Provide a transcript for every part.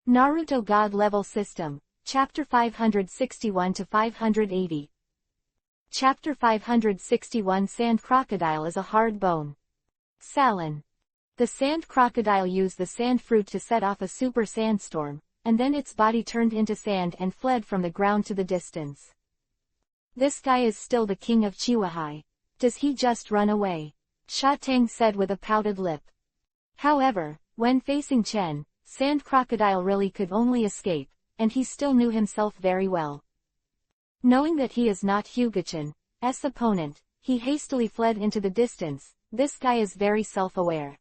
Naruto God Level System, Chapter 561 to 580. Chapter 561 Sand Crocodile is a hard bone. Salin. The sand crocodile used the sand fruit to set off a super sandstorm, and then its body turned into sand and fled from the ground to the distance. This guy is still the king of Chihuahua. Does he just run away? Sha Tang said with a pouted lip. However, when facing Chen, Sand Crocodile really could only escape, and he still knew himself very well. Knowing that he is not Hyuga-chan's opponent, he hastily fled into the distance. This guy is very self-aware.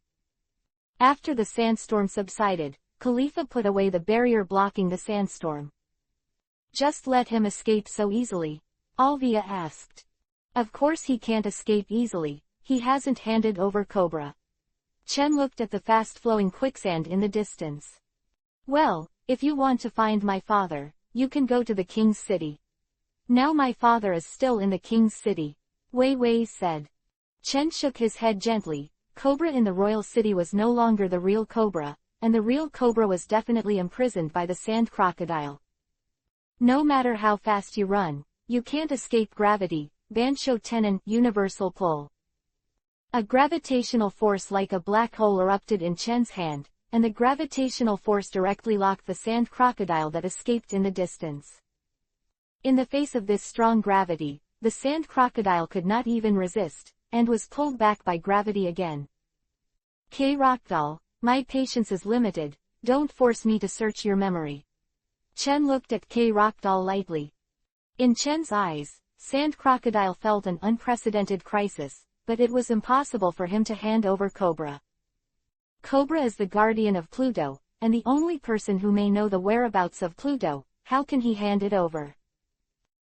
After the sandstorm subsided, Khalifa put away the barrier blocking the sandstorm. Just let him escape so easily? Alvia asked. Of course he can't escape easily, he hasn't handed over Cobra. Chen looked at the fast-flowing quicksand in the distance. Well, if you want to find my father, you can go to the king's city. Now my father is still in the king's city, Wei Wei said. Chen shook his head gently. Cobra in the royal city was no longer the real Cobra, and the real Cobra was definitely imprisoned by the sand crocodile. No matter how fast you run, you can't escape gravity, Bansho Tenon, universal pull. A gravitational force like a black hole erupted in Chen's hand, and the gravitational force directly locked the sand crocodile that escaped in the distance. In the face of this strong gravity, the sand crocodile could not even resist, and was pulled back by gravity again. K. Rockdoll, my patience is limited, don't force me to search your memory. Chen looked at K. Rockdoll lightly. In Chen's eyes, Sand Crocodile felt an unprecedented crisis, but it was impossible for him to hand over Cobra. Cobra is the guardian of Pluto, and the only person who may know the whereabouts of Pluto. How can he hand it over?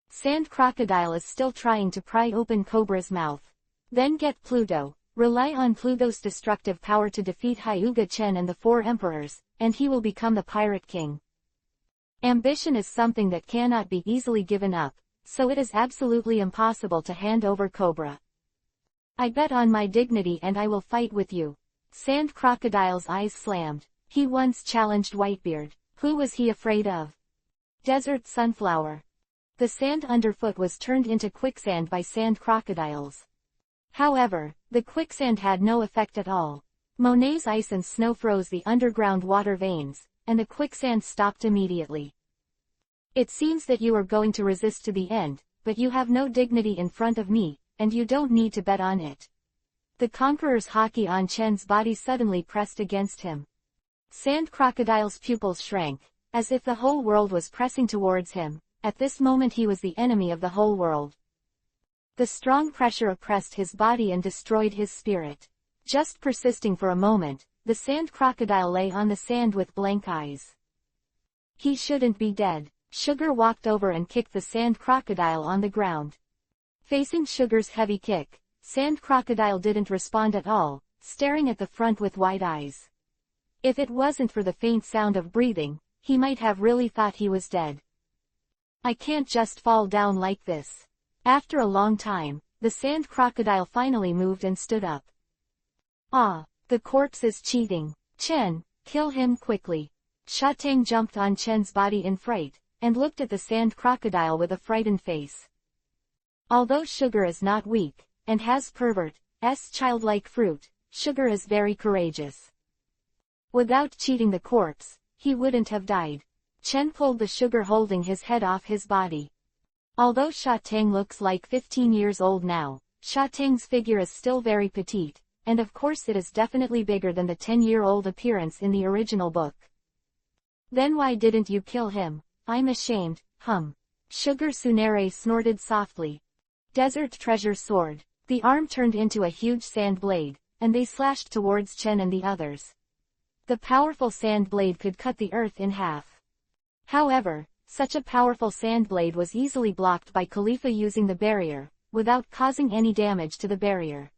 Sand Crocodile is still trying to pry open Cobra's mouth. Then get Pluto, rely on Pluto's destructive power to defeat Hyuga Chen and the four emperors, and he will become the pirate king. Ambition is something that cannot be easily given up, so it is absolutely impossible to hand over Cobra. I bet on my dignity and I will fight with you. Sand Crocodile's eyes slammed. He once challenged Whitebeard. Who was he afraid of? Desert Sunflower. The sand underfoot was turned into quicksand by sand crocodiles. However, the quicksand had no effect at all. Monet's ice and snow froze the underground water veins, and the quicksand stopped immediately. It seems that you are going to resist to the end, but you have no dignity in front of me, and you don't need to bet on it. The conqueror's hockey on Chen's body suddenly pressed against him. Sand Crocodile's pupils shrank, as if the whole world was pressing towards him. At this moment he was the enemy of the whole world. The strong pressure oppressed his body and destroyed his spirit. Just persisting for a moment, the sand crocodile lay on the sand with blank eyes. He shouldn't be dead. Sugar walked over and kicked the sand crocodile on the ground. Facing Sugar's heavy kick, Sand Crocodile didn't respond at all, staring at the front with wide eyes. If it wasn't for the faint sound of breathing, he might have really thought he was dead. I can't just fall down like this. After a long time, the sand crocodile finally moved and stood up. Ah, the corpse is cheating. Chen, kill him quickly. Sha Tang jumped on Chen's body in fright, and looked at the sand crocodile with a frightened face. Although Sugar is not weak, and has pervert's childlike fruit, Sugar is very courageous. Without cheating the corpse, he wouldn't have died. Chen pulled the Sugar holding his head off his body. Although Sha Tang looks like 15 years old now, Sha Tang's figure is still very petite, and of course it is definitely bigger than the 10-year-old appearance in the original book. Then why didn't you kill him? I'm ashamed, Sugar Tsunere snorted softly. Desert Treasure Sword. The arm turned into a huge sand blade, and they slashed towards Chen and the others. The powerful sand blade could cut the earth in half. However, such a powerful sand blade was easily blocked by Khalifa using the barrier, without causing any damage to the barrier.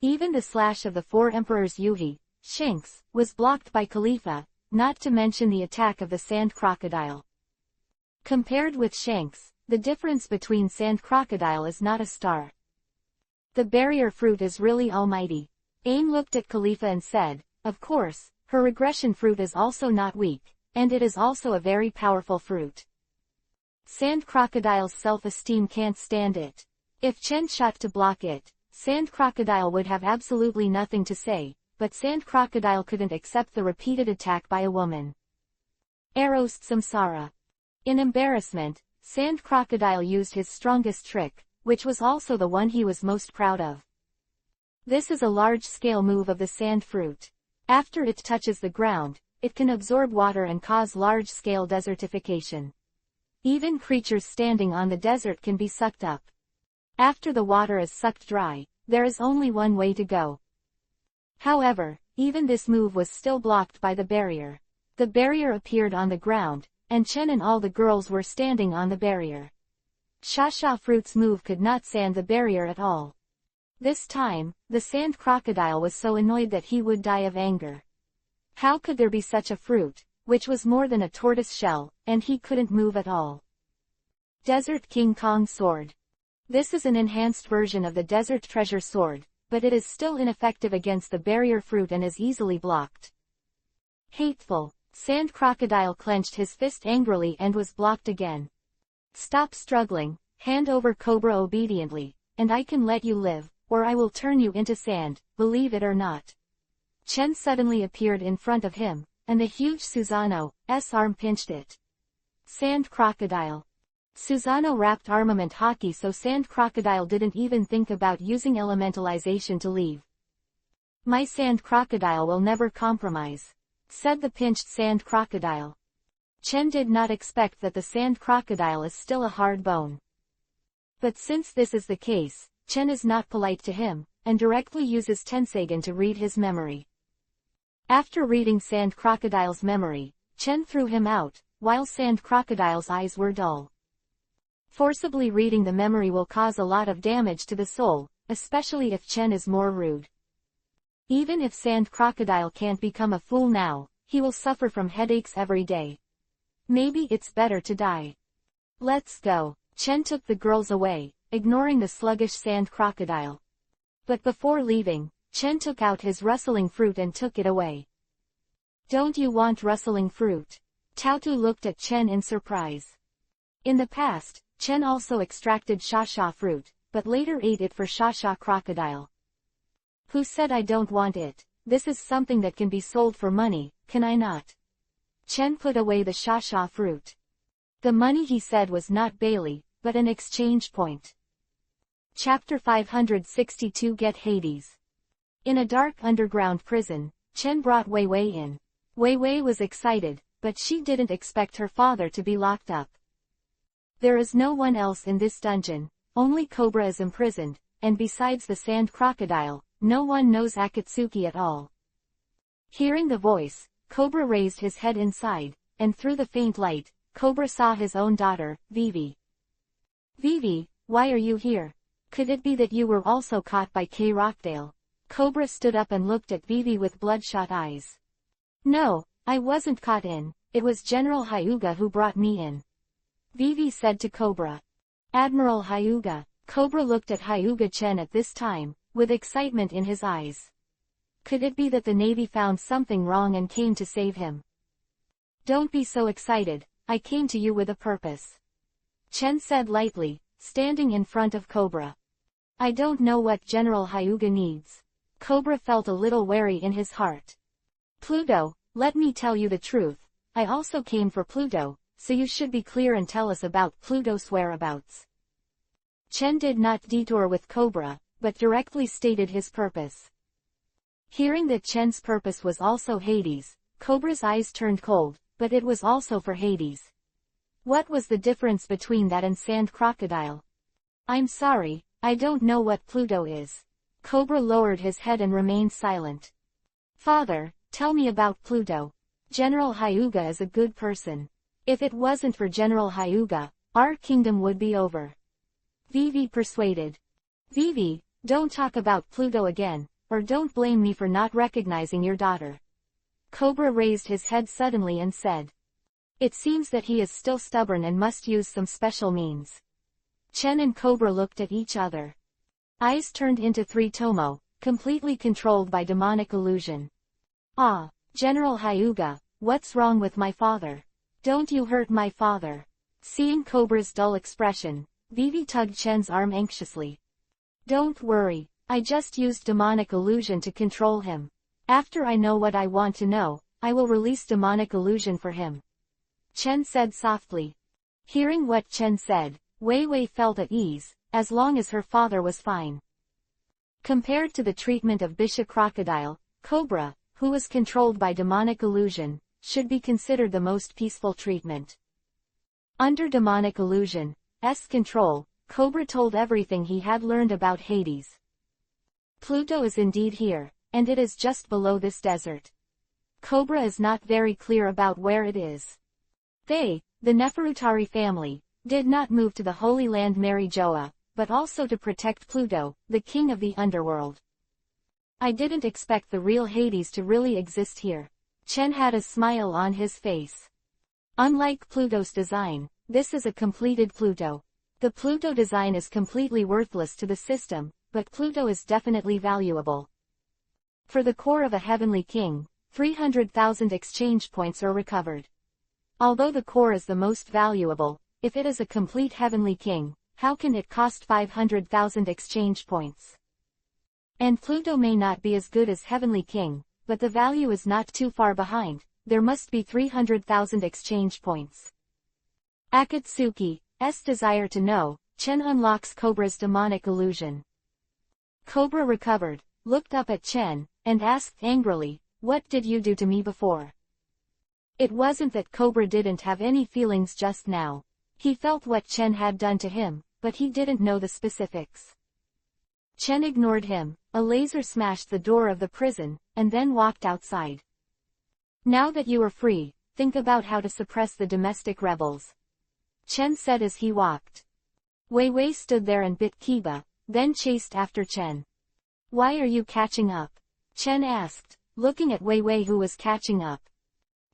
Even the slash of the four emperors Yuhi, Shanks, was blocked by Khalifa, not to mention the attack of the sand crocodile. Compared with Shanks, the difference between sand crocodile is not a star. The barrier fruit is really almighty. Aim looked at Khalifa and said, of course, her regression fruit is also not weak, and it is also a very powerful fruit. Sand Crocodile's self-esteem can't stand it. If Chen shot to block it, Sand Crocodile would have absolutely nothing to say, but Sand Crocodile couldn't accept the repeated attack by a woman. Eros Samsara. In embarrassment, Sand Crocodile used his strongest trick, which was also the one he was most proud of. This is a large-scale move of the sand fruit. After it touches the ground, it can absorb water and cause large-scale desertification. Even creatures standing on the desert can be sucked up. After the water is sucked dry, there is only one way to go. However, even this move was still blocked by the barrier. The barrier appeared on the ground, and Chen and all the girls were standing on the barrier. Shasha Fruit's move could not sand the barrier at all. This time, the sand crocodile was so annoyed that he would die of anger. How could there be such a fruit, which was more than a tortoise shell, and he couldn't move at all? Desert King Kong Sword. This is an enhanced version of the Desert Treasure Sword, but it is still ineffective against the barrier fruit and is easily blocked. Hateful. Sand Crocodile clenched his fist angrily and was blocked again. Stop struggling, hand over Cobra obediently, and I can let you live, or I will turn you into sand, believe it or not. Chen suddenly appeared in front of him, and the huge Susano's arm pinched it. Sand Crocodile. Susano wrapped armament hockey so Sand Crocodile didn't even think about using elementalization to leave. My Sand Crocodile will never compromise, said the pinched Sand Crocodile. Chen did not expect that the Sand Crocodile is still a hard bone. But since this is the case, Chen is not polite to him, and directly uses Tensagen to read his memory. After reading Sand Crocodile's memory, Chen threw him out, while Sand Crocodile's eyes were dull. Forcibly reading the memory will cause a lot of damage to the soul, especially if Chen is more rude. Even if Sand Crocodile can't become a fool now, he will suffer from headaches every day. Maybe it's better to die. Let's go. Chen took the girls away, ignoring the sluggish Sand Crocodile. But before leaving, Chen took out his rustling fruit and took it away. Don't you want rustling fruit? Taotu looked at Chen in surprise. In the past, Chen also extracted Shasha fruit, but later ate it for Shasha Crocodile. Who said I don't want it? This is something that can be sold for money, can I not? Chen put away the Shasha fruit. The money he said was not Bailey, but an exchange point. Chapter 562 Get Hades. In a dark underground prison, Chen brought Wei Wei in. Wei Wei was excited, but she didn't expect her father to be locked up. There is no one else in this dungeon, only Cobra is imprisoned, and besides the Sand Crocodile, no one knows Akatsuki at all. Hearing the voice, Cobra raised his head inside, and through the faint light, Cobra saw his own daughter, Vivi. Vivi, why are you here? Could it be that you were also caught by K. Rockdale? Cobra stood up and looked at Vivi with bloodshot eyes. No, I wasn't caught in, it was General Hyuga who brought me in. Vivi said to Cobra. Admiral Hyuga. Cobra looked at Hyuga Chen at this time, with excitement in his eyes. Could it be that the Navy found something wrong and came to save him? Don't be so excited, I came to you with a purpose. Chen said lightly, standing in front of Cobra. I don't know what General Hyuga needs. Cobra felt a little wary in his heart. Pluto, let me tell you the truth, I also came for Pluto, so you should be clear and tell us about Pluto's whereabouts. Chen did not detour with Cobra, but directly stated his purpose. Hearing that Chen's purpose was also Hades, Cobra's eyes turned cold, but it was also for Hades. What was the difference between that and Sand Crocodile? I'm sorry, I don't know what Pluto is. Cobra lowered his head and remained silent. Father, tell me about Pluto. General Hyuga is a good person. If it wasn't for General Hyuga, our kingdom would be over. Vivi persuaded. Vivi, don't talk about Pluto again, or don't blame me for not recognizing your daughter. Cobra raised his head suddenly and said. It seems that he is still stubborn and must use some special means. Chen and Cobra looked at each other. Eyes turned into three tomo, completely controlled by demonic illusion. Ah, General Hyuga, What's wrong with my father? Don't you hurt my father. Seeing Cobra's dull expression, Vivi tugged Chen's arm anxiously. Don't worry, I just used demonic illusion to control him. After I know what I want to know, I will release demonic illusion for him. Chen said softly. Hearing what Chen said, Wei Wei felt at ease, as long as her father was fine. Compared to the treatment of Bishop Crocodile, Cobra, who was controlled by demonic illusion, should be considered the most peaceful treatment. Under demonic illusion's control, Cobra told everything he had learned about Hades. Pluto is indeed here, and it is just below this desert. Cobra is not very clear about where it is. They, the Neferutari family, did not move to the Holy Land Mary Joa, but also to protect Pluto, the king of the underworld. I didn't expect the real Hades to really exist here. Chen had a smile on his face. Unlike Pluto's design, this is a completed Pluto. The Pluto design is completely worthless to the system, but Pluto is definitely valuable. For the core of a heavenly king, 300,000 exchange points are recovered. Although the core is the most valuable, if it is a complete heavenly king, how can it cost 500,000 exchange points? And Pluto may not be as good as heavenly king, but the value is not too far behind. There must be 300,000 exchange points. Akatsuki's desire to know, Chen unlocks Cobra's demonic illusion. Cobra recovered, looked up at Chen, and asked angrily, What did you do to me before? It wasn't that Cobra didn't have any feelings just now. He felt what Chen had done to him, but he didn't know the specifics. Chen ignored him, a laser smashed the door of the prison, and then walked outside. Now that you are free, think about how to suppress the domestic rebels. Chen said as he walked. Wei Wei stood there and bit Kiba, then chased after Chen. Why are you catching up? Chen asked, looking at Wei Wei who was catching up.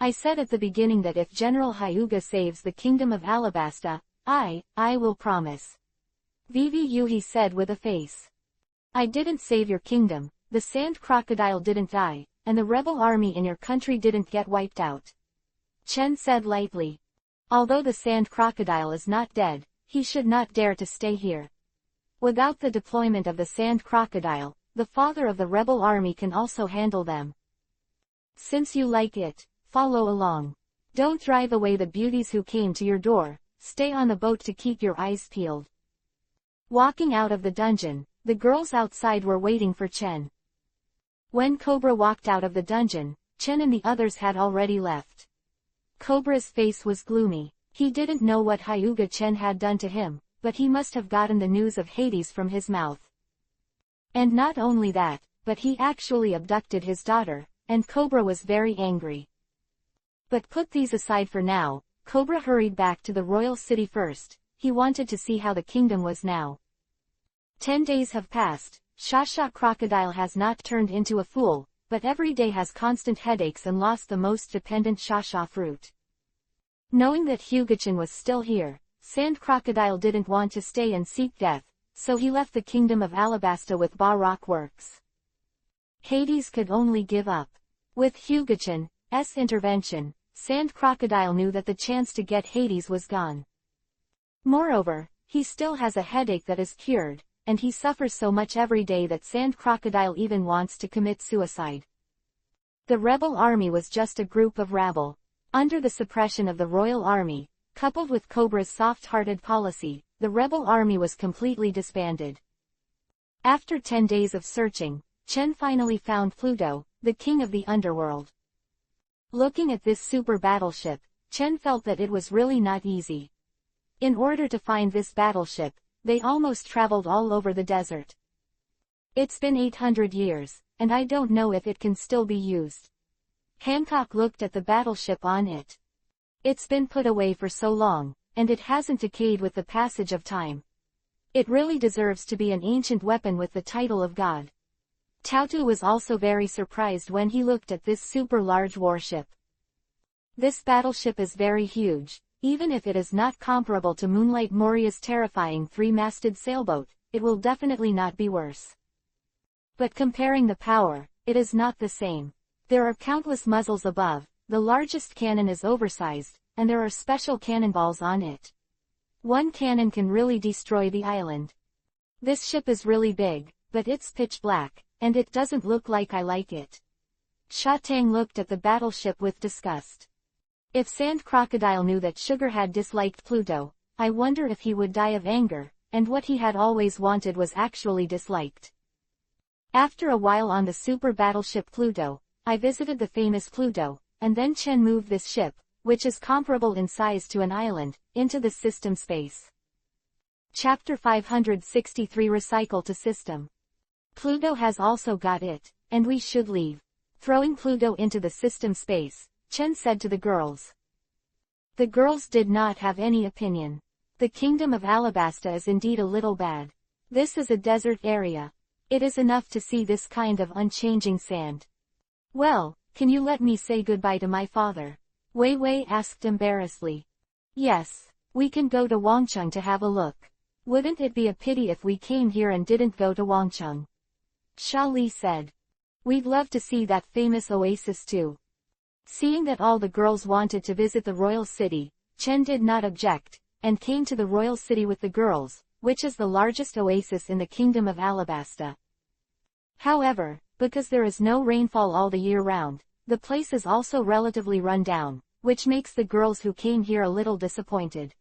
I said at the beginning that if General Hyuga saves the kingdom of Alabasta, I will promise. Vivi Yuhi said with a face. I didn't save your kingdom, the sand crocodile didn't die, and the rebel army in your country didn't get wiped out. Chen said lightly. Although the sand crocodile is not dead, he should not dare to stay here. Without the deployment of the sand crocodile, the father of the rebel army can also handle them. Since you like it, follow along. Don't drive away the beauties who came to your door, stay on the boat to keep your eyes peeled. Walking out of the dungeon, the girls outside were waiting for Chen. When Cobra walked out of the dungeon, Chen and the others had already left. Cobra's face was gloomy. He didn't know what Hyuga Chen had done to him, but he must have gotten the news of Hades from his mouth. And not only that, but he actually abducted his daughter, and Cobra was very angry. But put these aside for now, Cobra hurried back to the royal city first. He wanted to see how the kingdom was now. 10 days have passed. Shasha Crocodile has not turned into a fool, but every day has constant headaches and lost the most dependent Shasha fruit. Knowing that Hyuga-chan was still here, Sand Crocodile didn't want to stay and seek death, so he left the kingdom of Alabasta with Ba Rock Works. Hades could only give up. With Hyuga-chan's intervention, Sand Crocodile knew that the chance to get Hades was gone. Moreover, he still has a headache that is cured, and he suffers so much every day that Sand Crocodile even wants to commit suicide. The rebel army was just a group of rabble. Under the suppression of the royal army, coupled with Cobra's soft-hearted policy, the rebel army was completely disbanded. After 10 days of searching, Chen finally found Pluto, the king of the underworld. Looking at this super battleship, Chen felt that it was really not easy. In order to find this battleship, they almost traveled all over the desert. It's been 800 years, and I don't know if it can still be used. Hancock looked at the battleship on it. It's been put away for so long, and it hasn't decayed with the passage of time. It really deserves to be an ancient weapon with the title of God. Tautu was also very surprised when he looked at this super large warship. This battleship is very huge. Even if it is not comparable to Moonlight Moria's terrifying 3-masted sailboat, it will definitely not be worse. But comparing the power, it is not the same. There are countless muzzles above, the largest cannon is oversized, and there are special cannonballs on it. One cannon can really destroy the island. This ship is really big, but it's pitch black, and it doesn't look like I like it. Shatang looked at the battleship with disgust. If Sand Crocodile knew that Sugar had disliked Pluto, I wonder if he would die of anger, and what he had always wanted was actually disliked. After a while on the super battleship Pluto, I visited the famous Pluto, and then Chen moved this ship, which is comparable in size to an island, into the system space. Chapter 563 Recycle to System. Pluto has also got it, and we should leave. Throwing Pluto into the system space, Chen said to the girls. The girls did not have any opinion. The kingdom of Alabasta is indeed a little bad. This is a desert area. It is enough to see this kind of unchanging sand. Well, can you let me say goodbye to my father? Wei Wei asked embarrassedly. Yes, we can go to Wangcheng to have a look. Wouldn't it be a pity if we came here and didn't go to Wangcheng? Xia Li said. We'd love to see that famous oasis too. Seeing that all the girls wanted to visit the royal city, Chen did not object, and came to the royal city with the girls, which is the largest oasis in the kingdom of Alabasta. However, because there is no rainfall all the year round, the place is also relatively run down, which makes the girls who came here a little disappointed.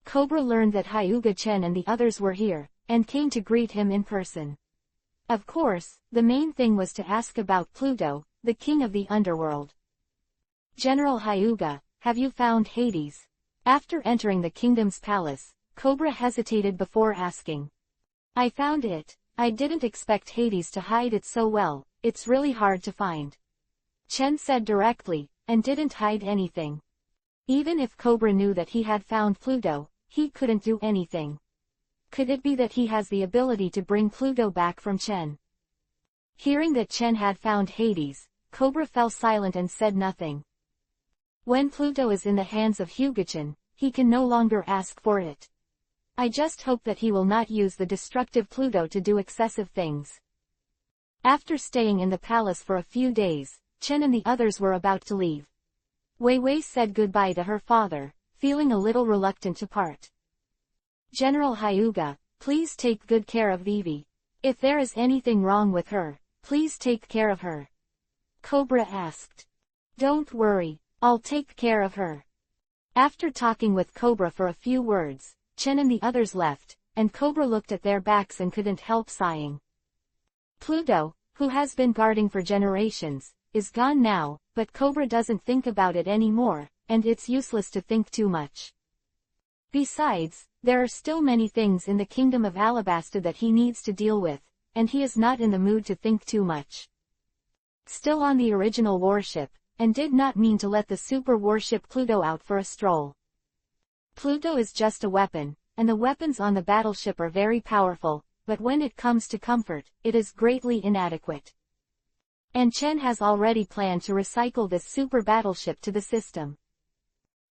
Cobra learned that Hyuga Chen and the others were here, and came to greet him in person. Of course, the main thing was to ask about Pluto, the king of the underworld. General Hyuga, have you found Hades? After entering the kingdom's palace, Cobra hesitated before asking. I found it. I didn't expect Hades to hide it so well, it's really hard to find. Chen said directly, and didn't hide anything. Even if Cobra knew that he had found Pluto, he couldn't do anything. Could it be that he has the ability to bring Pluto back from Chen? Hearing that Chen had found Hades, Cobra fell silent and said nothing. When Pluto is in the hands of Hyuga-chan, he can no longer ask for it. I just hope that he will not use the destructive Pluto to do excessive things. After staying in the palace for a few days, Chen and the others were about to leave. Wei Wei said goodbye to her father, feeling a little reluctant to part. General Hyuga, please take good care of Vivi. If there is anything wrong with her, please take care of her. Cobra asked. Don't worry, I'll take care of her. After talking with Cobra for a few words, Chen and the others left, and Cobra looked at their backs and couldn't help sighing. Pluto, who has been guarding for generations, is gone now, but Cobra doesn't think about it anymore, and it's useless to think too much. Besides, there are still many things in the kingdom of Alabasta that he needs to deal with, and he is not in the mood to think too much. Still on the original warship, and did not mean to let the super warship Pluto out for a stroll. Pluto is just a weapon, and the weapons on the battleship are very powerful, but when it comes to comfort, it is greatly inadequate. And Chen has already planned to recycle this super battleship to the system.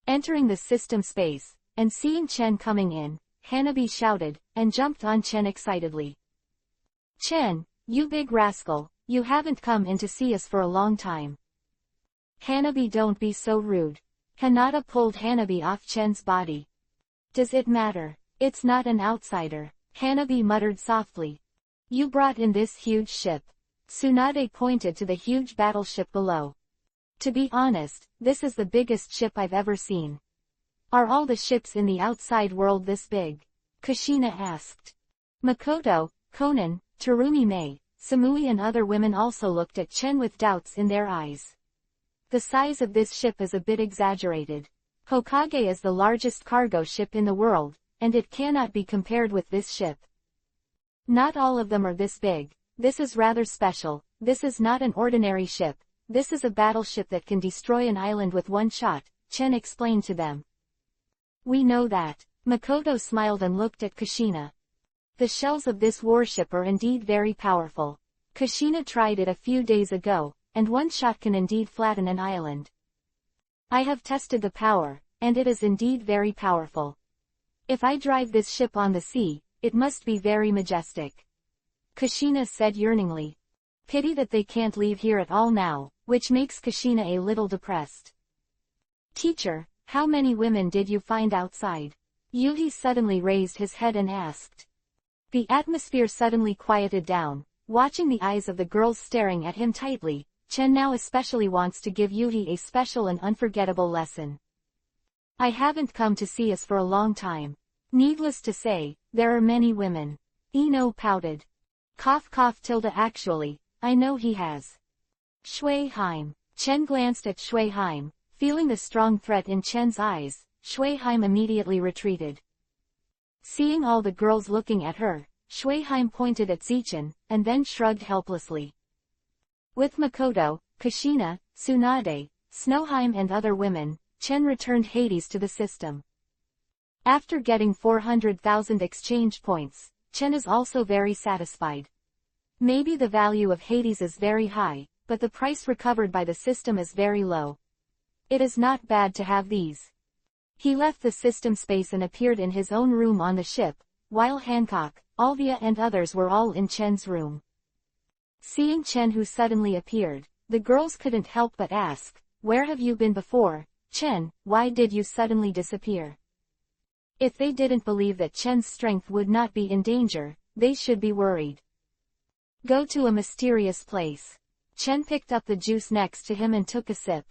Entering the system space, and seeing Chen coming in, Hanabi shouted, and jumped on Chen excitedly. Chen, you big rascal, you haven't come in to see us for a long time. Hanabi, don't be so rude. Hanada pulled Hanabi off Chen's body. Does it matter? It's not an outsider, Hanabi muttered softly. You brought in this huge ship. Tsunade pointed to the huge battleship below. To be honest, this is the biggest ship I've ever seen. Are all the ships in the outside world this big? Kushina asked. Makoto, Konan, Terumi Mei, Samui and other women also looked at Chen with doubts in their eyes. The size of this ship is a bit exaggerated. Hokage is the largest cargo ship in the world, and it cannot be compared with this ship. Not all of them are this big. This is rather special. This is not an ordinary ship. This is a battleship that can destroy an island with one shot, Chen explained to them. We know that. Makoto smiled and looked at Kushina. The shells of this warship are indeed very powerful. Kushina tried it a few days ago, and one shot can indeed flatten an island. I have tested the power, and it is indeed very powerful. If I drive this ship on the sea, it must be very majestic. Kushina said yearningly. Pity that they can't leave here at all now, which makes Kushina a little depressed. Teacher, how many women did you find outside? Yuhi suddenly raised his head and asked. The atmosphere suddenly quieted down. Watching the eyes of the girls staring at him tightly, Chen now especially wants to give Yuhi a special and unforgettable lesson. I haven't come to see us for a long time. Needless to say, there are many women. Ino pouted. Cough cough tilde actually, I know he has. Shui Heim. Chen glanced at Shui Heim, feeling the strong threat in Chen's eyes. Shui Heim immediately retreated. Seeing all the girls looking at her, Shui Heim pointed at Zichen, and then shrugged helplessly. With Makoto, Kushina, Tsunade, Snowheim and other women, Chen returned Hades to the system. After getting 400,000 exchange points, Chen is also very satisfied. Maybe the value of Hades is very high, but the price recovered by the system is very low. It is not bad to have these. He left the system space and appeared in his own room on the ship, while Hancock, Alvia and others were all in Chen's room. Seeing Chen who suddenly appeared, the girls couldn't help but ask, "Where have you been before, Chen? Why did you suddenly disappear?" If they didn't believe that Chen's strength would not be in danger, they should be worried. Go to a mysterious place. Chen picked up the juice next to him and took a sip.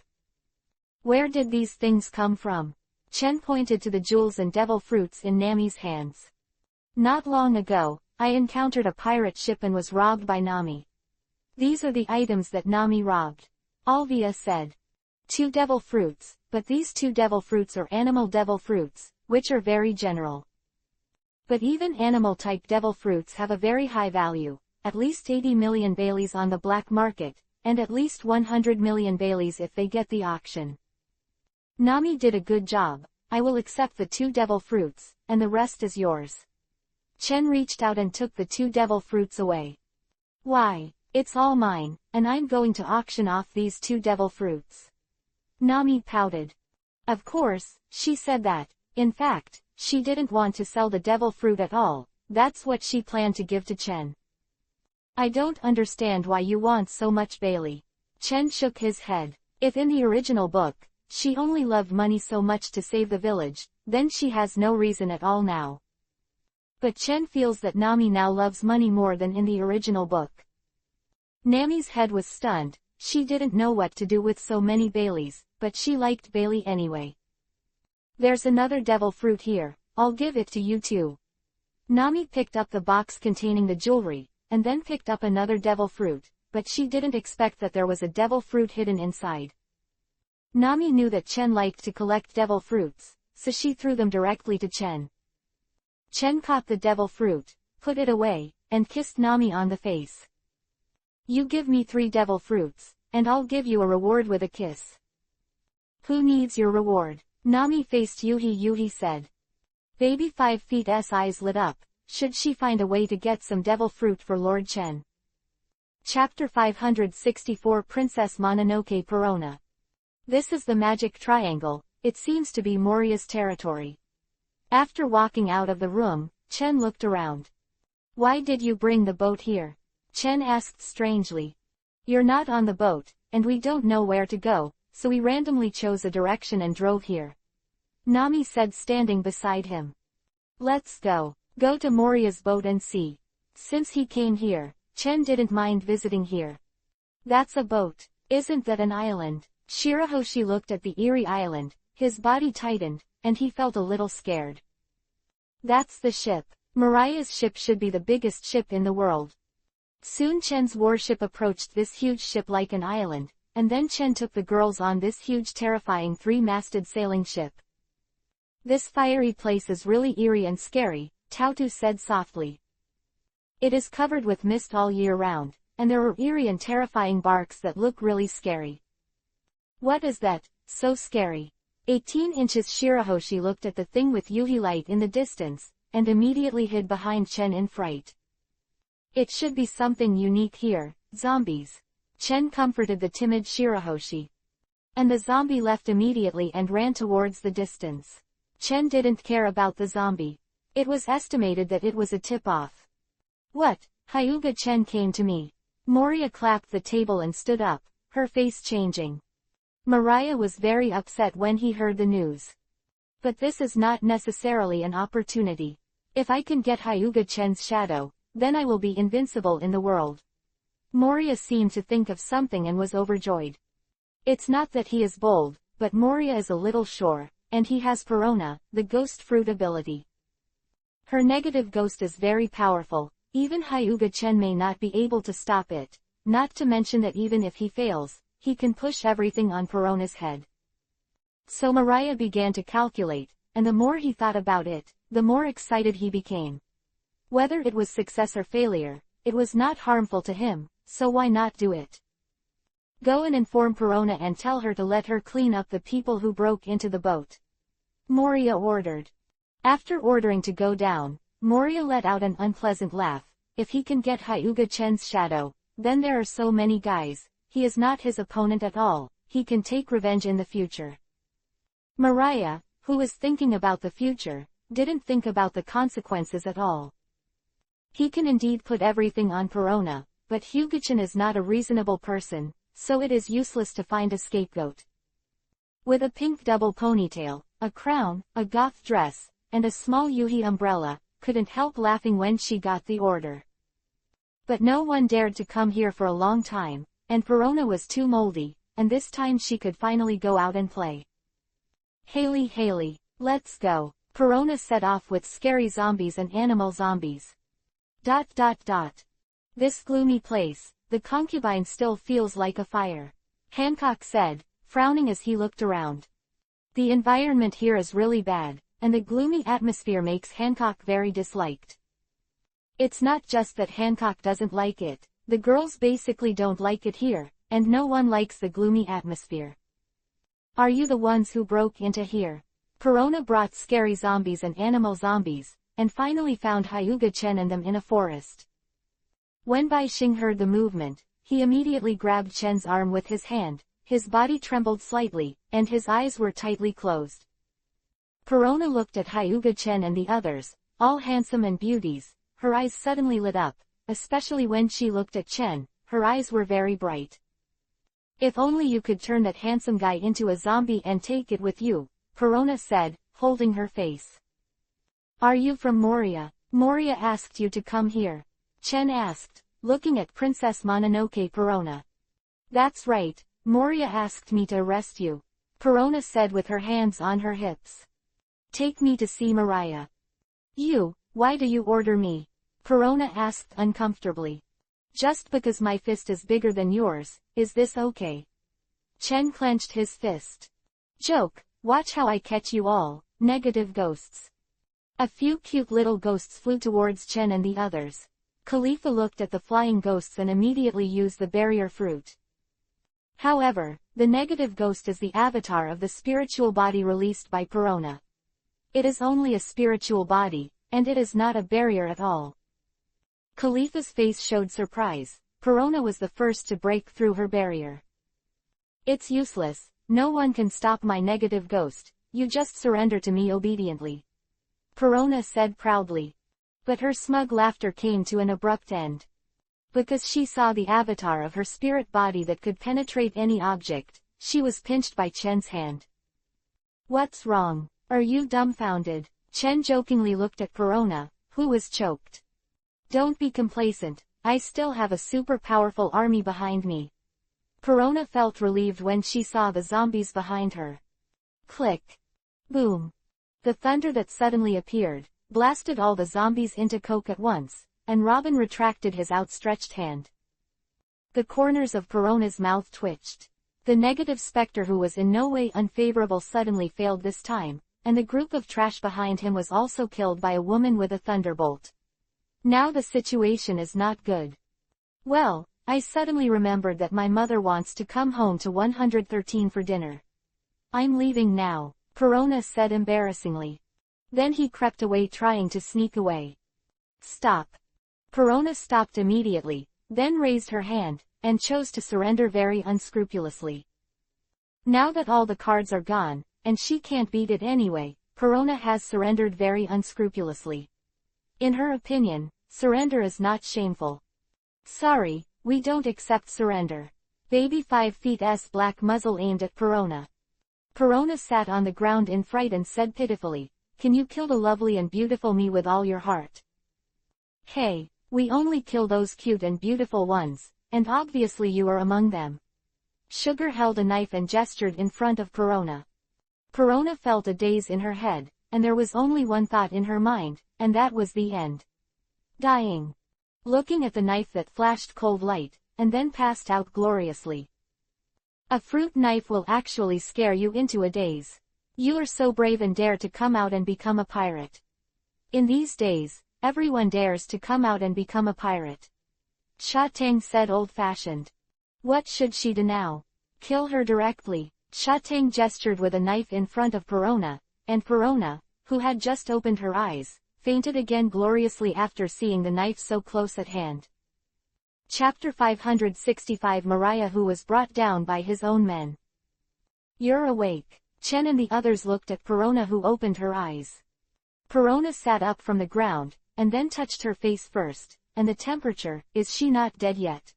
Where did these things come from? Chen pointed to the jewels and devil fruits in Nami's hands. Not long ago, I encountered a pirate ship and was robbed by Nami. These are the items that Nami robbed. Alvia said. 2 devil fruits, but these 2 devil fruits are animal devil fruits, which are very general. But even animal-type devil fruits have a very high value, at least 80 million Baileys on the black market, and at least 100 million Baileys if they get the auction. Nami did a good job. I will accept the 2 devil fruits, and the rest is yours. Chen reached out and took the 2 devil fruits away. Why, it's all mine, and I'm going to auction off these 2 devil fruits. Nami pouted. Of course, she said that. In fact, she didn't want to sell the devil fruit at all. That's what she planned to give to Chen. I don't understand why you want so much Bailey. Chen shook his head. If in the original book, she only loved money so much to save the village, then she has no reason at all now. But Chen feels that Nami now loves money more than in the original book. Nami's head was stunned. She didn't know what to do with so many Baileys, but she liked Bailey anyway. There's another devil fruit here, I'll give it to you too. Nami picked up the box containing the jewelry, and then picked up another devil fruit, but she didn't expect that there was a devil fruit hidden inside. Nami knew that Chen liked to collect devil fruits, so she threw them directly to Chen. Chen caught the devil fruit, put it away, and kissed Nami on the face. You give me 3 devil fruits, and I'll give you a reward with a kiss. Who needs your reward? Nami faced Yuhi. Yuhi said. Baby 5 feet's eyes lit up. Should she find a way to get some devil fruit for Lord Chen? Chapter 564 Princess Mononoke Perona. This is the magic triangle. It seems to be Moria's territory. After walking out of the room, Chen looked around. Why did you bring the boat here? Chen asked strangely. You're not on the boat, and we don't know where to go, so we randomly chose a direction and drove here. Nami said, standing beside him. Let's go. Go to Moria's boat and see. Since he came here, Chen didn't mind visiting here. That's a boat. Isn't that an island? Shirahoshi looked at the eerie island, his body tightened, and he felt a little scared. That's the ship. Mariah's ship should be the biggest ship in the world. Soon Chen's warship approached this huge ship like an island, and then Chen took the girls on this huge terrifying 3-masted sailing ship. This fiery place is really eerie and scary, Tautu said softly. It is covered with mist all year round, and there are eerie and terrifying barks that look really scary. What is that, so scary? 18 inches Shirahoshi looked at the thing with Yuhi light in the distance, and immediately hid behind Chen in fright. It should be something unique here, zombies. Chen comforted the timid Shirahoshi. And the zombie left immediately and ran towards the distance. Chen didn't care about the zombie. It was estimated that it was a tip-off. What? Hyuga Chen came to me. Moria clapped the table and stood up, her face changing. Mariah was very upset when he heard the news. But this is not necessarily an opportunity. If I can get Hyuga-chen's shadow, then I will be invincible in the world. Moria seemed to think of something and was overjoyed. It's not that he is bold, but Moria is a little sure, and he has Perona, the ghost fruit ability. Her negative ghost is very powerful, even Hyuga-chen may not be able to stop it, not to mention that even if he fails, he can push everything on Perona's head. So Mariah began to calculate, and the more he thought about it, the more excited he became. Whether it was success or failure, it was not harmful to him, so why not do it? Go and inform Perona and tell her to let her clean up the people who broke into the boat. Moria ordered. After ordering to go down, Moria let out an unpleasant laugh. If he can get Hyuga-chen's shadow, then there are so many guys, he is not his opponent at all, he can take revenge in the future. Mariah, who was thinking about the future, didn't think about the consequences at all. He can indeed put everything on Perona, but Hyuga-chen is not a reasonable person, so it is useless to find a scapegoat. With a pink double ponytail, a crown, a goth dress, and a small Yuhi umbrella, couldn't help laughing when she got the order. But no one dared to come here for a long time, and Perona was too moldy, and this time she could finally go out and play. Haley, let's go. Perona set off with scary zombies and animal zombies. ... This gloomy place, the concubine still feels like a fire. Hancock said, frowning as he looked around. The environment here is really bad, and the gloomy atmosphere makes Hancock very disliked. It's not just that Hancock doesn't like it, the girls basically don't like it here, and no one likes the gloomy atmosphere. Are you the ones who broke into here? Perona brought scary zombies and animal zombies, and finally found Hyuga-chen and them in a forest. When Bai Xing heard the movement, he immediately grabbed Chen's arm with his hand, his body trembled slightly, and his eyes were tightly closed. Perona looked at Hyuga-chen and the others, all handsome and beauties, her eyes suddenly lit up, especially when she looked at Chen, her eyes were very bright. If only you could turn that handsome guy into a zombie and take it with you, Perona said, holding her face. Are you from Moria? Moria asked you to come here. Chen asked, looking at Princess Mononoke Perona. That's right, Moria asked me to arrest you, Perona said with her hands on her hips. Take me to see Mariah. You, why do you order me? Perona asked uncomfortably. Just because my fist is bigger than yours, is this okay? Chen clenched his fist. Joke, watch how I catch you all, negative ghosts. A few cute little ghosts flew towards Chen and the others. Khalifa looked at the flying ghosts and immediately used the barrier fruit. However, the negative ghost is the avatar of the spiritual body released by Perona. It is only a spiritual body, and it is not a barrier at all. Khalifa's face showed surprise. Perona was the first to break through her barrier. It's useless, no one can stop my negative ghost, you just surrender to me obediently, Perona said proudly. But her smug laughter came to an abrupt end. Because she saw the avatar of her spirit body that could penetrate any object, she was pinched by Chen's hand. What's wrong? Are you dumbfounded? Chen jokingly looked at Perona, who was choked. Don't be complacent, I still have a super powerful army behind me. Perona felt relieved when she saw the zombies behind her. Click. Boom. The thunder that suddenly appeared, blasted all the zombies into coke at once, and Robin retracted his outstretched hand. The corners of Perona's mouth twitched. The negative specter, who was in no way unfavorable, suddenly failed this time, and the group of trash behind him was also killed by a woman with a thunderbolt. Now the situation is not good. Well, I suddenly remembered that my mother wants to come home to 113 for dinner. I'm leaving now, Perona said embarrassingly. Then he crept away, trying to sneak away. Stop. Perona stopped immediately, then raised her hand, and chose to surrender very unscrupulously. Now that all the cards are gone, and she can't beat it anyway, Perona has surrendered very unscrupulously. In her opinion, surrender is not shameful. Sorry, We don't accept surrender. Baby 5 feet's black muzzle aimed at Perona. Perona sat on the ground in fright and said pitifully, "Can you kill the lovely and beautiful me with all your heart?" "Hey, we only kill those cute and beautiful ones, and obviously you are among them." Sugar held a knife and gestured in front of Perona. Perona felt a daze in her head, and there was only one thought in her mind, and that was the end. Dying. Looking at the knife that flashed cold light, and then passed out gloriously. A fruit knife will actually scare you into a daze. You are so brave and dare to come out and become a pirate. In these days, everyone dares to come out and become a pirate. Sha Tang said old-fashioned. What should she do now? Kill her directly. Sha Tang gestured with a knife in front of Perona, and Perona, who had just opened her eyes, fainted again gloriously after seeing the knife so close at hand. Chapter 565 Mariah who was brought down by his own men. You're awake. Chen and the others looked at Perona who opened her eyes. Perona sat up from the ground, and then touched her face first, and the temperature, is she not dead yet?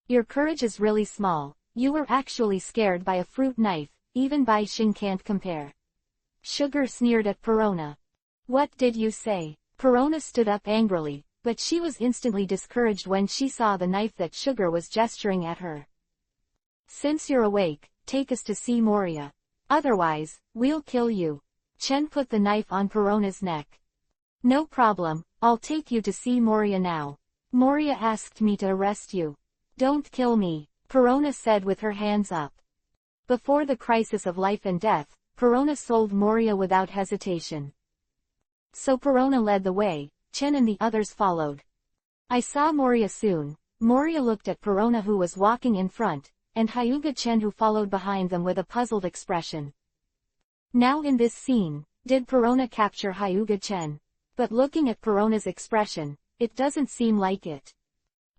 Your courage is really small, you were actually scared by a fruit knife, even Bai Xing can't compare. Sugar sneered at Perona. What did you say? Perona stood up angrily, but she was instantly discouraged when she saw the knife that Sugar was gesturing at her. Since you're awake, take us to see Moria. Otherwise, we'll kill you. Chen put the knife on Perona's neck. No problem, I'll take you to see Moria now. Moria asked me to arrest you. Don't kill me, Perona said with her hands up. Before the crisis of life and death, Perona sold Moria without hesitation. So Perona led the way, Chen and the others followed. I saw Moria soon. Moria looked at Perona who was walking in front, and Hyuga Chen who followed behind them with a puzzled expression. Now in this scene, did Perona capture Hyuga Chen? But looking at Perona's expression, it doesn't seem like it.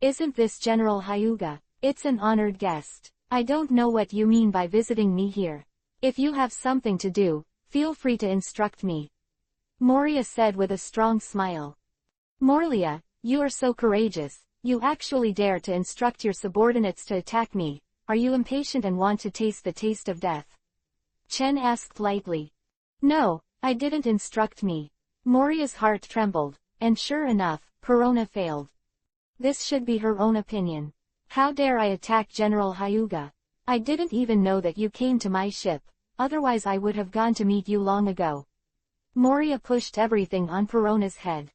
Isn't this General Hyuga? It's an honored guest. I don't know what you mean by visiting me here. If you have something to do, feel free to instruct me. Moria said with a strong smile. Moria, you are so courageous, you actually dare to instruct your subordinates to attack me. Are you impatient and want to taste the taste of death? Chen asked lightly. No, I didn't instruct me. Moria's heart trembled, and sure enough, Perona failed. This should be her own opinion. How dare I attack General Hyuga? I didn't even know that you came to my ship, otherwise I would have gone to meet you long ago. Moria pushed everything on Perona's head.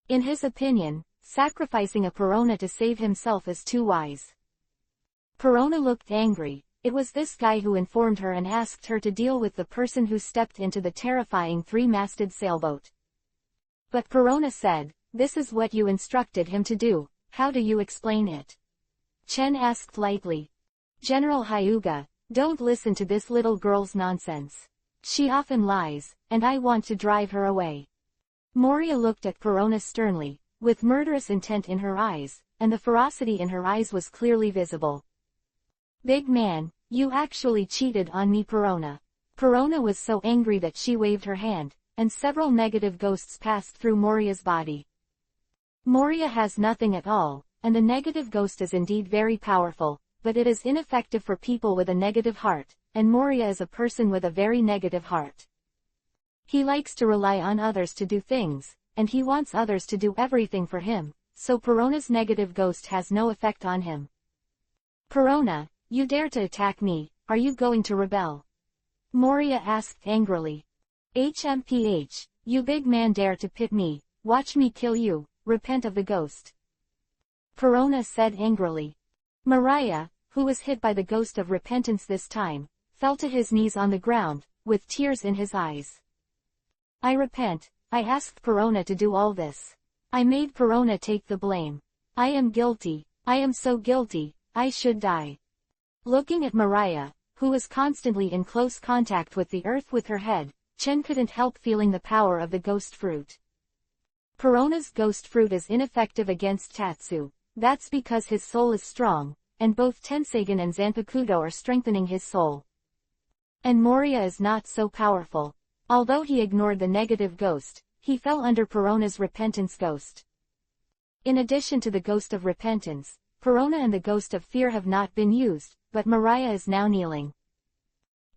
In his opinion, sacrificing a Perona to save himself is too wise. Perona looked angry. It was this guy who informed her and asked her to deal with the person who stepped into the terrifying three-masted sailboat. But Perona said, this is what you instructed him to do, how do you explain it? Chen asked lightly. General Hyuga, don't listen to this little girl's nonsense. She often lies, and I want to drive her away. Moria looked at Perona sternly, with murderous intent in her eyes, and the ferocity in her eyes was clearly visible. Big man, you actually cheated on me, Perona. Perona was so angry that she waved her hand, and several negative ghosts passed through Moria's body. Moria has nothing at all, and the negative ghost is indeed very powerful, but it is ineffective for people with a negative heart, and Moria is a person with a very negative heart. He likes to rely on others to do things, and he wants others to do everything for him, so Perona's negative ghost has no effect on him. Perona, you dare to attack me, are you going to rebel? Moria asked angrily. HMPH, you big man dare to pit me, watch me kill you, repent of the ghost. Perona said angrily. Mariah, who was hit by the ghost of repentance this time, fell to his knees on the ground, with tears in his eyes. I repent, I asked Perona to do all this. I made Perona take the blame. I am guilty, I am so guilty, I should die. Looking at Mariah, who was constantly in close contact with the earth with her head, Chen couldn't help feeling the power of the ghost fruit. Perona's ghost fruit is ineffective against Tatsu, that's because his soul is strong, and both Tensagen and Zanpakuto are strengthening his soul. And Moria is not so powerful. Although he ignored the negative ghost, he fell under Perona's repentance ghost. In addition to the ghost of repentance, Perona and the Ghost of Fear have not been used, but Mariah is now kneeling.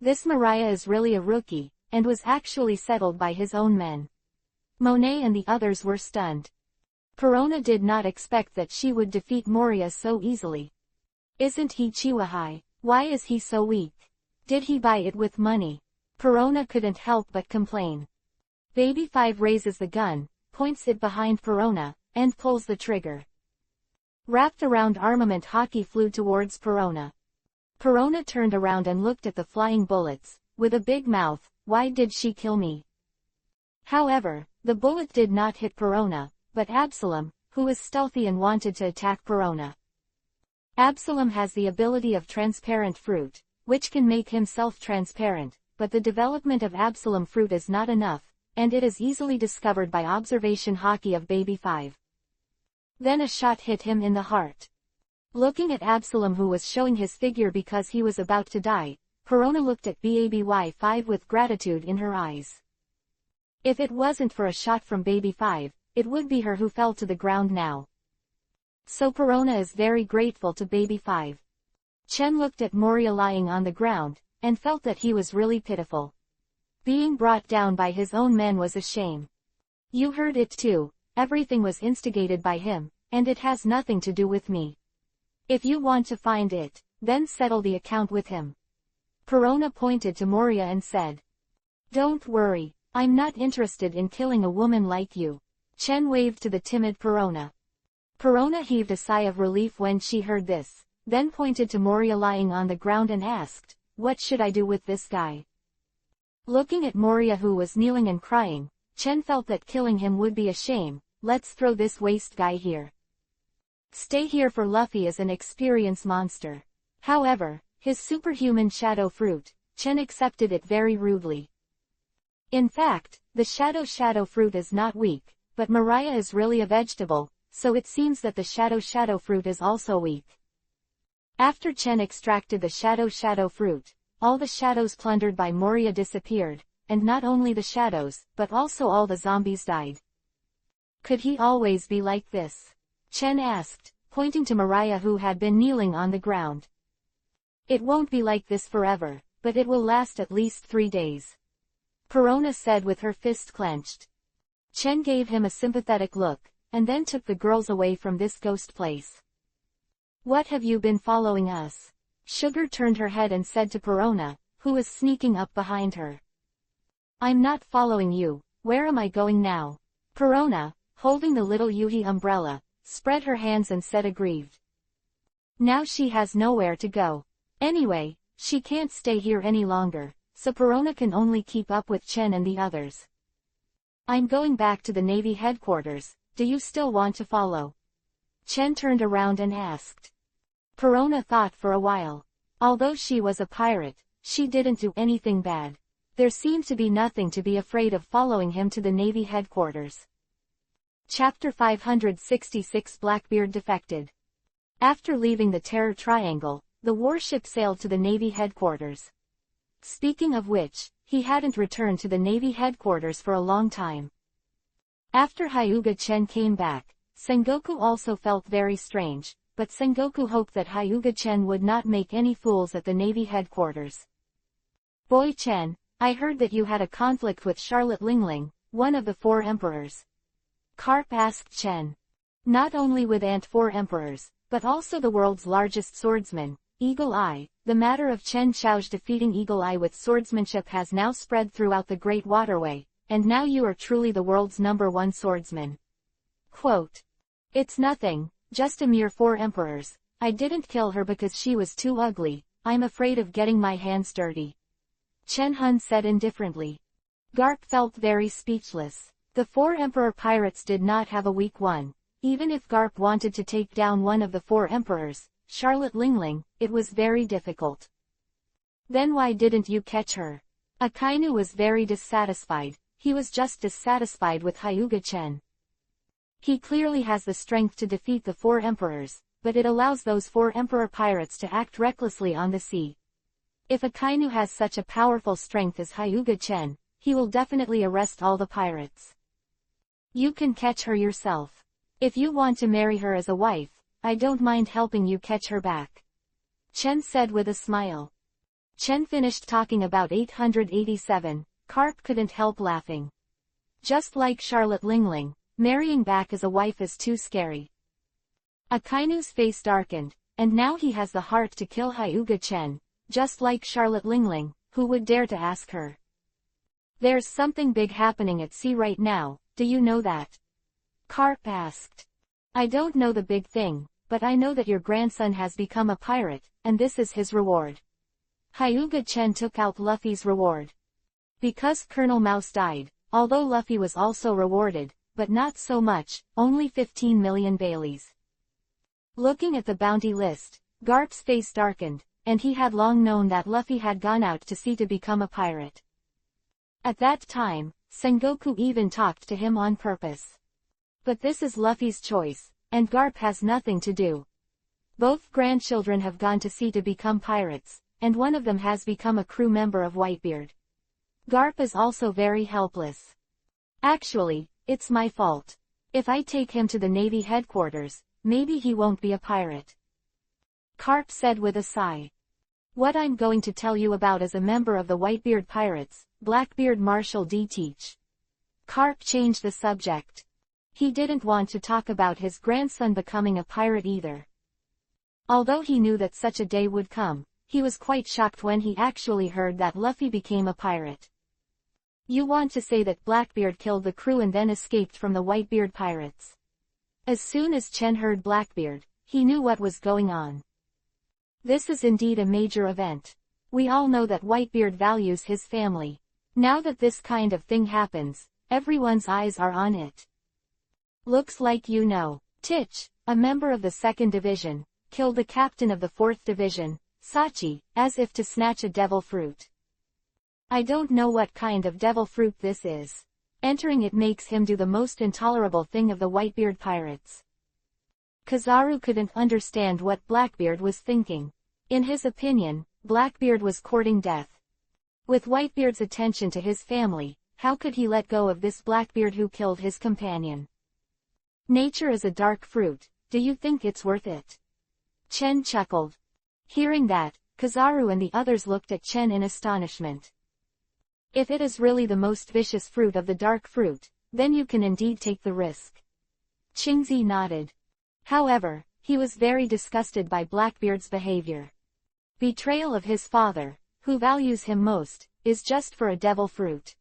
This Mariah is really a rookie, and was actually settled by his own men. Monet and the others were stunned. Perona did not expect that she would defeat Moria so easily. Isn't he Chihuahua? Why is he so weak? Did he buy it with money? Perona couldn't help but complain. Baby 5 raises the gun, points it behind Perona, and pulls the trigger. Wrapped around armament hockey flew towards Perona. Perona turned around and looked at the flying bullets, with a big mouth. Why did she kill me? However, the bullet did not hit Perona, but Absalom, who was stealthy and wanted to attack Perona. Absalom has the ability of transparent fruit, which can make himself transparent, but the development of Absalom fruit is not enough, and it is easily discovered by observation hockey of Baby 5. Then a shot hit him in the heart. Looking at Absalom, who was showing his figure because he was about to die, Perona looked at Baby 5 with gratitude in her eyes. If it wasn't for a shot from Baby 5, it would be her who fell to the ground now. So Perona is very grateful to Baby 5. Chen looked at Moria lying on the ground, and felt that he was really pitiful. Being brought down by his own men was a shame. You heard it too, everything was instigated by him, and it has nothing to do with me. If you want to find it, then settle the account with him. Perona pointed to Moria and said. Don't worry, I'm not interested in killing a woman like you. Chen waved to the timid Perona. Perona heaved a sigh of relief when she heard this, then pointed to Moria lying on the ground and asked, what should I do with this guy? Looking at Moria, who was kneeling and crying, Chen felt that killing him would be a shame. Let's throw this waste guy here. Stay here, for Luffy is an experienced monster. However, his superhuman shadow fruit, Chen accepted it very rudely. In fact, the shadow fruit is not weak, but Mariah is really a vegetable, so it seems that the shadow fruit is also weak. After Chen extracted the shadow fruit, all the shadows plundered by Moria disappeared, and not only the shadows, but also all the zombies died. Could he always be like this? Chen asked, pointing to Mariah, who had been kneeling on the ground. It won't be like this forever, but it will last at least 3 days. Perona said with her fist clenched. Chen gave him a sympathetic look, and then took the girls away from this ghost place. What have you been following us? Sugar turned her head and said to Perona, who was sneaking up behind her. I'm not following you, where am I going now? Perona, holding the little Yuhi umbrella, spread her hands and said aggrieved. Now she has nowhere to go. Anyway, she can't stay here any longer, so Perona can only keep up with Chen and the others. I'm going back to the Navy headquarters, do you still want to follow? Chen turned around and asked. Perona thought for a while. Although she was a pirate, she didn't do anything bad. There seemed to be nothing to be afraid of following him to the Navy headquarters. Chapter 566 Blackbeard defected. After leaving the Terror Triangle, the warship sailed to the Navy headquarters. Speaking of which, he hadn't returned to the Navy headquarters for a long time. After Hyuga Chen came back, Sengoku also felt very strange, but Sengoku hoped that Hyuga Chen would not make any fools at the Navy headquarters. Boy Chen, I heard that you had a conflict with Charlotte Lingling, one of the 4 emperors. Carp asked Chen. Not only with Ant 4 emperors, but also the world's largest swordsman, Eagle Eye. The matter of Chen Xiao's defeating Eagle Eye with swordsmanship has now spread throughout the Great Waterway, and now you are truly the world's #1 swordsman. Quote. It's nothing, just a mere 4 emperors. I didn't kill her because she was too ugly, I'm afraid of getting my hands dirty. Chen Hun said indifferently. Garp felt very speechless. The 4 emperor pirates did not have a weak one. Even if Garp wanted to take down one of the 4 emperors, Charlotte Lingling, it was very difficult. Then why didn't you catch her? Akainu was very dissatisfied. He was just dissatisfied with Hyuga Chen. He clearly has the strength to defeat the 4 emperors, but it allows those 4 emperor pirates to act recklessly on the sea. If Akainu has such a powerful strength as Hyuga Chen, he will definitely arrest all the pirates. You can catch her yourself. If you want to marry her as a wife, I don't mind helping you catch her back," Chen said with a smile. Chen finished talking about 887, Carp couldn't help laughing. Just like Charlotte Lingling, marrying back as a wife is too scary. Akainu's face darkened, and now he has the heart to kill Hyuga Chen, just like Charlotte Lingling, who would dare to ask her. "There's something big happening at sea right now, do you know that?" Carp asked. "I don't know the big thing, but I know that your grandson has become a pirate, and this is his reward." Hyuga Chen took out Luffy's reward. Because Colonel Mouse died, although Luffy was also rewarded, but not so much, only 15 million Baileys. Looking at the bounty list, Garp's face darkened, and he had long known that Luffy had gone out to sea to become a pirate. At that time, Sengoku even talked to him on purpose. But this is Luffy's choice, and Garp has nothing to do. Both grandchildren have gone to sea to become pirates, and one of them has become a crew member of Whitebeard. Garp is also very helpless. "Actually, it's my fault. If I take him to the Navy headquarters, maybe he won't be a pirate," Carp said with a sigh. "What I'm going to tell you about is a member of the Whitebeard Pirates, Blackbeard Marshal D. Teach." Carp changed the subject. He didn't want to talk about his grandson becoming a pirate either. Although he knew that such a day would come, he was quite shocked when he actually heard that Luffy became a pirate. "You want to say that Blackbeard killed the crew and then escaped from the Whitebeard Pirates?" As soon as Chen heard Blackbeard, he knew what was going on. This is indeed a major event. We all know that Whitebeard values his family. Now that this kind of thing happens, everyone's eyes are on it. "Looks like you know. Titch, a member of the 2nd Division, killed the captain of the 4th Division, Sachi, as if to snatch a devil fruit. I don't know what kind of devil fruit this is. Entering it makes him do the most intolerable thing of the Whitebeard Pirates." Kizaru couldn't understand what Blackbeard was thinking. In his opinion, Blackbeard was courting death. With Whitebeard's attention to his family, how could he let go of this Blackbeard who killed his companion? "Nature is a dark fruit, do you think it's worth it?" Chen chuckled. Hearing that, Kizaru and the others looked at Chen in astonishment. "If it is really the most vicious fruit of the dark fruit, then you can indeed take the risk." Qingzi nodded. However, he was very disgusted by Blackbeard's behavior. Betrayal of his father, who values him most, is just for a devil fruit.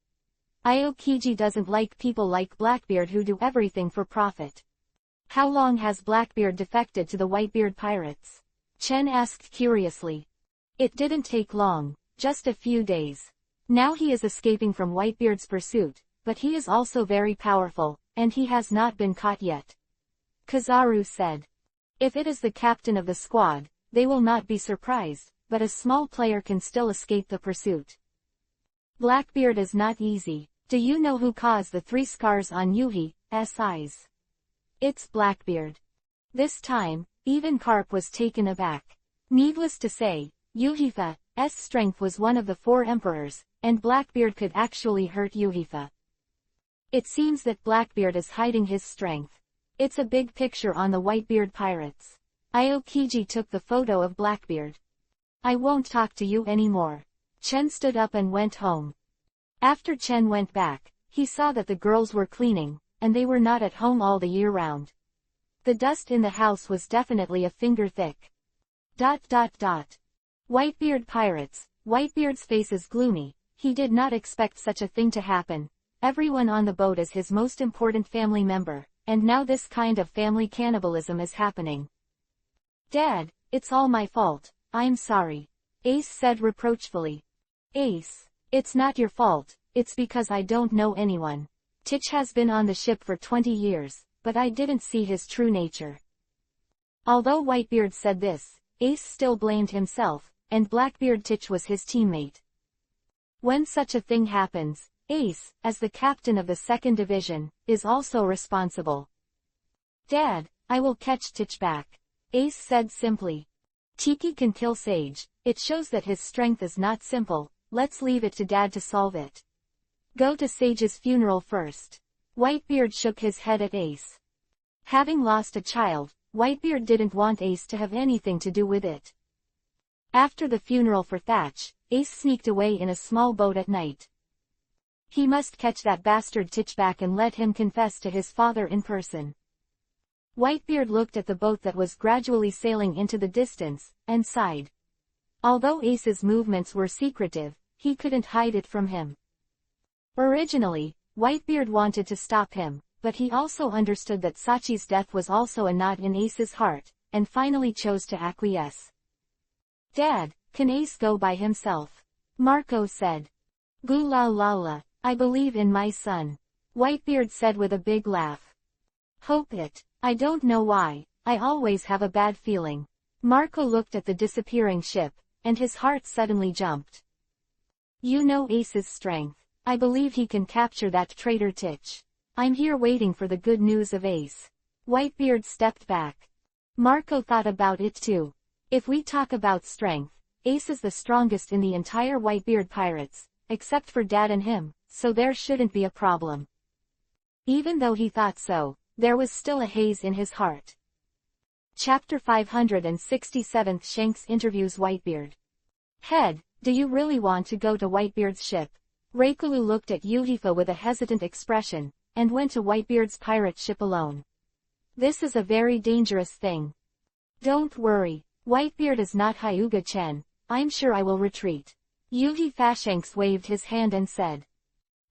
Aokiji doesn't like people like Blackbeard who do everything for profit. "How long has Blackbeard defected to the Whitebeard Pirates?" Chen asked curiously. "It didn't take long, just a few days. Now he is escaping from Whitebeard's pursuit, but he is also very powerful, and he has not been caught yet," Kizaru said. "If it is the captain of the squad, they will not be surprised, but a small player can still escape the pursuit. Blackbeard is not easy. Do you know who caused the 3 scars on Yuhi's eyes? It's Blackbeard." This time, even Carp was taken aback. Needless to say, Yuhi's strength was one of the 4 emperors, and Blackbeard could actually hurt Yuhifa. It seems that Blackbeard is hiding his strength. It's a big picture on the Whitebeard Pirates. Aokiji took the photo of Blackbeard. "I won't talk to you anymore." Chen stood up and went home. After Chen went back, he saw that the girls were cleaning, and they were not at home all the year round. The dust in the house was definitely a finger thick. Whitebeard Pirates. Whitebeard's face is gloomy. He did not expect such a thing to happen. Everyone on the boat is his most important family member, and now this kind of family cannibalism is happening. "Dad, it's all my fault, I'm sorry," Ace said reproachfully. "Ace, it's not your fault, it's because I don't know anyone. Titch has been on the ship for 20 years, but I didn't see his true nature." Although Whitebeard said this, Ace still blamed himself, and Blackbeard Titch was his teammate. When such a thing happens, Ace, as the captain of the 2nd Division, is also responsible. "Dad, I will catch Titch back," Ace said simply. "Tiki can kill Sage, it shows that his strength is not simple, let's leave it to Dad to solve it. Go to Sage's funeral first." Whitebeard shook his head at Ace. Having lost a child, Whitebeard didn't want Ace to have anything to do with it. After the funeral for Thatch, Ace sneaked away in a small boat at night. He must catch that bastard Titchback and let him confess to his father in person. Whitebeard looked at the boat that was gradually sailing into the distance, and sighed. Although Ace's movements were secretive, he couldn't hide it from him. Originally, Whitebeard wanted to stop him, but he also understood that Sachi's death was also a knot in Ace's heart, and finally chose to acquiesce. "Dad, can Ace go by himself?" Marco said. "Goo la la la, I believe in my son," Whitebeard said with a big laugh. "Hope it. I don't know why, I always have a bad feeling." Marco looked at the disappearing ship, and his heart suddenly jumped. "You know Ace's strength. I believe he can capture that traitor Titch. I'm here waiting for the good news of Ace." Whitebeard stepped back. Marco thought about it too. If we talk about strength, Ace is the strongest in the entire Whitebeard pirates, except for Dad and him, so there shouldn't be a problem. Even though he thought so, there was still a haze in his heart. Chapter 567. Shanks interviews Whitebeard. "Head, do you really want to go to Whitebeard's ship?" Reikulu looked at Yuhifa with a hesitant expression, and went to Whitebeard's pirate ship alone. "This is a very dangerous thing." "Don't worry, Whitebeard is not Hyuga-chen, I'm sure I will retreat." Yuhi Shanks waved his hand and said.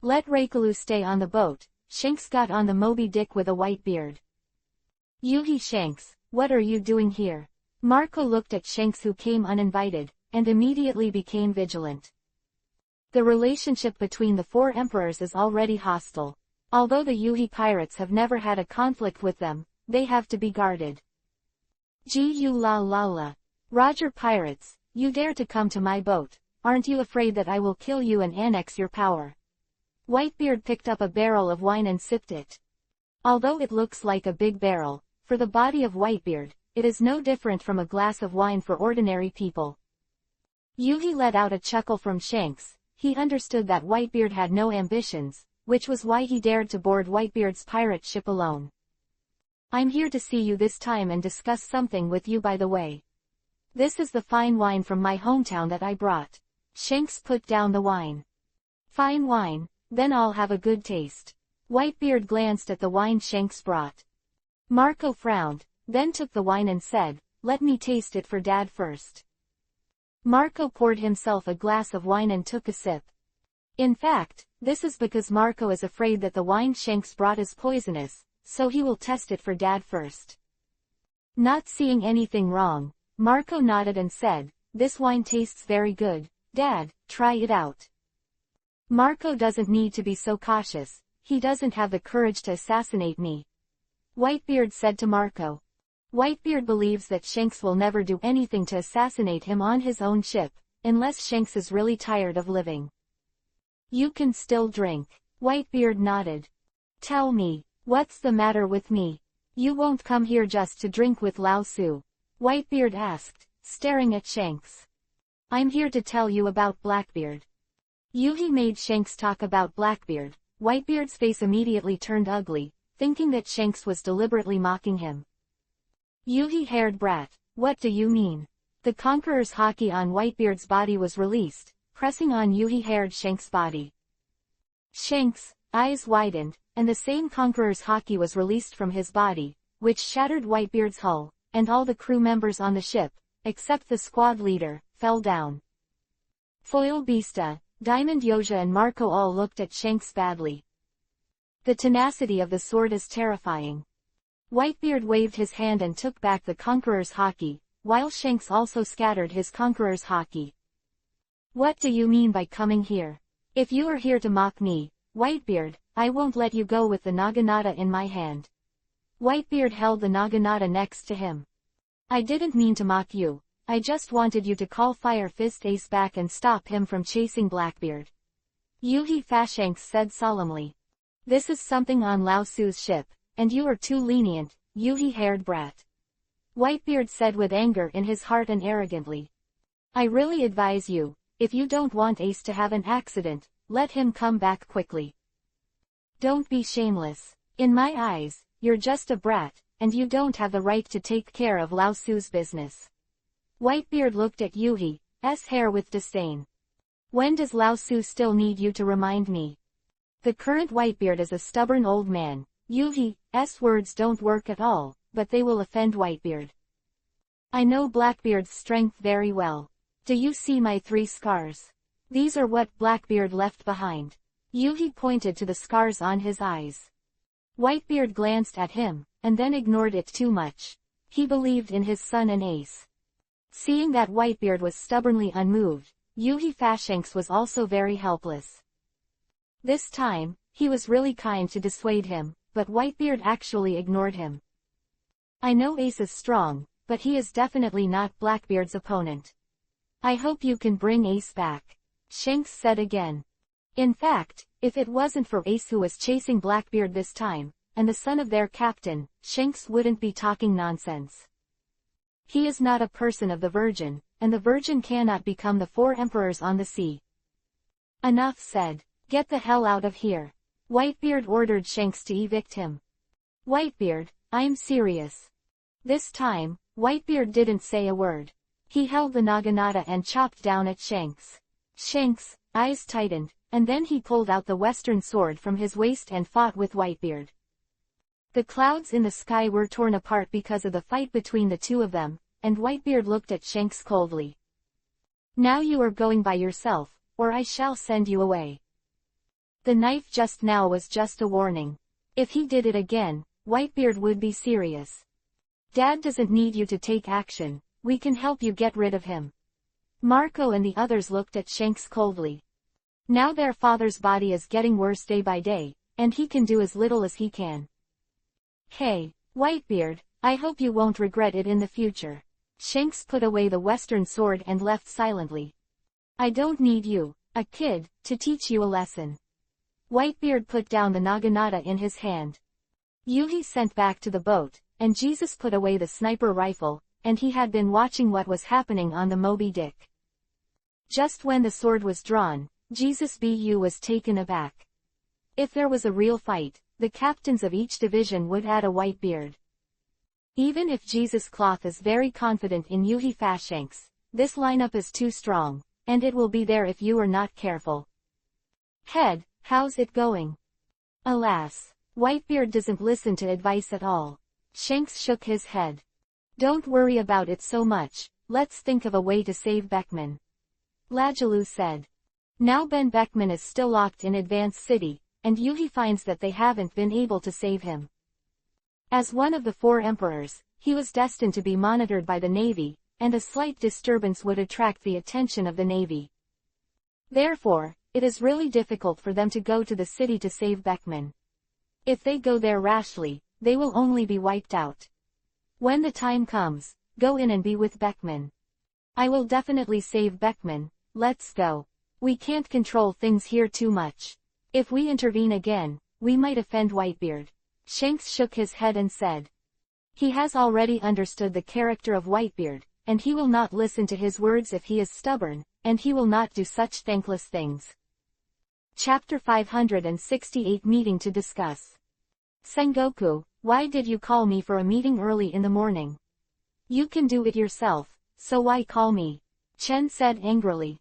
"Let Reikulu stay on the boat." Shanks got on the Moby Dick with a Whitebeard. "Yuhi Shanks, what are you doing here?" Marco looked at Shanks, who came uninvited, and immediately became vigilant. The relationship between the four emperors is already hostile. Although the Yuhi pirates have never had a conflict with them, they have to be guarded. "Gu la la la. Roger pirates, you dare to come to my boat, aren't you afraid that I will kill you and annex your power?" Whitebeard picked up a barrel of wine and sipped it. Although it looks like a big barrel, for the body of Whitebeard, it is no different from a glass of wine for ordinary people. Yuhi let out a chuckle from Shanks. He understood that Whitebeard had no ambitions, which was why he dared to board Whitebeard's pirate ship alone. "I'm here to see you this time and discuss something with you, by the way. This is the fine wine from my hometown that I brought." Shanks put down the wine. "Fine wine, then I'll have a good taste." Whitebeard glanced at the wine Shanks brought. Marco frowned, then took the wine and said, "Let me taste it for Dad first." Marco poured himself a glass of wine and took a sip. In fact, this is because Marco is afraid that the wine Shanks brought is poisonous, so he will test it for Dad first. Not seeing anything wrong, Marco nodded and said, "This wine tastes very good, Dad, try it out." Marco doesn't need to be so cautious, he doesn't have the courage to assassinate me, Whitebeard said to Marco. Whitebeard believes that Shanks will never do anything to assassinate him on his own ship, unless Shanks is really tired of living. "You can still drink." Whitebeard nodded. "Tell me, what's the matter with me? You won't come here just to drink with Lao Su?" Whitebeard asked, staring at Shanks. "I'm here to tell you about Blackbeard." Yuhi made Shanks talk about Blackbeard. Whitebeard's face immediately turned ugly, thinking that Shanks was deliberately mocking him. "Yuhi-haired brat, what do you mean?" The Conqueror's haki on Whitebeard's body was released, pressing on Yuhi-haired Shanks' body. Shanks' eyes widened, and the same Conqueror's haki was released from his body, which shattered Whitebeard's hull, and all the crew members on the ship, except the squad leader, fell down. Foil Beasta, Diamond Yoja and Marco all looked at Shanks badly. The tenacity of the sword is terrifying. Whitebeard waved his hand and took back the Conqueror's haki, while Shanks also scattered his Conqueror's haki. "What do you mean by coming here? If you are here to mock me, Whitebeard, I won't let you go with the naginata in my hand." Whitebeard held the naginata next to him. "I didn't mean to mock you, I just wanted you to call Fire Fist Ace back and stop him from chasing Blackbeard," Yuhi Shanks said solemnly. "This is something on Lao Su's ship, and you are too lenient, Yuhi-haired brat," Whitebeard said with anger in his heart and arrogantly. "I really advise you, if you don't want Ace to have an accident, let him come back quickly. Don't be shameless. In my eyes, you're just a brat, and you don't have the right to take care of Lao Su's business. Whitebeard looked at Yuhi's hair with disdain. When does Lao Su still need you to remind me? The current Whitebeard is a stubborn old man. Yuhi's words don't work at all, but they will offend Whitebeard. I know Blackbeard's strength very well. Do you see my 3 scars? These are what Blackbeard left behind. Yuhi pointed to the scars on his eyes. Whitebeard glanced at him, and then ignored it too much. He believed in his son and ace. Seeing that Whitebeard was stubbornly unmoved, Yuhi Fashanks was also very helpless. This time, he was really kind to dissuade him, but Whitebeard actually ignored him. I know Ace is strong, but he is definitely not Blackbeard's opponent. I hope you can bring Ace back, Shanks said again. In fact, if it wasn't for Ace who was chasing Blackbeard this time, and the son of their captain, Shanks wouldn't be talking nonsense. He is not a person of the Virgin, and the Virgin cannot become the 4 emperors on the sea. Enough said. Get the hell out of here. Whitebeard ordered Shanks to evict him. Whitebeard, I'm serious. This time, Whitebeard didn't say a word. He held the naginata and chopped down at Shanks. Shanks' eyes tightened, and then he pulled out the western sword from his waist and fought with Whitebeard. The clouds in the sky were torn apart because of the fight between the two of them, and Whitebeard looked at Shanks coldly. Now you are going by yourself, or I shall send you away. The knife just now was just a warning. If he did it again, Whitebeard would be serious. Dad doesn't need you to take action, we can help you get rid of him. Marco and the others looked at Shanks coldly. Now their father's body is getting worse day by day, and he can do as little as he can. Hey, Whitebeard, I hope you won't regret it in the future. Shanks put away the western sword and left silently. I don't need you, a kid, to teach you a lesson. Whitebeard put down the naginata in his hand. Yuhi sent back to the boat, and Jesus put away the sniper rifle, and he had been watching what was happening on the Moby Dick. Just when the sword was drawn, Jesus Bu was taken aback. If there was a real fight, the captains of each division would add a Whitebeard. Even if Jesus Cloth is very confident in Yuhi Fashanks, this lineup is too strong, and it will be there if you are not careful. Head, how's it going? Alas, Whitebeard doesn't listen to advice at all. Shanks shook his head. Don't worry about it so much, let's think of a way to save Beckman. Lajaloo said. Now Ben Beckman is still locked in Advance City, and Yuhi finds that they haven't been able to save him. As one of the 4 emperors, he was destined to be monitored by the Navy, and a slight disturbance would attract the attention of the Navy. Therefore, it is really difficult for them to go to the city to save Beckman. If they go there rashly, they will only be wiped out. When the time comes, go in and be with Beckman. I will definitely save Beckman, let's go. We can't control things here too much. If we intervene again, we might offend Whitebeard. Shanks shook his head and said. He has already understood the character of Whitebeard, and he will not listen to his words if he is stubborn, and he will not do such thankless things. Chapter 568 Meeting to Discuss. Sengoku, why did you call me for a meeting early in the morning? You can do it yourself, so why call me? Chen said angrily.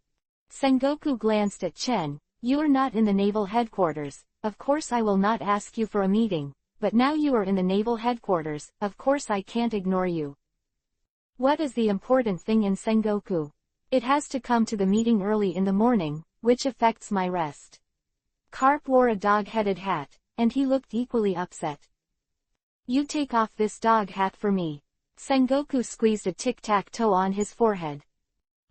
Sengoku glanced at Chen. You are not in the naval headquarters, of course I will not ask you for a meeting, but now you are in the naval headquarters, of course I can't ignore you. What is the important thing in Sengoku? It has to come to the meeting early in the morning, which affects my rest. Carp wore a dog-headed hat, and he looked equally upset. You take off this dog hat for me. Sengoku squeezed a tic-tac-toe on his forehead.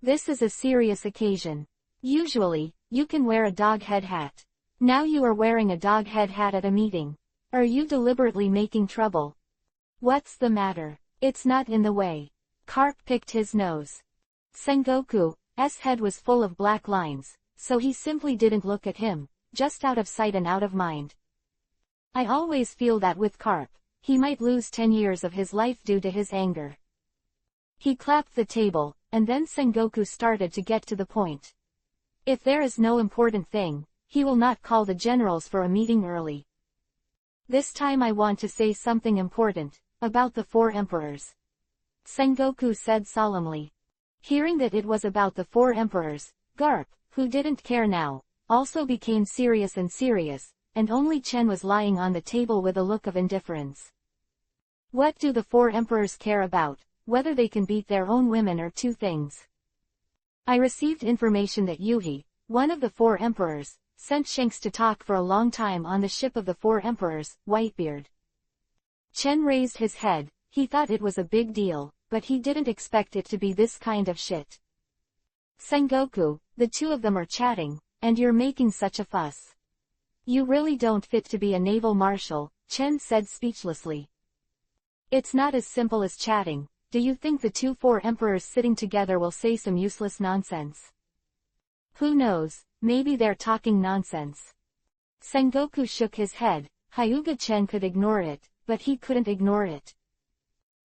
This is a serious occasion. Usually, you can wear a dog-head hat. Now you are wearing a dog-head hat at a meeting. Are you deliberately making trouble? What's the matter? It's not in the way. Carp picked his nose. Sengoku's head was full of black lines, so he simply didn't look at him, just out of sight and out of mind. I always feel that with Carp, he might lose 10 years of his life due to his anger. He clapped the table, and then Sengoku started to get to the point. If there is no important thing, he will not call the generals for a meeting early. This time I want to say something important, about the four emperors. Sengoku said solemnly. Hearing that it was about the four emperors, Garp, who didn't care now, also became serious, and only Chen was lying on the table with a look of indifference. What do the four emperors care about, whether they can beat their own women or two things? I received information that Yuhi, one of the four emperors, sent Shanks to talk for a long time on the ship of the four emperors, Whitebeard. Chen raised his head. He thought it was a big deal, but he didn't expect it to be this kind of shit. Sengoku, the two of them are chatting, and you're making such a fuss. You really don't fit to be a naval marshal, Chen said speechlessly. It's not as simple as chatting. Do you think the four emperors sitting together will say some useless nonsense? Who knows, maybe they're talking nonsense. Sengoku shook his head. Hyuga Chen could ignore it, but he couldn't ignore it.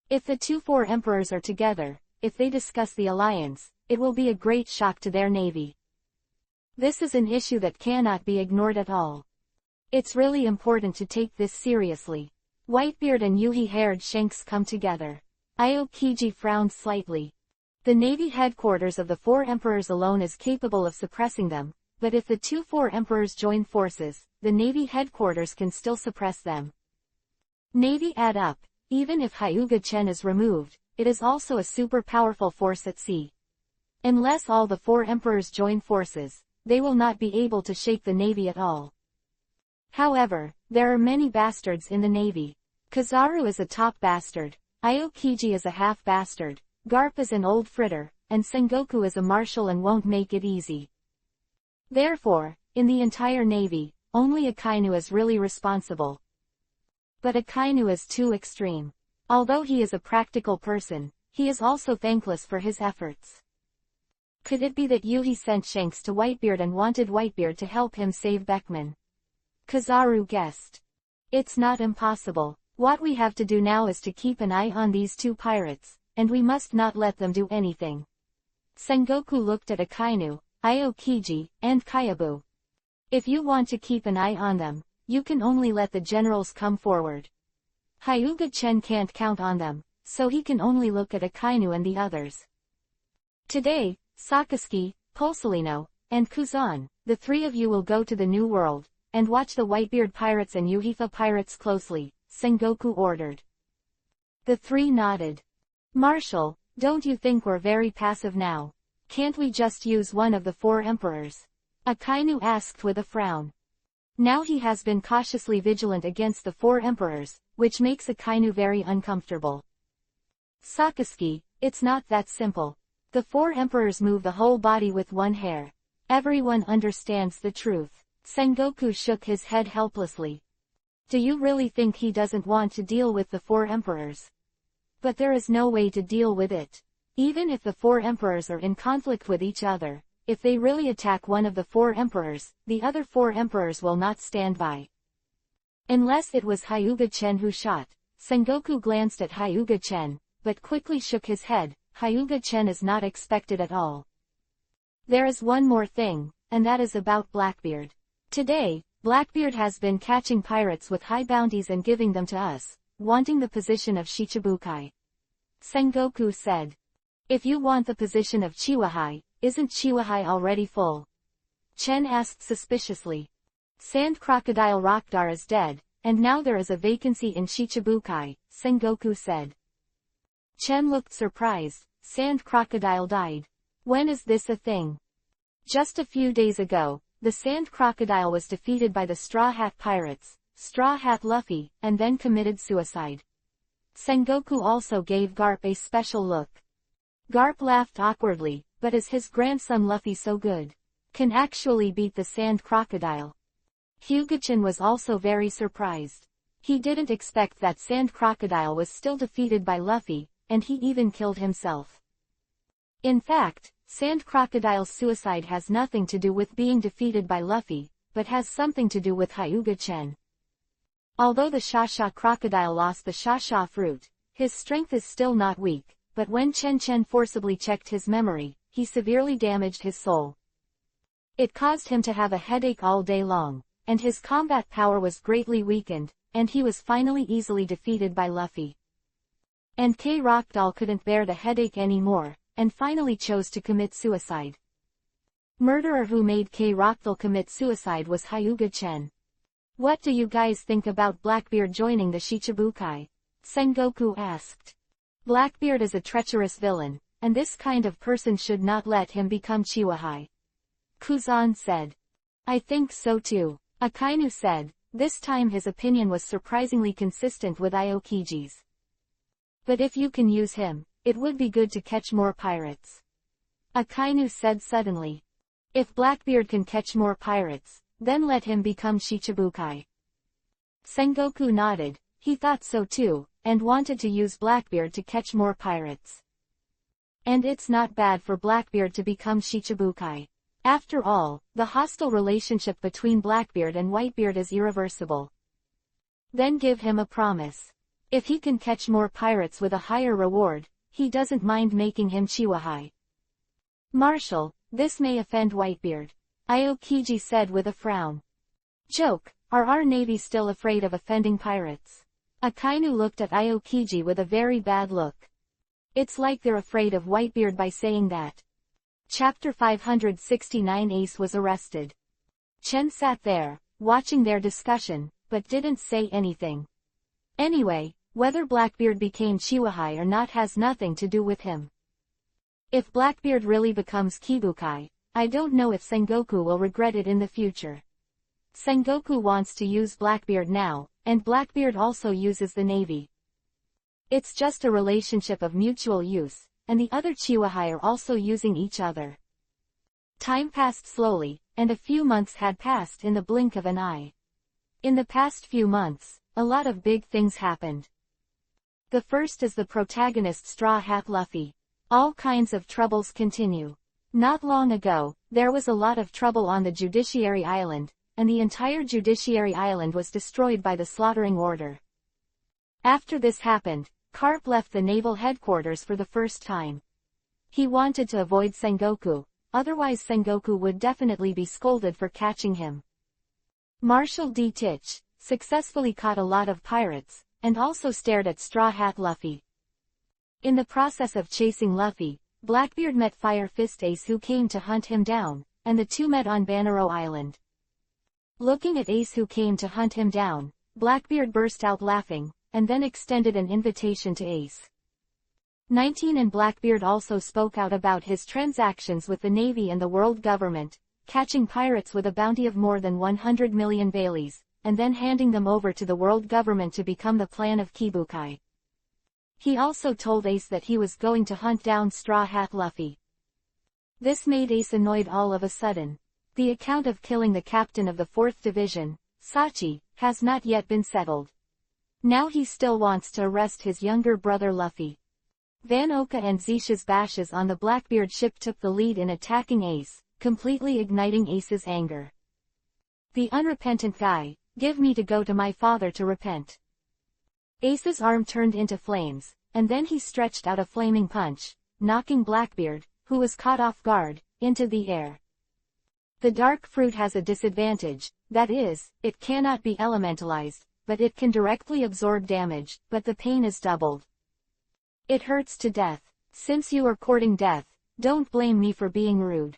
If the four emperors are together, if they discuss the alliance, it will be a great shock to their navy. This is an issue that cannot be ignored at all. It's really important to take this seriously. Whitebeard and Yuhi-haired Shanks come together. Aokiji frowned slightly. The navy headquarters of the four emperors alone is capable of suppressing them, but if the four emperors join forces, the navy headquarters can still suppress them. Navy add up. Even if Hyuga Chen is removed, it is also a super powerful force at sea. Unless all the four emperors join forces, they will not be able to shake the navy at all. However, there are many bastards in the navy. Kizaru is a top bastard, Aokiji is a half bastard, Garp is an old fritter, and Sengoku is a marshal and won't make it easy. Therefore, in the entire navy, only Akainu is really responsible. But Akainu is too extreme. Although he is a practical person, he is also thankless for his efforts. Could it be that Yuhi sent Shanks to Whitebeard and wanted Whitebeard to help him save Beckman? Kizaru guessed. It's not impossible. What we have to do now is to keep an eye on these two pirates, and we must not let them do anything. Sengoku looked at Akainu, Aokiji, and Kyabu. If you want to keep an eye on them, you can only let the generals come forward. Hyuga Chen can't count on them, so he can only look at Akainu and the others. Today, Sakazuki, Pulsalino, and Kuzan, the three of you will go to the New World, and watch the Whitebeard pirates and Yuhifa pirates closely, Sengoku ordered. The three nodded. Marshal, don't you think we're very passive now? Can't we just use one of the four emperors? Akainu asked with a frown. Now he has been cautiously vigilant against the four emperors, which makes Akainu very uncomfortable. Sakazuki, it's not that simple. The four emperors move the whole body with one hair. Everyone understands the truth. Sengoku shook his head helplessly. Do you really think he doesn't want to deal with the four emperors? But there is no way to deal with it. Even if the four emperors are in conflict with each other, if they really attack one of the four emperors, the other four emperors will not stand by. Unless it was Hyuga Chen who shot. Sengoku glanced at Hyuga Chen, but quickly shook his head. Hyuga Chen is not expected at all. There is one more thing, and that is about Blackbeard. Today, Blackbeard has been catching pirates with high bounties and giving them to us, wanting the position of Shichibukai. Sengoku said. If you want the position of Chiwahai, isn't Chiwahai already full? Chen asked suspiciously. Sand Crocodile Rockdar is dead, and now there is a vacancy in Shichibukai, Sengoku said. Chen looked surprised. Sand Crocodile died. When is this a thing? Just a few days ago, the Sand Crocodile was defeated by the Straw Hat Pirates, Straw Hat Luffy, and then committed suicide. Sengoku also gave Garp a special look. Garp laughed awkwardly, but is his grandson Luffy so good? Can actually beat the Sand Crocodile? Hyuga-chan was also very surprised. He didn't expect that Sand Crocodile was still defeated by Luffy, and he even killed himself. In fact, Sand Crocodile's suicide has nothing to do with being defeated by Luffy, but has something to do with Hyuga-chen. Although the Shasha Crocodile lost the Shasha fruit, his strength is still not weak, but when Chen forcibly checked his memory, he severely damaged his soul. It caused him to have a headache all day long, and his combat power was greatly weakened, and he was finally easily defeated by Luffy. And Rockdoll couldn't bear the headache anymore, and finally chose to commit suicide. Murderer who made Rockdoll commit suicide was Hyuga Chen. What do you guys think about Blackbeard joining the Shichibukai? Sengoku asked. Blackbeard is a treacherous villain, and this kind of person should not let him become Chiwahai. Kuzan said. I think so too, Akainu said. This time his opinion was surprisingly consistent with Aokiji's. But if you can use him, it would be good to catch more pirates. Akainu said suddenly. If Blackbeard can catch more pirates, then let him become Shichibukai. Sengoku nodded. He thought so too, and wanted to use Blackbeard to catch more pirates. And it's not bad for Blackbeard to become Shichibukai. After all, the hostile relationship between Blackbeard and Whitebeard is irreversible. Then give him a promise. If he can catch more pirates with a higher reward, he doesn't mind making him Chiwahai. Marshal, this may offend Whitebeard, Aokiji said with a frown. Joke, are our navy still afraid of offending pirates? Akainu looked at Aokiji with a very bad look. It's like they're afraid of Whitebeard by saying that. Chapter 569 Ace was arrested. Chen sat there, watching their discussion, but didn't say anything. Anyway, whether Blackbeard became Chiwahai or not has nothing to do with him. If Blackbeard really becomes Kibukai, I don't know if Sengoku will regret it in the future. Sengoku wants to use Blackbeard now, and Blackbeard also uses the navy. It's just a relationship of mutual use, and the other Chiwahai are also using each other. Time passed slowly, and a few months had passed in the blink of an eye. In the past few months, a lot of big things happened. The first is the protagonist Straw Hat Luffy. All kinds of troubles continue. Not long ago, there was a lot of trouble on the Judiciary Island, and the entire Judiciary Island was destroyed by the Slaughtering Order. After this happened, Carp left the naval headquarters for the first time. He wanted to avoid Sengoku, otherwise Sengoku would definitely be scolded for catching him. Marshal D. Titch successfully caught a lot of pirates, and also stared at Straw Hat Luffy. In the process of chasing Luffy, Blackbeard met Fire Fist Ace who came to hunt him down, and the two met on Banero Island. Looking at Ace who came to hunt him down, Blackbeard burst out laughing, and then extended an invitation to Ace. 19 and Blackbeard also spoke out about his transactions with the Navy and the world government, catching pirates with a bounty of more than 100 million Baileys, and then handing them over to the world government to become the plan of Kibukai. He also told Ace that he was going to hunt down Straw Hat Luffy. This made Ace annoyed all of a sudden. The account of killing the captain of the 4th Division, Sachi, has not yet been settled. Now he still wants to arrest his younger brother Luffy. Van Oka and Zisha's bashes on the Blackbeard ship took the lead in attacking Ace, completely igniting Ace's anger. The unrepentant guy, give me to go to my father to repent. Ace's arm turned into flames, and then he stretched out a flaming punch, knocking Blackbeard, who was caught off guard, into the air. The dark fruit has a disadvantage, that is, it cannot be elementalized, but it can directly absorb damage, but the pain is doubled. It hurts to death. Since you are courting death, don't blame me for being rude.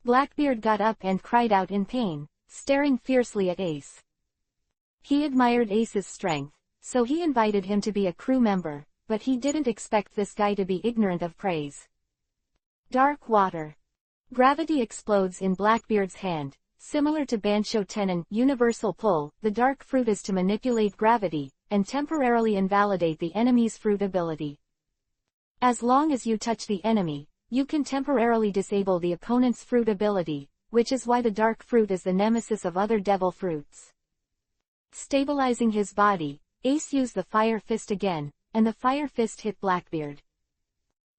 Blackbeard got up and cried out in pain, staring fiercely at Ace. He admired Ace's strength, so he invited him to be a crew member, but he didn't expect this guy to be ignorant of praise. Dark water. Gravity explodes in Blackbeard's hand. Similar to Bansho Tenon, universal pull, the dark fruit is to manipulate gravity, and temporarily invalidate the enemy's fruit ability. As long as you touch the enemy, you can temporarily disable the opponent's fruit ability, which is why the dark fruit is the nemesis of other devil fruits. Stabilizing his body, Ace used the Fire Fist again, and the Fire Fist hit Blackbeard.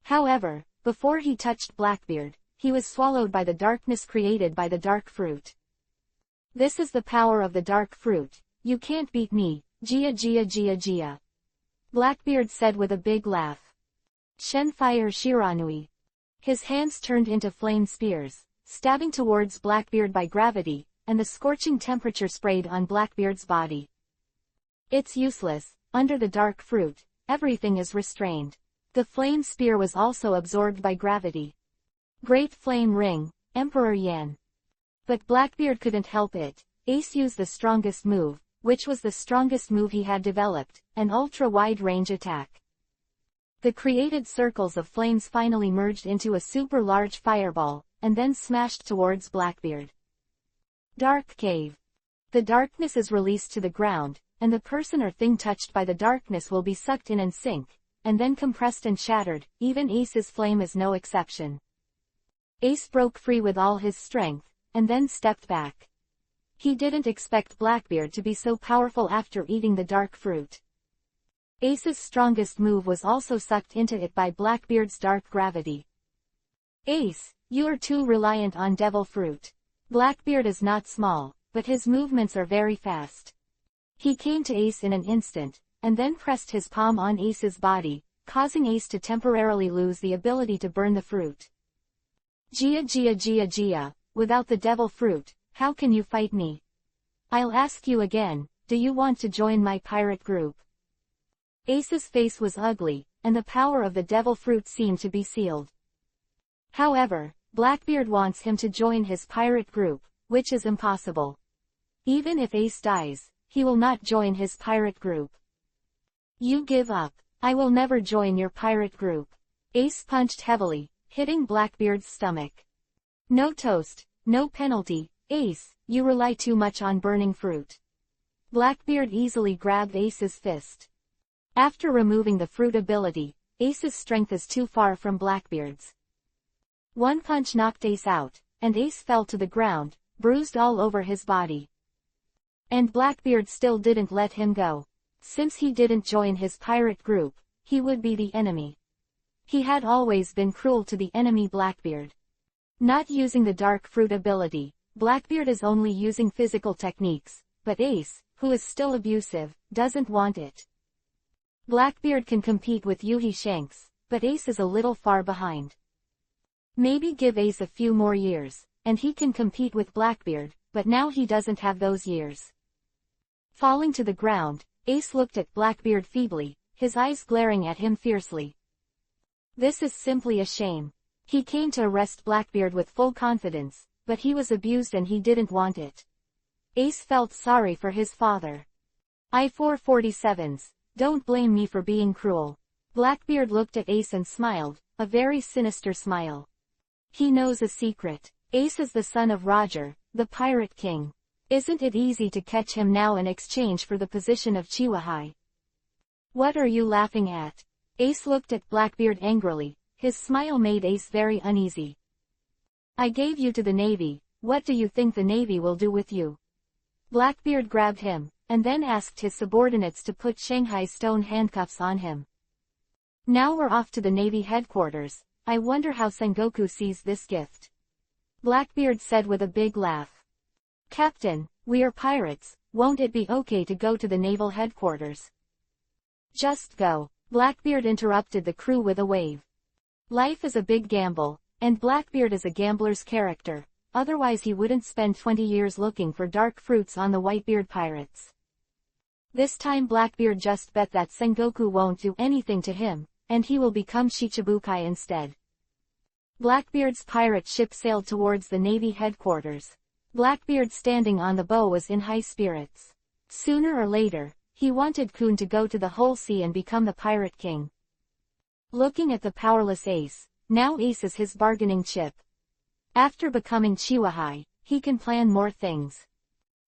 However, before he touched Blackbeard, he was swallowed by the darkness created by the dark fruit. This is the power of the dark fruit. You can't beat me, Gia Gia Gia Gia. Blackbeard said with a big laugh. Shen Fire Shiranui. His hands turned into flame spears, stabbing towards Blackbeard by gravity, and the scorching temperature sprayed on Blackbeard's body. It's useless, under the dark fruit, everything is restrained. The flame spear was also absorbed by gravity. Great flame ring, Emperor Yan. But Blackbeard couldn't help it. Ace used the strongest move, which was the strongest move he had developed, an ultra-wide-range attack. The created circles of flames finally merged into a super-large fireball, and then smashed towards Blackbeard. Dark Cave. The darkness is released to the ground, and the person or thing touched by the darkness will be sucked in and sink, and then compressed and shattered. Even Ace's flame is no exception. Ace broke free with all his strength, and then stepped back. He didn't expect Blackbeard to be so powerful after eating the dark fruit. Ace's strongest move was also sucked into it by Blackbeard's dark gravity. Ace, you are too reliant on devil fruit. Blackbeard is not small, but his movements are very fast. He came to Ace in an instant, and then pressed his palm on Ace's body, causing Ace to temporarily lose the ability to burn the fruit. Gia, without the devil fruit, how can you fight me? I'll ask you again, do you want to join my pirate group? Ace's face was ugly, and the power of the devil fruit seemed to be sealed. However, Blackbeard wants him to join his pirate group, which is impossible. Even if Ace dies, he will not join his pirate group. You give up. I will never join your pirate group. Ace punched heavily, hitting Blackbeard's stomach. No toast, no penalty. Ace, you rely too much on burning fruit. Blackbeard easily grabbed Ace's fist. After removing the fruit ability, Ace's strength is too far from Blackbeard's. One punch knocked Ace out, and Ace fell to the ground, bruised all over his body. And Blackbeard still didn't let him go. Since he didn't join his pirate group, he would be the enemy. He had always been cruel to the enemy Blackbeard. Not using the dark fruit ability, Blackbeard is only using physical techniques, but Ace, who is still abusive, doesn't want it. Blackbeard can compete with Yuhi Shanks, but Ace is a little far behind. Maybe give Ace a few more years, and he can compete with Blackbeard, but now he doesn't have those years. Falling to the ground, Ace looked at Blackbeard feebly, his eyes glaring at him fiercely. This is simply a shame. He came to arrest Blackbeard with full confidence, but he was abused and he didn't want it. Ace felt sorry for his father. I-447s, don't blame me for being cruel. Blackbeard looked at Ace and smiled, a very sinister smile. He knows a secret. Ace is the son of Roger, the Pirate King. Isn't it easy to catch him now in exchange for the position of Chiwahai? What are you laughing at? Ace looked at Blackbeard angrily. His smile made Ace very uneasy. I gave you to the Navy, what do you think the Navy will do with you? Blackbeard grabbed him, and then asked his subordinates to put Shanghai stone handcuffs on him. Now we're off to the Navy headquarters. I wonder how Sengoku sees this gift. Blackbeard said with a big laugh. Captain, we are pirates, won't it be okay to go to the naval headquarters? Just go. Blackbeard interrupted the crew with a wave. Life is a big gamble, and Blackbeard is a gambler's character, otherwise he wouldn't spend 20 years looking for dark fruits on the Whitebeard pirates. This time Blackbeard just bet that Sengoku won't do anything to him, and he will become Shichibukai instead. Blackbeard's pirate ship sailed towards the Navy headquarters. Blackbeard standing on the bow was in high spirits. Sooner or later, he wanted Kun to go to the whole sea and become the Pirate King. Looking at the powerless Ace, now Ace is his bargaining chip. After becoming Chiwahai, he can plan more things.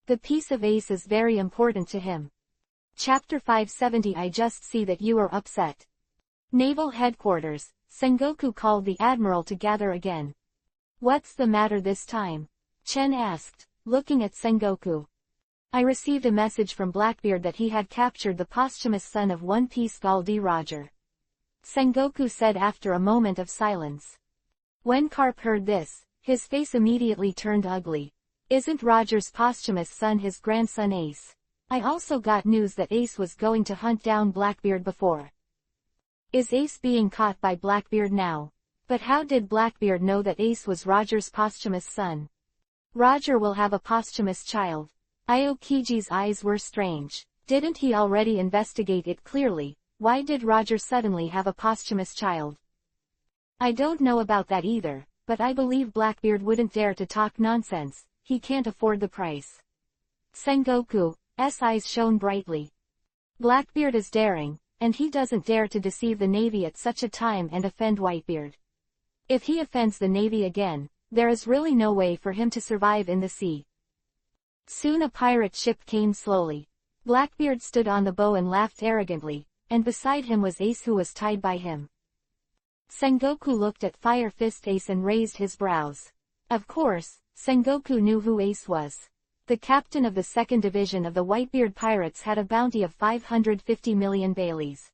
The peace of Ace is very important to him. Chapter 570 I just see that you are upset. Naval headquarters, Sengoku called the admiral to gather again. What's the matter this time? Chen asked, looking at Sengoku. I received a message from Blackbeard that he had captured the posthumous son of One Piece Goldie Roger. Sengoku said after a moment of silence. When Carp heard this, his face immediately turned ugly. Isn't Roger's posthumous son his grandson Ace? I also got news that Ace was going to hunt down Blackbeard before. Is Ace being caught by Blackbeard now? But how did Blackbeard know that Ace was Roger's posthumous son? Roger will have a posthumous child. Aokiji's eyes were strange. Didn't he already investigate it clearly? why did Roger suddenly have a posthumous child? I don't know about that either, but I believe Blackbeard wouldn't dare to talk nonsense, he can't afford the price. Sengoku's eyes shone brightly. Blackbeard is daring, and he doesn't dare to deceive the Navy at such a time and offend Whitebeard. If he offends the Navy again, there is really no way for him to survive in the sea. Soon a pirate ship came slowly. Blackbeard stood on the bow and laughed arrogantly, and beside him was Ace, who was tied by him. Sengoku looked at Fire Fist Ace and raised his brows. Of course, Sengoku knew who Ace was. The captain of the 2nd Division of the Whitebeard Pirates had a bounty of 550 million Baileys.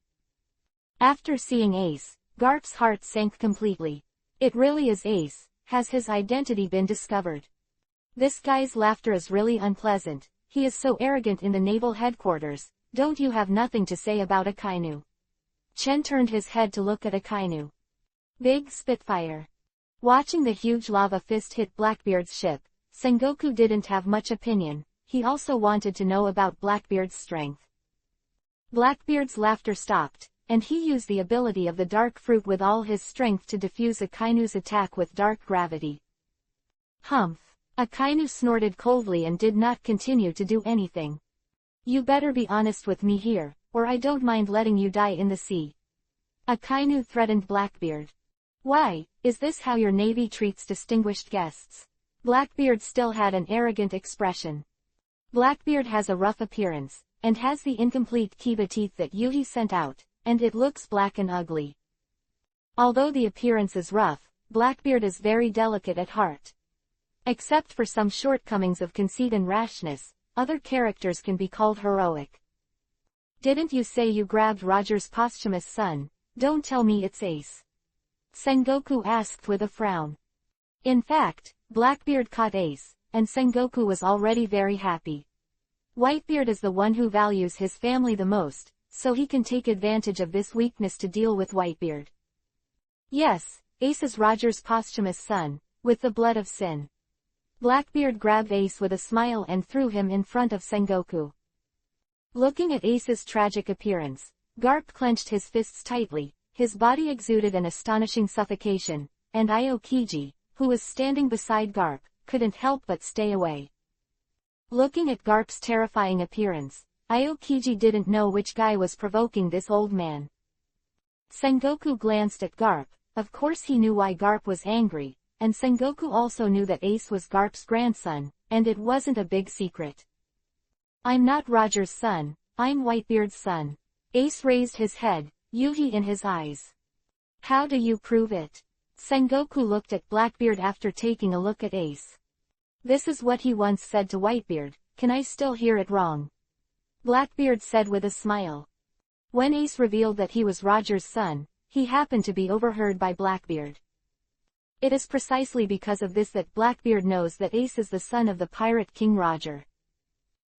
After seeing Ace, Garp's heart sank completely. It really is Ace. Has his identity been discovered? This guy's laughter is really unpleasant. He is so arrogant in the naval headquarters. Don't you have nothing to say about Akainu? Chen turned his head to look at Akainu. Big Spitfire. Watching the huge lava fist hit Blackbeard's ship, Sengoku didn't have much opinion. He also wanted to know about Blackbeard's strength. Blackbeard's laughter stopped, and he used the ability of the dark fruit with all his strength to defuse Akainu's attack with dark gravity. Humph! Akainu snorted coldly and did not continue to do anything. You better be honest with me here, or I don't mind letting you die in the sea. Akainu threatened Blackbeard. Why, is this how your Navy treats distinguished guests? Blackbeard still had an arrogant expression. Blackbeard has a rough appearance, and has the incomplete Kiba teeth that Yuhi sent out, and it looks black and ugly. Although the appearance is rough, Blackbeard is very delicate at heart. Except for some shortcomings of conceit and rashness, other characters can be called heroic. Didn't you say you grabbed Roger's posthumous son? Don't tell me it's Ace. Sengoku asked with a frown. In fact, Blackbeard caught Ace, and Sengoku was already very happy. Whitebeard is the one who values his family the most, so he can take advantage of this weakness to deal with Whitebeard. Yes, Ace is Roger's posthumous son, with the blood of sin. Blackbeard grabbed Ace with a smile and threw him in front of Sengoku. Looking at Ace's tragic appearance, Garp clenched his fists tightly, his body exuded an astonishing suffocation, and Aokiji, who was standing beside Garp, couldn't help but stay away. Looking at Garp's terrifying appearance, Aokiji didn't know which guy was provoking this old man. Sengoku glanced at Garp. Of course he knew why Garp was angry, and Sengoku also knew that Ace was Garp's grandson, and it wasn't a big secret. I'm not Roger's son, I'm Whitebeard's son. Ace raised his head, Yuhi in his eyes. How do you prove it? Sengoku looked at Blackbeard after taking a look at Ace. This is what he once said to Whitebeard, can I still hear it wrong? Blackbeard said with a smile. When Ace revealed that he was Roger's son, he happened to be overheard by Blackbeard. It is precisely because of this that Blackbeard knows that Ace is the son of the Pirate King Roger.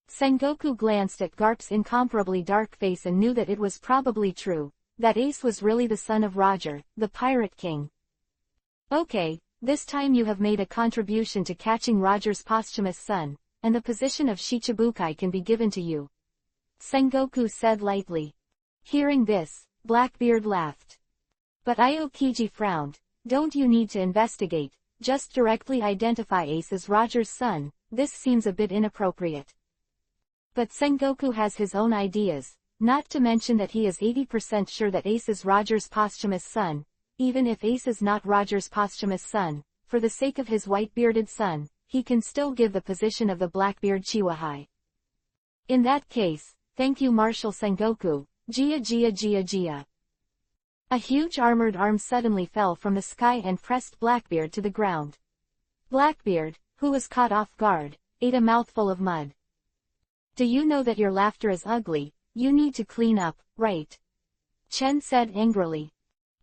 Sengoku glanced at Garp's incomparably dark face and knew that it was probably true, that Ace was really the son of Roger, the Pirate King. Okay, this time you have made a contribution to catching Roger's posthumous son, and the position of Shichibukai can be given to you. Sengoku said lightly. Hearing this, Blackbeard laughed. But Aokiji frowned. Don't you need to investigate, just directly identify Ace as Roger's son, this seems a bit inappropriate. But Sengoku has his own ideas, not to mention that he is 80% sure that Ace is Roger's posthumous son. Even if Ace is not Roger's posthumous son, for the sake of his white-bearded son, he can still give the position of the Blackbeard Chiwahai. In that case, thank you Marshal Sengoku, Jia Jia Jia Jia. A huge armored arm suddenly fell from the sky and pressed Blackbeard to the ground. Blackbeard, who was caught off guard, ate a mouthful of mud. Do you know that your laughter is ugly? You need to clean up, right? Chen said angrily.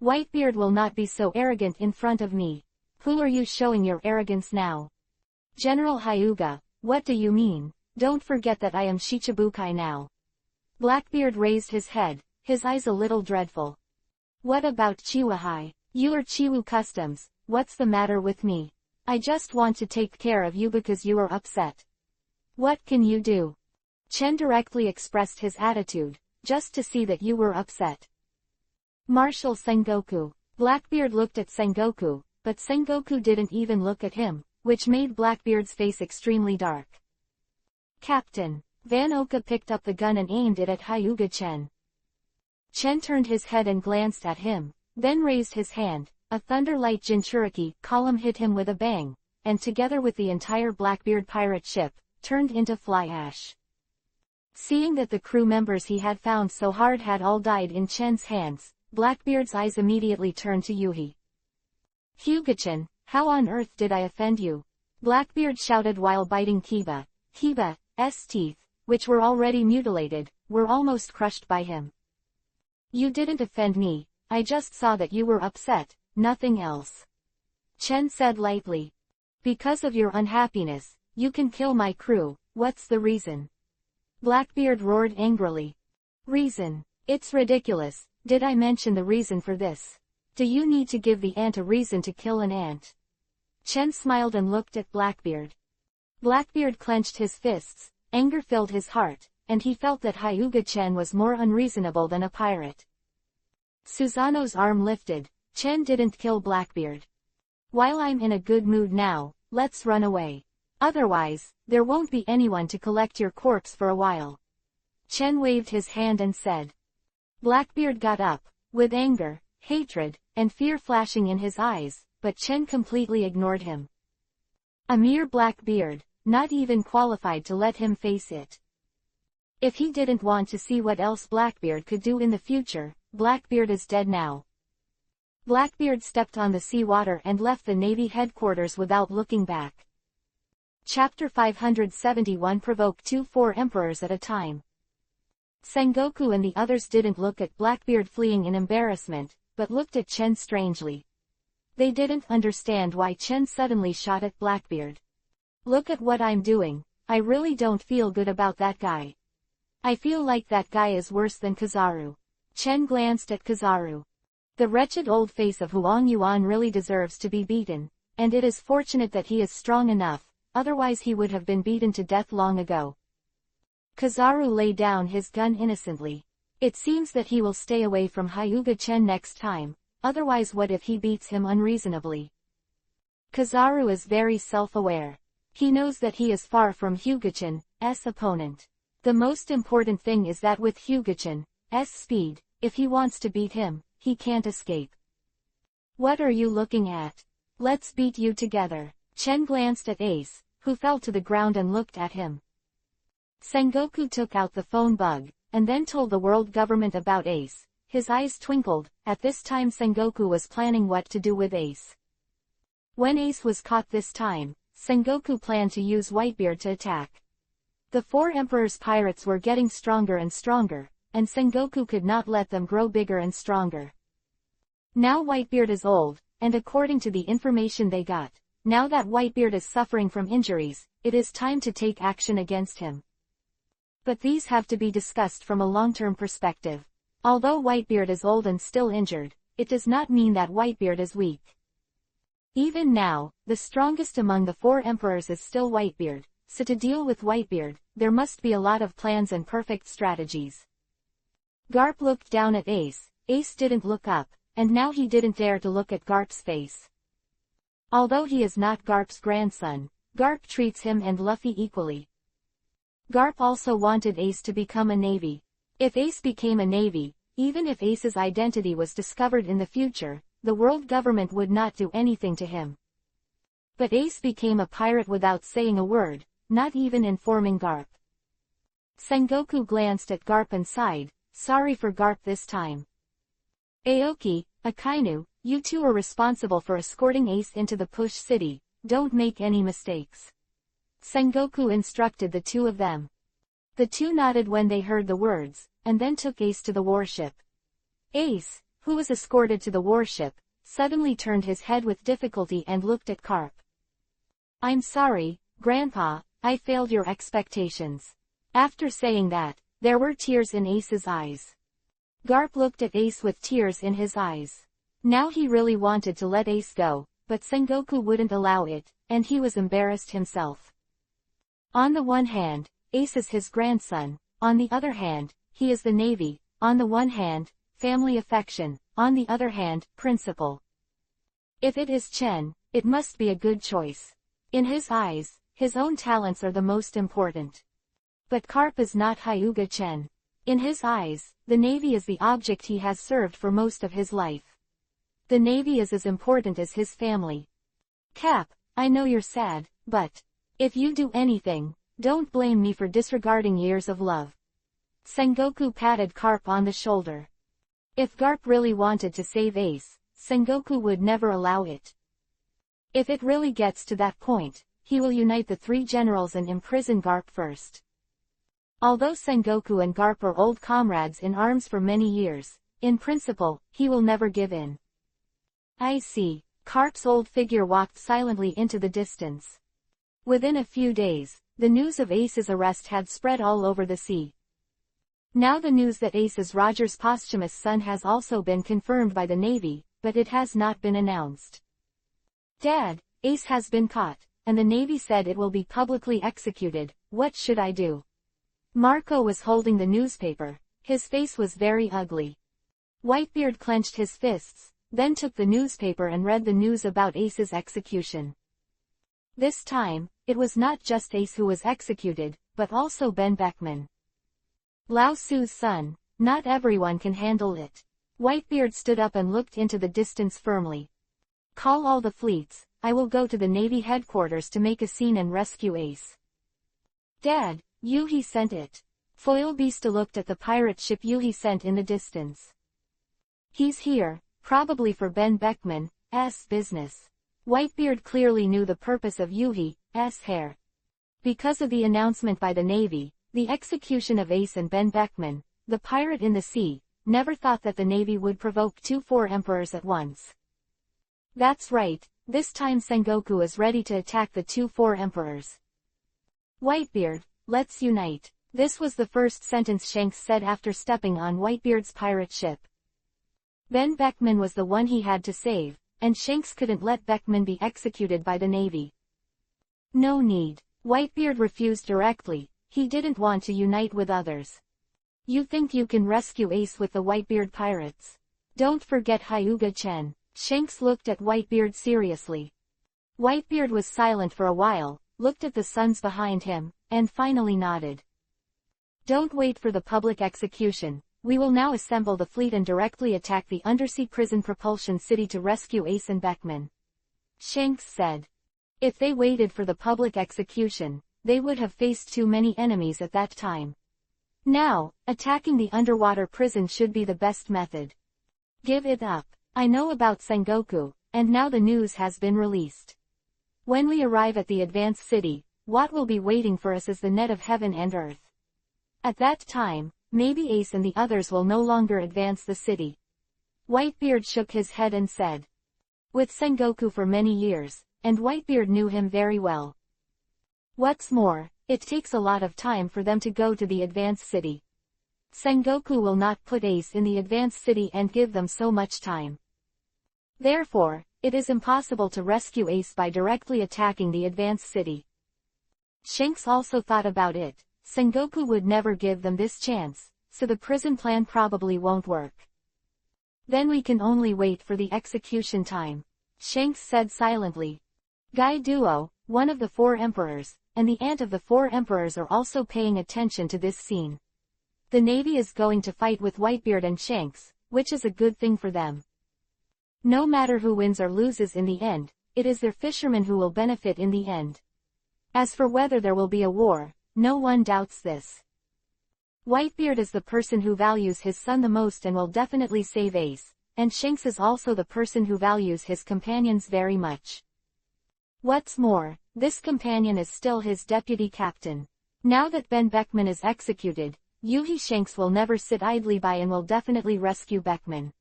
Whitebeard will not be so arrogant in front of me. Who are you showing your arrogance now? General Hyuga, what do you mean? Don't forget that I am Shichibukai now. Blackbeard raised his head, his eyes a little dreadful. What about Chiwahai? You are Chiwu Customs, what's the matter with me? I just want to take care of you because you are upset. What can you do? Chen directly expressed his attitude, just to see that you were upset. Marshal Sengoku. Blackbeard looked at Sengoku, but Sengoku didn't even look at him, which made Blackbeard's face extremely dark. Captain. Van Oka picked up the gun and aimed it at Hyuga Chen. Chen turned his head and glanced at him, then raised his hand. A Thunderlight Jinchuriki column hit him with a bang, and together with the entire Blackbeard pirate ship, turned into fly ash. Seeing that the crew members he had found so hard had all died in Chen's hands, Blackbeard's eyes immediately turned to Yuhi. Hyuga-chan, how on earth did I offend you? Blackbeard shouted while biting Kiba. Kiba's teeth, which were already mutilated, were almost crushed by him. You didn't offend me, I just saw that you were upset, nothing else. Chen said lightly. Because of your unhappiness, you can kill my crew, what's the reason? Blackbeard roared angrily. Reason? It's ridiculous, did I mention the reason for this? Do you need to give the ant a reason to kill an ant? Chen smiled and looked at Blackbeard. Blackbeard clenched his fists, anger filled his heart, and he felt that Hyuga Chen was more unreasonable than a pirate. Susano's arm lifted. Chen didn't kill Blackbeard. While I'm in a good mood now, let's run away. Otherwise, there won't be anyone to collect your corpse for a while. Chen waved his hand and said. Blackbeard got up, with anger, hatred, and fear flashing in his eyes, but Chen completely ignored him. A mere Blackbeard, not even qualified to let him face it. If he didn't want to see what else Blackbeard could do in the future, Blackbeard is dead now. Blackbeard stepped on the seawater and left the Navy headquarters without looking back. Chapter 571 Provoke 4 Emperors at a Time. Sengoku and the others didn't look at Blackbeard fleeing in embarrassment, but looked at Chen strangely. They didn't understand why Chen suddenly shot at Blackbeard. Look at what I'm doing, I really don't feel good about that guy. I feel like that guy is worse than Kizaru. Chen glanced at Kizaru. The wretched old face of Huang Yuan really deserves to be beaten, and it is fortunate that he is strong enough, otherwise he would have been beaten to death long ago. Kizaru laid down his gun innocently. It seems that he will stay away from Hyuga Chen next time, otherwise what if he beats him unreasonably? Kizaru is very self-aware. He knows that he is far from Hyuga-chan's opponent. The most important thing is that with Hyuga-chan's speed, if he wants to beat him, he can't escape. What are you looking at? Let's beat you together. Chen glanced at Ace, who fell to the ground and looked at him. Sengoku took out the phone bug, and then told the world government about Ace. His eyes twinkled. At this time Sengoku was planning what to do with Ace. When Ace was caught this time, Sengoku planned to use Whitebeard to attack. The 4 Emperor's pirates were getting stronger and stronger, and Sengoku could not let them grow bigger and stronger. Now Whitebeard is old, and according to the information they got, now that Whitebeard is suffering from injuries, it is time to take action against him. But these have to be discussed from a long-term perspective. Although Whitebeard is old and still injured, it does not mean that Whitebeard is weak. Even now, the strongest among the 4 emperors is still Whitebeard, so to deal with Whitebeard, there must be a lot of plans and perfect strategies. Garp looked down at Ace. Ace didn't look up, and now he didn't dare to look at Garp's face. Although he is not Garp's grandson, Garp treats him and Luffy equally. Garp also wanted Ace to become a navy. If Ace became a navy, even if Ace's identity was discovered in the future, the world government would not do anything to him. But Ace became a pirate without saying a word, not even informing Garp. Sengoku glanced at Garp and sighed, sorry for Garp this time. Aoki, Akainu, you two are responsible for escorting Ace into the Push City, don't make any mistakes. Sengoku instructed the 2 of them. The 2 nodded when they heard the words, and then took Ace to the warship. Ace, who was escorted to the warship, suddenly turned his head with difficulty and looked at Garp. I'm sorry, Grandpa, I failed your expectations. After saying that, there were tears in Ace's eyes. Garp looked at Ace with tears in his eyes. Now he really wanted to let Ace go, but Sengoku wouldn't allow it, and he was embarrassed himself. On the one hand, Ace is his grandson, on the other hand, he is the Navy, on the one hand, family affection, on the other hand, principle. If it is Chen, it must be a good choice. In his eyes, his own talents are the most important. But Karp is not Hyuga Chen. In his eyes, the Navy is the object he has served for most of his life. The Navy is as important as his family. Cap, I know you're sad, but if you do anything, don't blame me for disregarding years of love. Sengoku patted Karp on the shoulder. If Garp really wanted to save Ace, Sengoku would never allow it. If it really gets to that point, he will unite the three generals and imprison Garp first. Although Sengoku and Garp are old comrades in arms for many years, in principle, he will never give in. I see. Karp's old figure walked silently into the distance. Within a few days, the news of Ace's arrest had spread all over the sea. Now the news that Ace is Roger's posthumous son has also been confirmed by the Navy, but it has not been announced. Dad, Ace has been caught, and the Navy said it will be publicly executed. What should I do? Marco was holding the newspaper. His face was very ugly. Whitebeard clenched his fists, then took the newspaper and read the news about Ace's execution. This time, it was not just Ace who was executed, but also Ben Beckman. Lao Su's son. Not everyone can handle it. Whitebeard stood up and looked into the distance firmly. Call all the fleets. I will go to the Navy headquarters to make a scene and rescue Ace. Dad, Yuhi sent it. Foil Beast looked at the pirate ship Yuhi sent in the distance. He's here, probably for Ben Beckman's business. Whitebeard clearly knew the purpose of Yuhi's hair. Because of the announcement by the Navy, the execution of Ace and Ben Beckman, the pirate in the sea, never thought that the Navy would provoke 4 emperors at once. That's right, this time Sengoku is ready to attack the 4 emperors. Whitebeard, let's unite. This was the first sentence Shanks said after stepping on Whitebeard's pirate ship. Ben Beckman was the one he had to save, and Shanks couldn't let Beckman be executed by the Navy. No need. Whitebeard refused directly. He didn't want to unite with others. You think you can rescue Ace with the Whitebeard pirates? Don't forget Hyuga Chen. Shanks looked at Whitebeard seriously. Whitebeard was silent for a while, looked at the sons behind him, and finally nodded. Don't wait for the public execution. We will now assemble the fleet and directly attack the undersea prison propulsion city to rescue Ace and Beckman. Shanks said. If they waited for the public execution, they would have faced too many enemies at that time. Now, attacking the underwater prison should be the best method. Give it up. I know about Sengoku, and now the news has been released. When we arrive at the advanced city, what will be waiting for us is the net of heaven and earth. At that time, maybe Ace and the others will no longer advance the city. Whitebeard shook his head and said. With Sengoku for many years, and Whitebeard knew him very well. What's more, it takes a lot of time for them to go to the advanced city. Sengoku will not put Ace in the advanced city and give them so much time. Therefore, it is impossible to rescue Ace by directly attacking the advanced city. Shanks also thought about it. Sengoku would never give them this chance, so the prison plan probably won't work. Then we can only wait for the execution time. Shanks said silently. Guy Duo, one of the 4 emperors, and the aunt of the 4 emperors are also paying attention to this scene. The Navy is going to fight with Whitebeard and Shanks, which is a good thing for them. No matter who wins or loses in the end, it is their fishermen who will benefit in the end. As for whether there will be a war, no one doubts this. Whitebeard is the person who values his son the most and will definitely save Ace, and Shanks is also the person who values his companions very much. What's more, this companion is still his deputy captain. Now that Ben Beckman is executed, Yuhi Shanks will never sit idly by and will definitely rescue Beckman.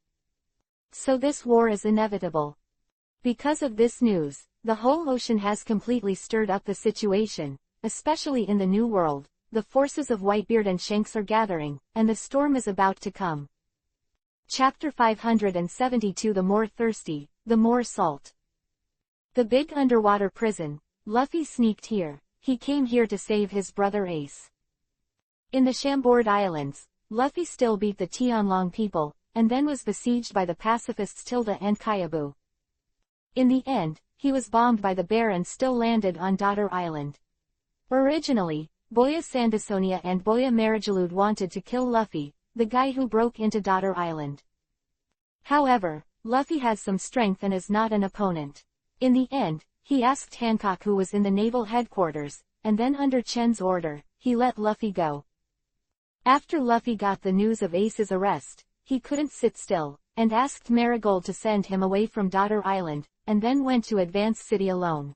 So this war is inevitable. Because of this news, the whole ocean has completely stirred up the situation, especially in the New World. The forces of Whitebeard and Shanks are gathering, and the storm is about to come. Chapter 572 The more thirsty, the more salt. The big underwater prison. Luffy sneaked here. He came here to save his brother Ace. In the Chambord Islands, Luffy still beat the Tianlong people, and then was besieged by the pacifists Tilda and Kyabu. In the end, he was bombed by the bear and still landed on Daughter Island. Originally, Boya Sandasonia and Boya Marijalud wanted to kill Luffy, the guy who broke into Daughter Island. However, Luffy has some strength and is not an opponent. In the end, he asked Hancock, who was in the naval headquarters, and then under Chen's order, he let Luffy go. After Luffy got the news of Ace's arrest, he couldn't sit still, and asked Marigold to send him away from Daughter Island, and then went to Advance City alone.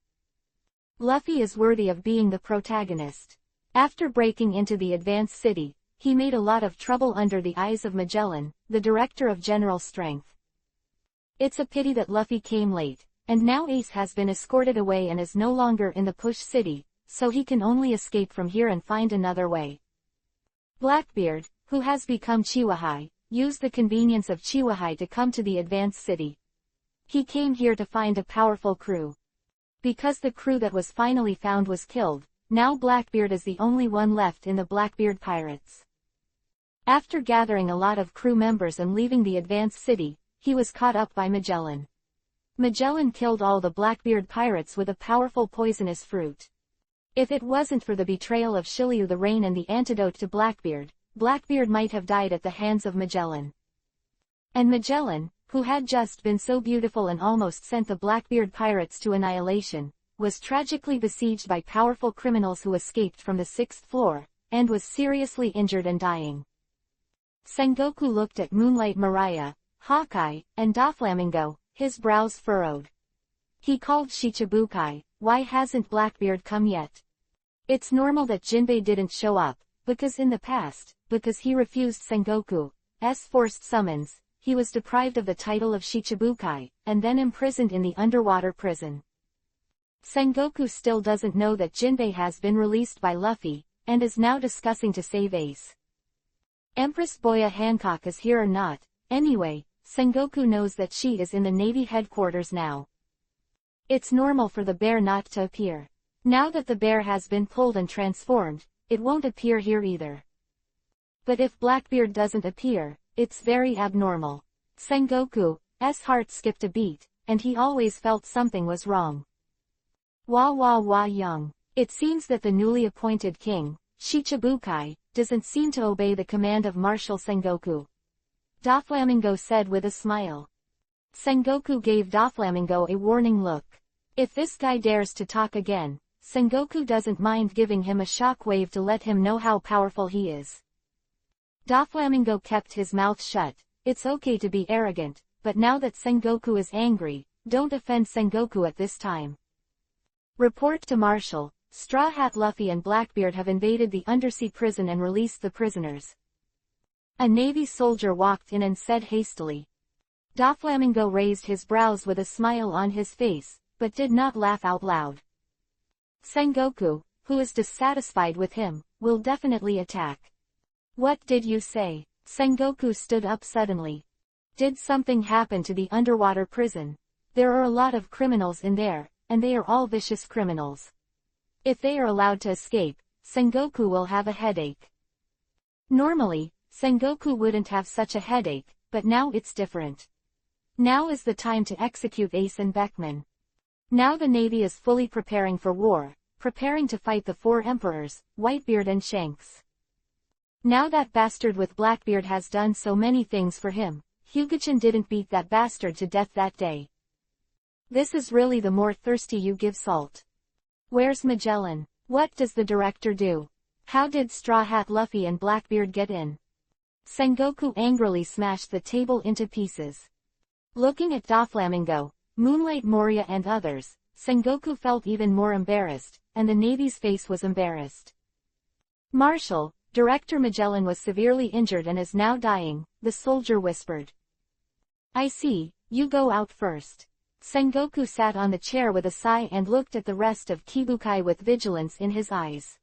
Luffy is worthy of being the protagonist. After breaking into the Advance City, he made a lot of trouble under the eyes of Magellan, the director of General Strength. It's a pity that Luffy came late, and now Ace has been escorted away and is no longer in the Push City, so he can only escape from here and find another way. Blackbeard, who has become Chiwahai, used the convenience of Chiwahai to come to the Advance City. He came here to find a powerful crew. Because the crew that was finally found was killed, now Blackbeard is the only one left in the Blackbeard Pirates. After gathering a lot of crew members and leaving the Advance City, he was caught up by Magellan. Magellan killed all the Blackbeard pirates with a powerful poisonous fruit. If it wasn't for the betrayal of Shiryu the Rain and the antidote to Blackbeard, Blackbeard might have died at the hands of Magellan. And Magellan, who had just been so beautiful and almost sent the Blackbeard pirates to annihilation, was tragically besieged by powerful criminals who escaped from the 6th floor, and was seriously injured and dying. Sengoku looked at Moonlight Mariah, Hawkeye, and Doflamingo, his brows furrowed. He called Shichibukai. Why hasn't Blackbeard come yet? It's normal that Jinbei didn't show up, because in the past, because he refused Sengoku's forced summons, he was deprived of the title of Shichibukai, and then imprisoned in the underwater prison. Sengoku still doesn't know that Jinbei has been released by Luffy, and is now discussing to save Ace. Empress Boya Hancock is here or not, anyway, Sengoku knows that she is in the Navy headquarters now. It's normal for the bear not to appear. Now that the bear has been pulled and transformed, it won't appear here either. But if Blackbeard doesn't appear, it's very abnormal. Sengoku's heart skipped a beat, and he always felt something was wrong. Wah young. It seems that the newly appointed king, Shichibukai, doesn't seem to obey the command of Marshal Sengoku. Doflamingo said with a smile. Sengoku gave Doflamingo a warning look. If this guy dares to talk again, Sengoku doesn't mind giving him a shockwave to let him know how powerful he is. Doflamingo kept his mouth shut. It's okay to be arrogant, but now that Sengoku is angry, don't offend Sengoku at this time. Report to Marshal. Straw Hat Luffy and Blackbeard have invaded the undersea prison and released the prisoners. A Navy soldier walked in and said hastily. Doflamingo raised his brows with a smile on his face, but did not laugh out loud. Sengoku, who is dissatisfied with him, will definitely attack. What did you say? Sengoku stood up suddenly. Did something happen to the underwater prison? There are a lot of criminals in there, and they are all vicious criminals. If they are allowed to escape, Sengoku will have a headache. Normally, Sengoku wouldn't have such a headache, but now it's different. Now is the time to execute Ace and Beckman. Now the Navy is fully preparing for war, preparing to fight the 4 emperors, Whitebeard and Shanks. Now that bastard with Blackbeard has done so many things for him, Hyuga-chan didn't beat that bastard to death that day. This is really the more thirsty you give salt. Where's Magellan? What does the director do? How did Straw Hat Luffy and Blackbeard get in? Sengoku angrily smashed the table into pieces. Looking at Doflamingo, Moonlight Moria and others, Sengoku felt even more embarrassed, and the Navy's face was embarrassed. Marshal, Director Magellan was severely injured and is now dying, the soldier whispered. I see, you go out first. Sengoku sat on the chair with a sigh and looked at the rest of Kibukai with vigilance in his eyes.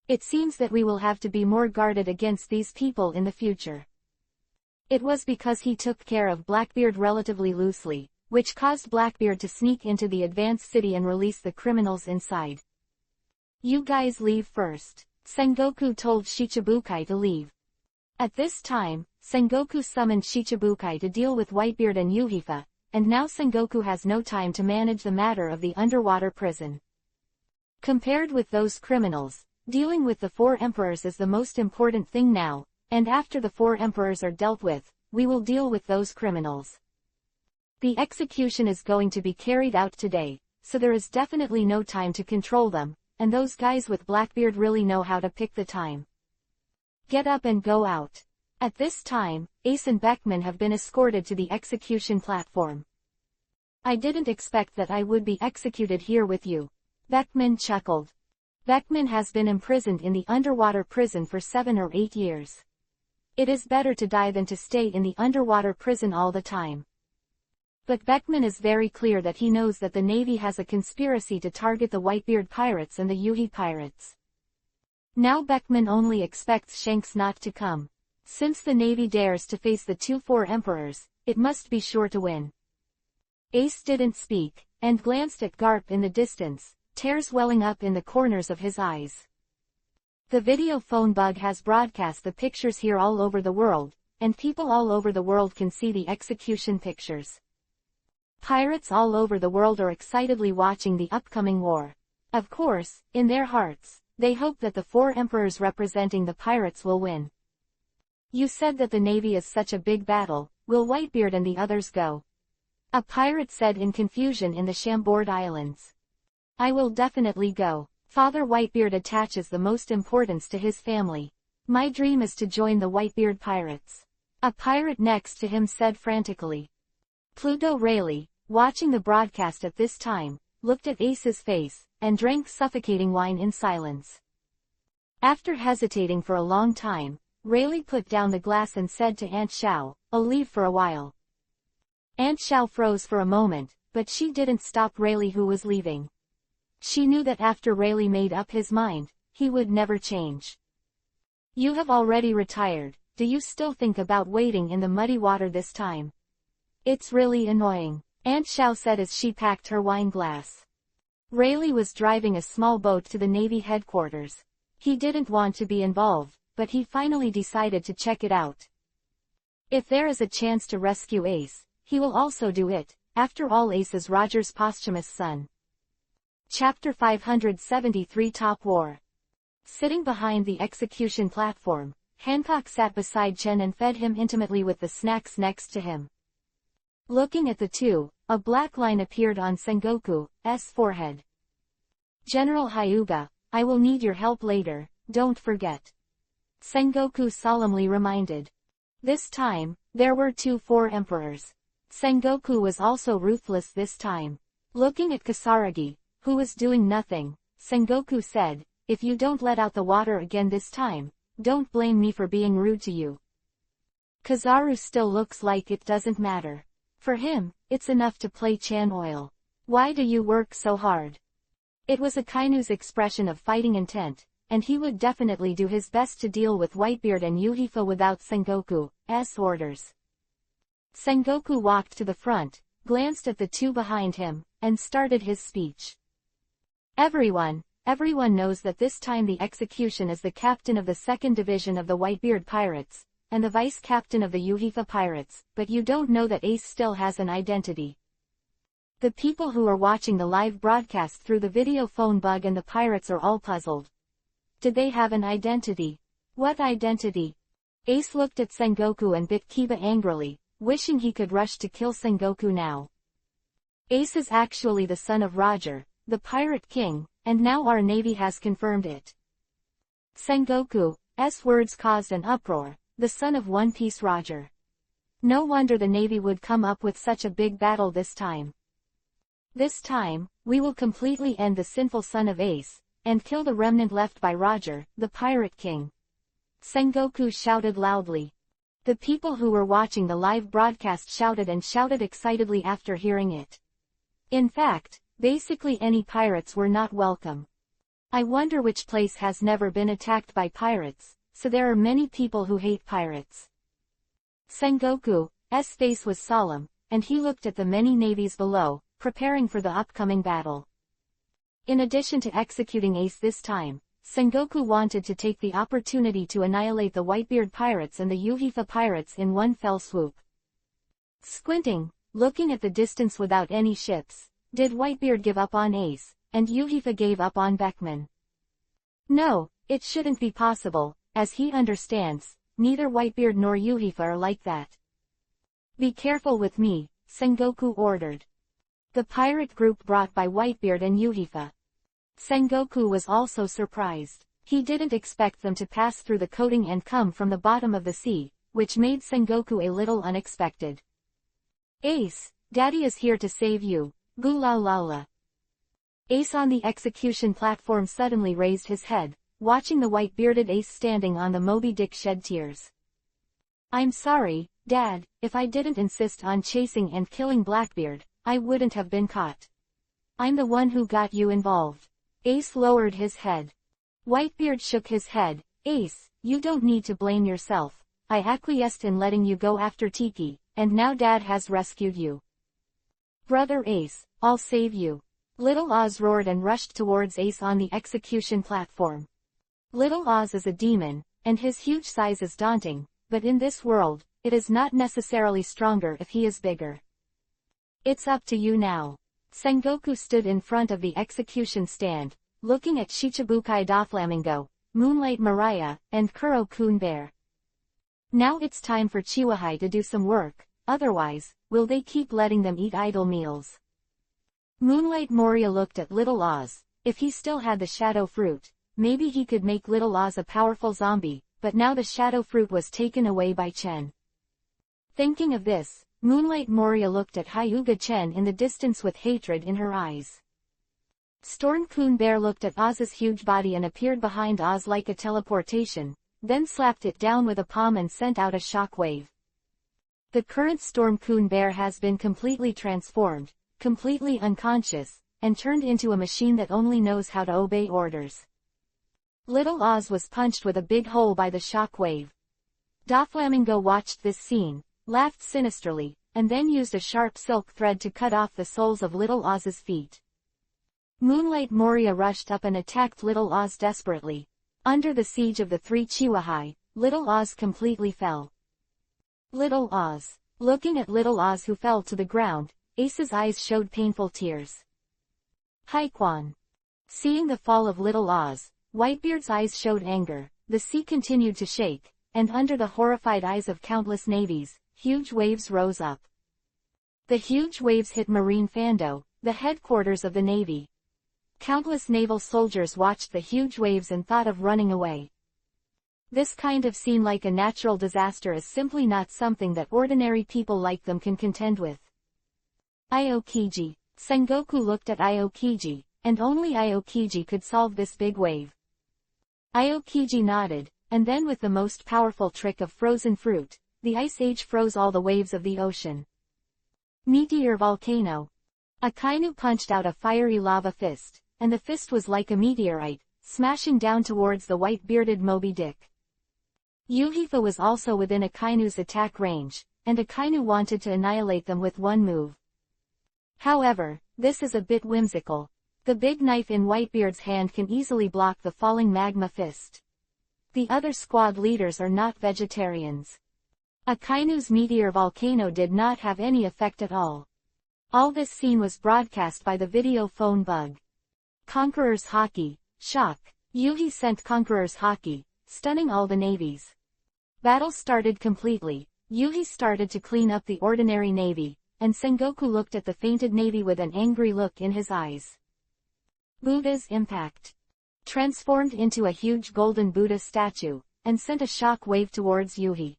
It seems that we will have to be more guarded against these people in the future. It was because he took care of Blackbeard relatively loosely, which caused Blackbeard to sneak into the Advance City and release the criminals inside. You guys leave first. Sengoku told Shichibukai to leave. At this time, Sengoku summoned Shichibukai to deal with Whitebeard and Yuhifa, and now Sengoku has no time to manage the matter of the underwater prison. Compared with those criminals, dealing with the 4 emperors is the most important thing now, and after the 4 emperors are dealt with, we will deal with those criminals. The execution is going to be carried out today, so there is definitely no time to control them, and those guys with Blackbeard really know how to pick the time. Get up and go out. At this time, Ace and Beckman have been escorted to the execution platform. I didn't expect that I would be executed here with you. Beckman chuckled. Beckman has been imprisoned in the underwater prison for 7 or 8 years. It is better to die than to stay in the underwater prison all the time. But Beckman is very clear that he knows that the Navy has a conspiracy to target the Whitebeard pirates and the Yuhi pirates. Now Beckman only expects Shanks not to come. Since the Navy dares to face the 4 emperors, it must be sure to win. Ace didn't speak, and glanced at Garp in the distance, tears welling up in the corners of his eyes. The video phone bug has broadcast the pictures here all over the world, and people all over the world can see the execution pictures. Pirates all over the world are excitedly watching the upcoming war. Of course, in their hearts, they hope that the 4 emperors representing the pirates will win. You said that the Navy is such a big battle, will Whitebeard and the others go? A pirate said in confusion in the Chambord Islands. I will definitely go. Father Whitebeard attaches the most importance to his family. My dream is to join the Whitebeard pirates. A pirate next to him said frantically. Pluto Rayleigh, watching the broadcast at this time, looked at Ace's face, and drank suffocating wine in silence. After hesitating for a long time, Rayleigh put down the glass and said to Aunt Xiao, I'll leave for a while. Aunt Xiao froze for a moment, but she didn't stop Rayleigh who was leaving. She knew that after Rayleigh made up his mind, he would never change. You have already retired, do you still think about wading in the muddy water this time? It's really annoying, Aunt Xiao said as she packed her wine glass. Rayleigh was driving a small boat to the Navy headquarters. He didn't want to be involved, but he finally decided to check it out. If there is a chance to rescue Ace, he will also do it. After all, Ace is Roger's posthumous son. Chapter 573 Top War. Sitting behind the execution platform, Hancock sat beside Chen and fed him intimately with the snacks next to him. Looking at the two, a black line appeared on Sengoku's forehead. General Hyuga, I will need your help later, don't forget. Sengoku solemnly reminded. This time, there were 4 emperors. Sengoku was also ruthless this time. Looking at Kasaragi, who was doing nothing, Sengoku said, if you don't let out the water again this time, don't blame me for being rude to you. Kazaru still looks like it doesn't matter. For him, it's enough to play Chan Oil. Why do you work so hard? It was Akainu's expression of fighting intent, and he would definitely do his best to deal with Whitebeard and Yuhifa without Sengoku's orders. Sengoku walked to the front, glanced at the 2 behind him, and started his speech. Everyone knows that this time the execution is the captain of the 2nd Division of the Whitebeard Pirates, and the vice-captain of the Yuhifa Pirates, but you don't know that Ace still has an identity. The people who are watching the live broadcast through the video phone bug and the pirates are all puzzled. Did they have an identity? What identity? Ace looked at Sengoku and bit Kiba angrily, wishing he could rush to kill Sengoku now. Ace is actually the son of Roger, the Pirate King, and now our Navy has confirmed it. Sengoku's words caused an uproar. The son of One Piece Roger. No wonder the Navy would come up with such a big battle this time. This time, we will completely end the sinful son of Ace, and kill the remnant left by Roger, the Pirate King. Sengoku shouted loudly. The people who were watching the live broadcast shouted and shouted excitedly after hearing it. In fact, basically any pirates were not welcome. I wonder which place has never been attacked by pirates. So there are many people who hate pirates. Sengoku's face was solemn, and he looked at the many navies below, preparing for the upcoming battle. In addition to executing Ace this time, Sengoku wanted to take the opportunity to annihilate the Whitebeard pirates and the Uhifa pirates in one fell swoop. Squinting, looking at the distance without any ships, did Whitebeard give up on Ace, and Uhifa gave up on Beckman? No, it shouldn't be possible, as he understands, neither Whitebeard nor Uhifa are like that. Be careful with me, Sengoku ordered. The pirate group brought by Whitebeard and Uhifa. Sengoku was also surprised. He didn't expect them to pass through the coating and come from the bottom of the sea, which made Sengoku a little unexpected. Ace, Daddy is here to save you, Gulala. Ace on the execution platform suddenly raised his head, watching the white-bearded Ace standing on the Moby Dick shed tears. I'm sorry, Dad, if I didn't insist on chasing and killing Blackbeard, I wouldn't have been caught. I'm the one who got you involved. Ace lowered his head. Whitebeard shook his head. Ace, you don't need to blame yourself. I acquiesced in letting you go after Tiki, and now Dad has rescued you. Brother Ace, I'll save you. Little Oz roared and rushed towards Ace on the execution platform. Little Oz is a demon, and his huge size is daunting, but in this world, it is not necessarily stronger if he is bigger. It's up to you now. Sengoku stood in front of the execution stand, looking at Shichibukai Doflamingo, Moonlight Mariah, and Kuro-kun Bear. Now it's time for Chiwahai to do some work, otherwise, will they keep letting them eat idle meals? Moonlight Moria looked at Little Oz. If he still had the shadow fruit, maybe he could make Little Oz a powerful zombie, but now the shadow fruit was taken away by Chen. Thinking of this, Moonlight Moria looked at Hyuga Chen in the distance with hatred in her eyes. Storm-kun Bear looked at Oz's huge body and appeared behind Oz like a teleportation, then slapped it down with a palm and sent out a shock wave. The current Storm-kun Bear has been completely transformed, completely unconscious, and turned into a machine that only knows how to obey orders. Little Oz was punched with a big hole by the shock wave. Doflamingo watched this scene, laughed sinisterly, and then used a sharp silk thread to cut off the soles of Little Oz's feet. Moonlight Moria rushed up and attacked Little Oz desperately. Under the siege of the three Chiwahai, Little Oz completely fell. Little Oz. Looking at Little Oz who fell to the ground, Ace's eyes showed painful tears. Haikwan. Seeing the fall of Little Oz, Whitebeard's eyes showed anger. The sea continued to shake, and under the horrified eyes of countless navies, huge waves rose up. The huge waves hit Marine Fando, the headquarters of the Navy. Countless naval soldiers watched the huge waves and thought of running away. This kind of scene, like a natural disaster, is simply not something that ordinary people like them can contend with. Aokiji. Sengoku looked at Aokiji, and only Aokiji could solve this big wave. Aokiji nodded, and then with the most powerful trick of frozen fruit, the Ice Age froze all the waves of the ocean. Meteor Volcano. Akainu punched out a fiery lava fist, and the fist was like a meteorite, smashing down towards the white-bearded Moby Dick. Uhifa was also within Akainu's attack range, and Akainu wanted to annihilate them with one move. However, this is a bit whimsical. The big knife in Whitebeard's hand can easily block the falling magma fist. The other squad leaders are not vegetarians. Akainu's meteor volcano did not have any effect at all. All this scene was broadcast by the video phone bug. Conqueror's Haki. Shock. Yuhi sent Conqueror's Haki, stunning all the navies. Battle started completely. Yuhi started to clean up the ordinary navy, and Sengoku looked at the fainted navy with an angry look in his eyes. Buddha's impact. Transformed into a huge golden Buddha statue, and sent a shock wave towards Yuhi.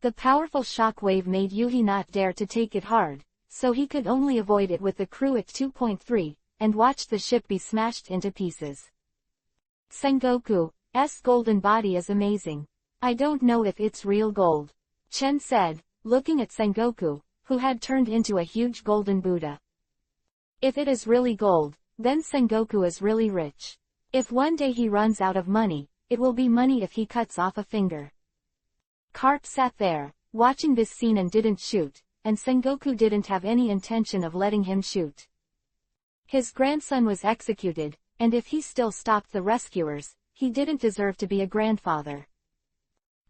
The powerful shock wave made Yuhi not dare to take it hard, so he could only avoid it with the crew at 2.3, and watched the ship be smashed into pieces. Sengoku's golden body is amazing. I don't know if it's real gold, Chen said, looking at Sengoku, who had turned into a huge golden Buddha. If it is really gold, then Sengoku is really rich. If one day he runs out of money, it will be money if he cuts off a finger. Carp sat there, watching this scene and didn't shoot, and Sengoku didn't have any intention of letting him shoot. His grandson was executed, and if he still stopped the rescuers, he didn't deserve to be a grandfather.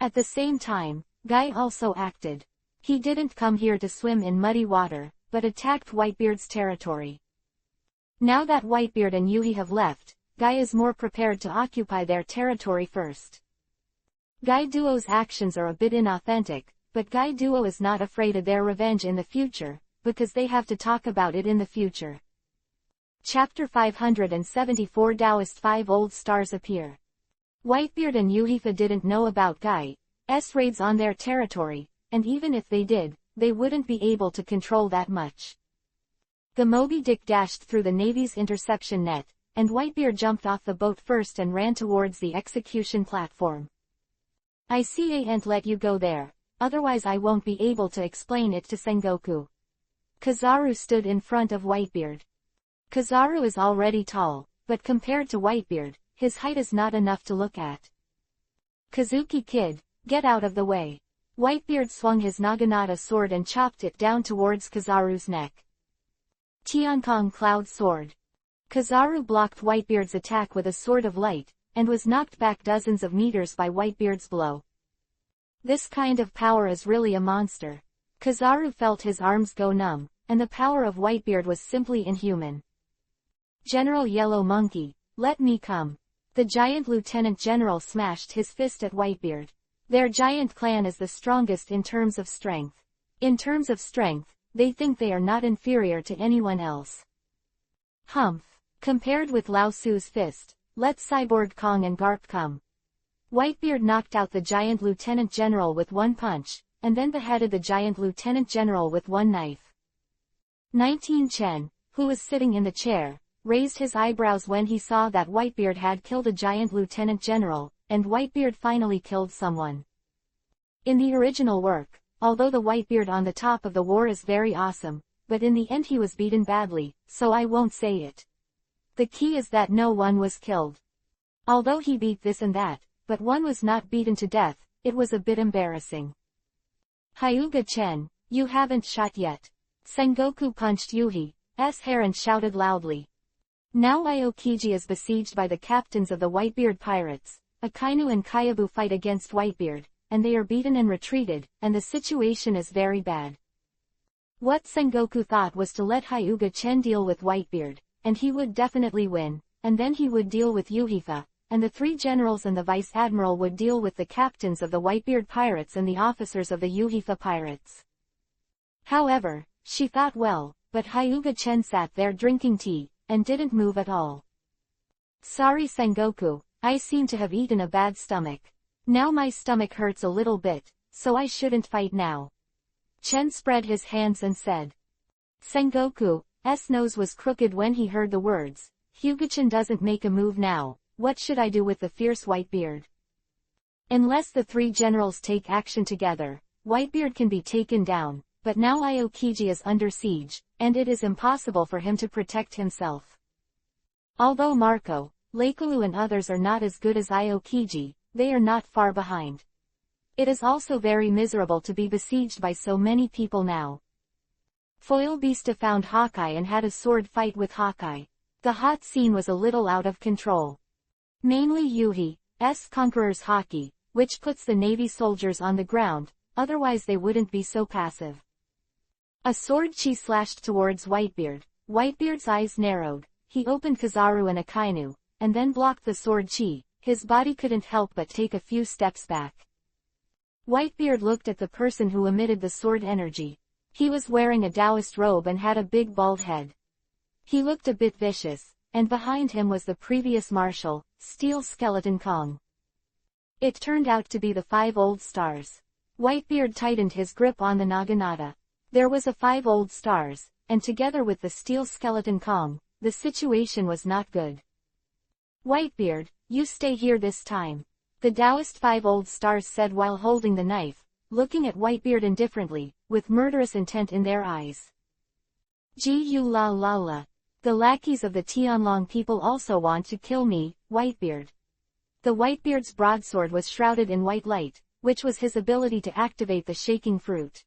At the same time, Guy also acted. He didn't come here to swim in muddy water, but attacked Whitebeard's territory. Now that Whitebeard and Yui have left, Guy is more prepared to occupy their territory first. Guy Duo's actions are a bit inauthentic, but Guy Duo is not afraid of their revenge in the future, because they have to talk about it in the future. Chapter 574 Taoist 5 Old Stars Appear. Whitebeard and Yuhifa didn't know about Guy's raids on their territory, and even if they did, they wouldn't be able to control that much. The Moby Dick dashed through the Navy's interception net, and Whitebeard jumped off the boat first and ran towards the execution platform. I can't let you go there, otherwise I won't be able to explain it to Sengoku. Kizaru stood in front of Whitebeard. Kizaru is already tall, but compared to Whitebeard, his height is not enough to look at. Kazuki kid, get out of the way. Whitebeard swung his Naginata sword and chopped it down towards Kizaru's neck. Tiankong Cloud Sword. Kizaru blocked Whitebeard's attack with a sword of light, and was knocked back dozens of meters by Whitebeard's blow. This kind of power is really a monster. Kizaru felt his arms go numb, and the power of Whitebeard was simply inhuman. General Yellow Monkey, let me come. The giant lieutenant general smashed his fist at Whitebeard. Their giant clan is the strongest in terms of strength. In terms of strength, they think they are not inferior to anyone else. Humph. Compared with Lao Su's fist, let Cyborg Kong and Garp come. Whitebeard knocked out the giant lieutenant general with one punch, and then beheaded the giant lieutenant general with one knife. 19 Chen, who was sitting in the chair, raised his eyebrows when he saw that Whitebeard had killed a giant lieutenant general, and Whitebeard finally killed someone. In the original work, although the Whitebeard on the top of the war is very awesome, but in the end he was beaten badly, so I won't say it. The key is that no one was killed. Although he beat this and that, but one was not beaten to death, it was a bit embarrassing. Hyuga Chen, you haven't shot yet. Sengoku punched Yuhi's hair and shouted loudly. Now Aokiji is besieged by the captains of the Whitebeard pirates. Akainu and Kyabu fight against Whitebeard, and they are beaten and retreated, and the situation is very bad. What Sengoku thought was to let Hyuga Chen deal with Whitebeard, and he would definitely win, and then he would deal with Yuhifa, and the three generals and the vice admiral would deal with the captains of the Whitebeard pirates and the officers of the Yuhifa pirates. However, she thought well, but Hyuga Chen sat there drinking tea, and didn't move at all. Sorry Sengoku, I seem to have eaten a bad stomach. Now my stomach hurts a little bit, so I shouldn't fight now. Chen spread his hands and said. Sengoku's nose was crooked when he heard the words. Hyuga-chan doesn't make a move now, what should I do with the fierce Whitebeard? Unless the three generals take action together, Whitebeard can be taken down, but now Aokiji is under siege, and it is impossible for him to protect himself. Although Marco, Leikulu and others are not as good as Aokiji, they are not far behind. It is also very miserable to be besieged by so many people now. Foil Beasta found Hawkeye and had a sword fight with Hawkeye. The hot scene was a little out of control. Mainly Yuhi's Conqueror's Haki, which puts the Navy soldiers on the ground, otherwise they wouldn't be so passive. A sword chi slashed towards Whitebeard. Whitebeard's eyes narrowed. He opened Kizaru and Akainu, and then blocked the sword chi. His body couldn't help but take a few steps back. Whitebeard looked at the person who emitted the sword energy. He was wearing a Taoist robe and had a big bald head. He looked a bit vicious, and behind him was the previous marshal, Steel Skeleton Kong. It turned out to be the 5 old stars. Whitebeard tightened his grip on the Naginata. There was a 5 old stars, and together with the Steel Skeleton Kong, the situation was not good. Whitebeard, you stay here this time. The Taoist 5 old stars said while holding the knife, looking at Whitebeard indifferently, with murderous intent in their eyes. Ji-yu la la la. The lackeys of the Tianlong people also want to kill me, Whitebeard. The Whitebeard's broadsword was shrouded in white light, which was his ability to activate the shaking fruit.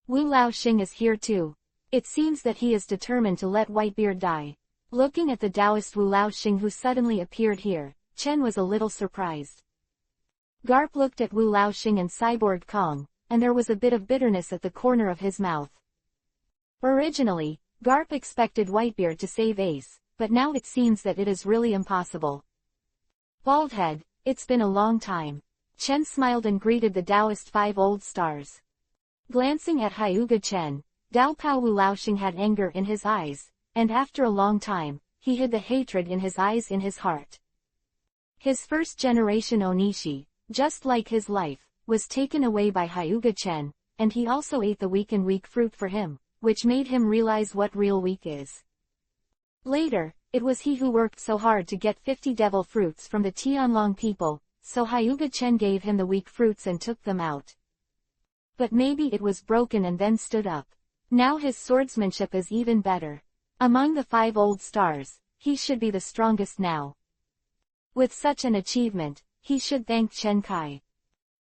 Wu Laoxing is here too. It seems that he is determined to let Whitebeard die. Looking at the Taoist Wu Laoxing who suddenly appeared here, Chen was a little surprised. Garp looked at Wu Laoxing and Cyborg Kong, and there was a bit of bitterness at the corner of his mouth. Originally, Garp expected Whitebeard to save Ace, but now it seems that it is really impossible. Baldhead, it's been a long time. Chen smiled and greeted the Taoist 5 old stars. Glancing at Hyuga Chen, Daopao Wu Laoxing had anger in his eyes, and after a long time, he hid the hatred in his eyes in his heart. His first-generation Onishi, just like his life, was taken away by Hyuga Chen, and he also ate the weak fruit for him, which made him realize what real weak is. Later, it was he who worked so hard to get 50 devil fruits from the Tianlong people, so Hyuga Chen gave him the weak fruits and took them out. But maybe it was broken and then stood up. Now his swordsmanship is even better. Among the 5 old stars, he should be the strongest now. With such an achievement, he should thank Chen Kai.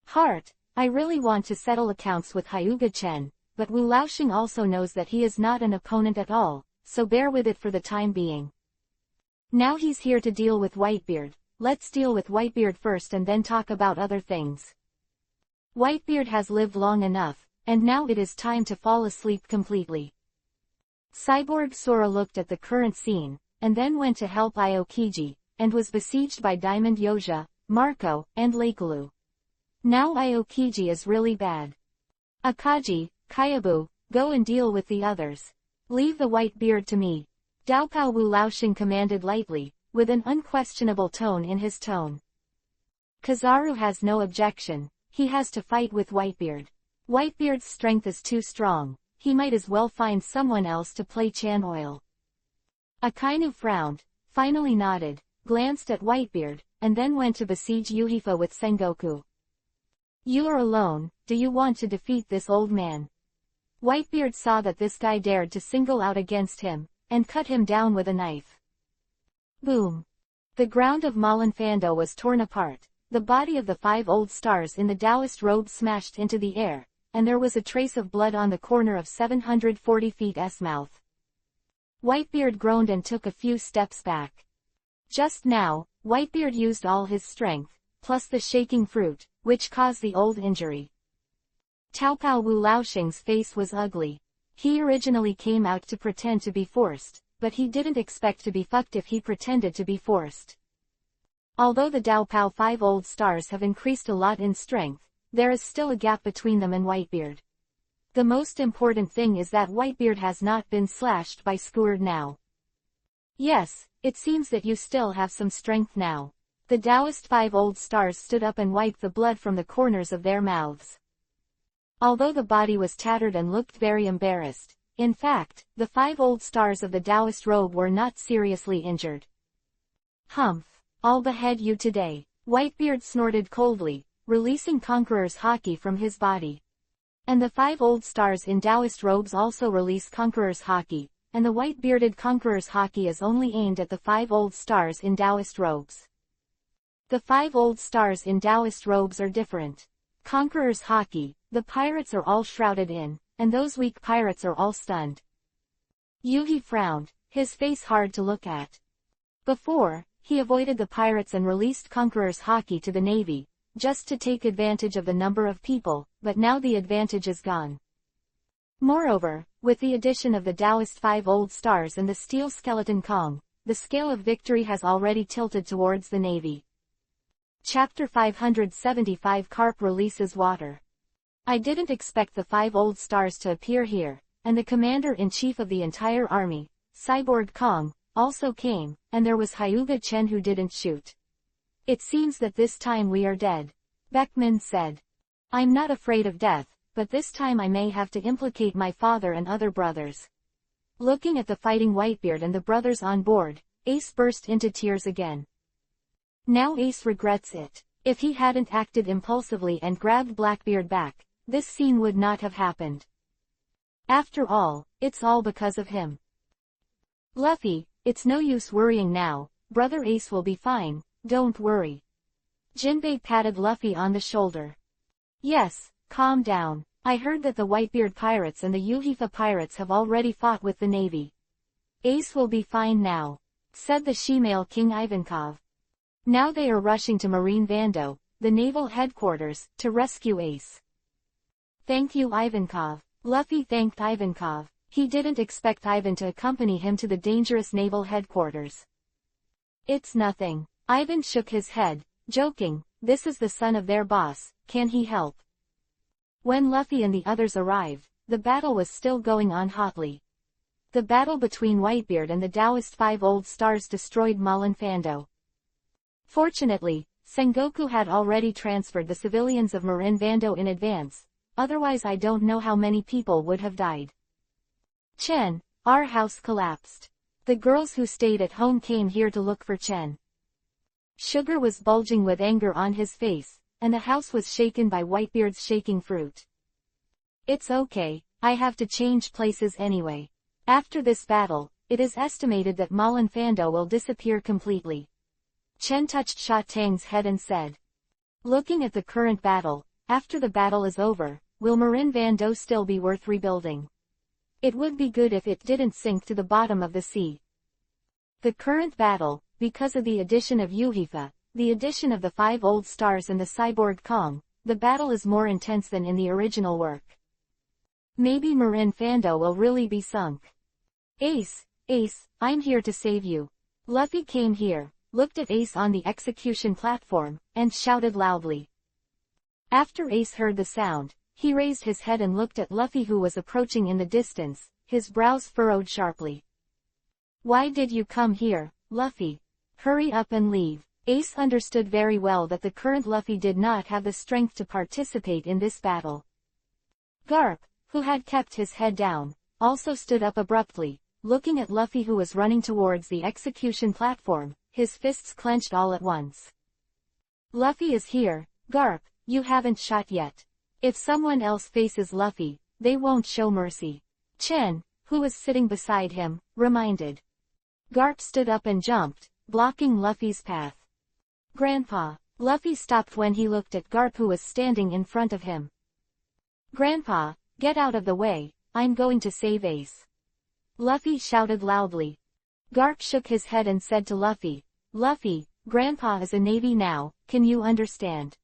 Heart, I really want to settle accounts with Hyuga Chen, but Wu Laoxing also knows that he is not an opponent at all, so bear with it for the time being. Now he's here to deal with Whitebeard, let's deal with Whitebeard first and then talk about other things. Whitebeard has lived long enough, and now it is time to fall asleep completely. Cyborg Sora looked at the current scene, and then went to help Aokiji, and was besieged by Diamond Yoja, Marco, and Lakelu. Now Aokiji is really bad. Akaji, Kayabu, go and deal with the others. Leave the Whitebeard to me. Daopao Wu Laoxing commanded lightly, with an unquestionable tone in his tone. Kizaru has no objection, he has to fight with Whitebeard. Whitebeard's strength is too strong, he might as well find someone else to play Chan Oil. Akainu frowned, finally nodded, glanced at Whitebeard, and then went to besiege Yuhifa with Sengoku. You are alone, do you want to defeat this old man? Whitebeard saw that this guy dared to single out against him, and cut him down with a knife. Boom! The ground of Malanfando was torn apart, the body of the 5 old stars in the Taoist robe smashed into the air, and there was a trace of blood on the corner of 740 feet's mouth. Whitebeard groaned and took a few steps back. Just now, Whitebeard used all his strength, plus the shaking fruit, which caused the old injury. Daopao Wu Laoxing's face was ugly. He originally came out to pretend to be forced, but he didn't expect to be fucked if he pretended to be forced. Although the Daopao 5 old stars have increased a lot in strength, there is still a gap between them and Whitebeard. The most important thing is that Whitebeard has not been slashed by skewered now. Yes, it seems that you still have some strength now. The Taoist 5 old stars stood up and wiped the blood from the corners of their mouths. Although the body was tattered and looked very embarrassed, in fact, the 5 old stars of the Taoist robe were not seriously injured. Humph! I'll behead you today, Whitebeard snorted coldly, releasing Conqueror's Haki from his body. And the 5 old stars in Taoist robes also release Conqueror's Haki, and the white-bearded Conqueror's Haki is only aimed at the 5 old stars in Taoist robes. The 5 old stars in Taoist robes are different. Conqueror's Haki, the pirates are all shrouded in, and those weak pirates are all stunned. Yuhi frowned, his face hard to look at. Before, he avoided the pirates and released Conqueror's Haki to the navy, just to take advantage of the number of people, but now the advantage is gone. Moreover, with the addition of the Taoist 5 old stars and the steel skeleton Kong, the scale of victory has already tilted towards the navy. Chapter 575 Carp releases water. I didn't expect the 5 old stars to appear here, and the commander-in-chief of the entire army, Cyborg Kong, also came, and there was Hyuga Chen who didn't shoot. It seems that this time we are dead. Beckman said. I'm not afraid of death, but this time I may have to implicate my father and other brothers. Looking at the fighting Whitebeard and the brothers on board, Ace burst into tears again. Now Ace regrets it. If he hadn't acted impulsively and grabbed Blackbeard back, this scene would not have happened. After all, it's all because of him. Luffy, it's no use worrying now, Brother Ace will be fine, don't worry. Jinbei patted Luffy on the shoulder. Yes, calm down. I heard that the Whitebeard pirates and the Yuhifa pirates have already fought with the navy. Ace will be fine now, said the Shemale King Ivankov. Now they are rushing to Marine Vando, the naval headquarters, to rescue Ace. Thank you, Ivankov. Luffy thanked Ivankov. He didn't expect Ivan to accompany him to the dangerous naval headquarters. It's nothing. Ivan shook his head, joking, this is the son of their boss, can he help? When Luffy and the others arrived, the battle was still going on hotly. The battle between Whitebeard and the Taoist 5 Old Stars destroyed Marine Vando. Fortunately, Sengoku had already transferred the civilians of Marine Vando in advance, otherwise I don't know how many people would have died. Chen, our house collapsed. The girls who stayed at home came here to look for Chen. Sugar was bulging with anger on his face, and the house was shaken by Whitebeard's shaking fruit. It's okay, I have to change places anyway. After this battle, it is estimated that Marine Vando will disappear completely. Chen touched Sha Tang's head and said. Looking at the current battle, after the battle is over, will Marine Vando still be worth rebuilding? It would be good if it didn't sink to the bottom of the sea. The current battle, because of the addition of Yuhifa, the addition of the 5 Old Stars and the cyborg Kong, the battle is more intense than in the original work. Maybe Marine Vando will really be sunk. Ace, I'm here to save you. Luffy came here, looked at Ace on the execution platform, and shouted loudly. After Ace heard the sound, he raised his head and looked at Luffy who was approaching in the distance, his brows furrowed sharply. Why did you come here, Luffy? Hurry up and leave. Ace understood very well that the current Luffy did not have the strength to participate in this battle. Garp, who had kept his head down, also stood up abruptly, looking at Luffy who was running towards the execution platform, his fists clenched all at once. Luffy is here, Garp, you haven't shot yet. If someone else faces Luffy, they won't show mercy. Chen, who was sitting beside him, reminded. Garp stood up and jumped, blocking Luffy's path. Grandpa. Luffy stopped when he looked at Garp who was standing in front of him. Grandpa, get out of the way, I'm going to save Ace. Luffy shouted loudly. Garp shook his head and said to Luffy, Luffy, Grandpa is a Navy now, can you understand?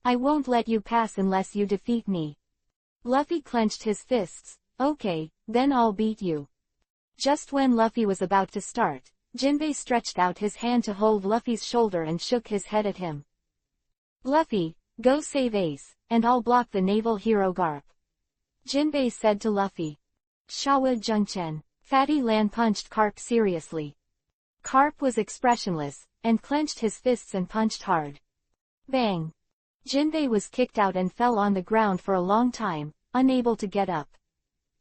I won't let you pass unless you defeat me. Luffy clenched his fists. Okay, then I'll beat you. Just when Luffy was about to start, Jinbei stretched out his hand to hold Luffy's shoulder and shook his head at him. Luffy, go save Ace, and I'll block the naval hero Garp. Jinbei said to Luffy. Shawa Jungchen. Fatty Lan punched Garp seriously. Garp was expressionless, and clenched his fists and punched hard. Bang! Jinbei was kicked out and fell on the ground for a long time, unable to get up.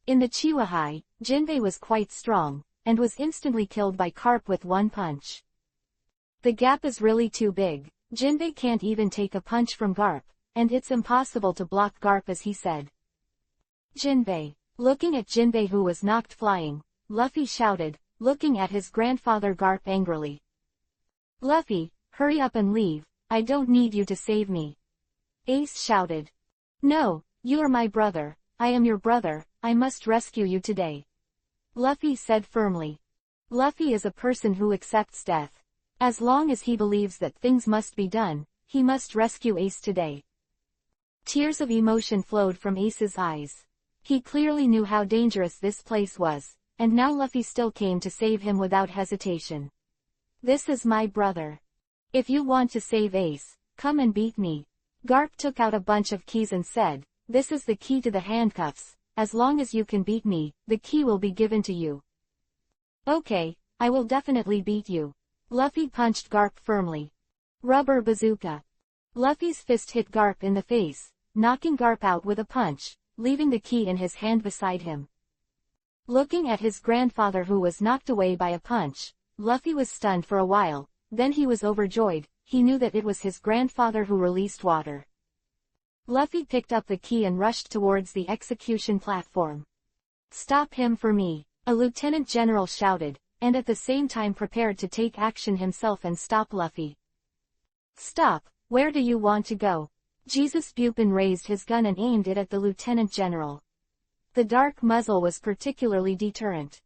In the Chihuahai, Jinbei was quite strong, and was instantly killed by Garp with one punch. The gap is really too big, Jinbei can't even take a punch from Garp, and it's impossible to block Garp as he said. Jinbei. Looking at Jinbei who was knocked flying, Luffy shouted, looking at his grandfather Garp angrily. Luffy, hurry up and leave, I don't need you to save me. Ace shouted. No, you are my brother, I am your brother, I must rescue you today. Luffy said firmly. Luffy is a person who accepts death. As long as he believes that things must be done, he must rescue Ace today. Tears of emotion flowed from Ace's eyes. He clearly knew how dangerous this place was, and now Luffy still came to save him without hesitation. This is my brother. If you want to save Ace, come and beat me. Garp took out a bunch of keys and said, this is the key to the handcuffs, as long as you can beat me, the key will be given to you. Okay, I will definitely beat you. Luffy punched Garp firmly. Rubber bazooka. Luffy's fist hit Garp in the face, knocking Garp out with a punch, leaving the key in his hand beside him. Looking at his grandfather who was knocked away by a punch, Luffy was stunned for a while, then he was overjoyed, he knew that it was his grandfather who released water. Luffy picked up the key and rushed towards the execution platform. Stop him for me, a lieutenant general shouted, and at the same time prepared to take action himself and stop Luffy. Stop, where do you want to go? Jesus Bupin raised his gun and aimed it at the lieutenant general. The dark muzzle was particularly deterrent.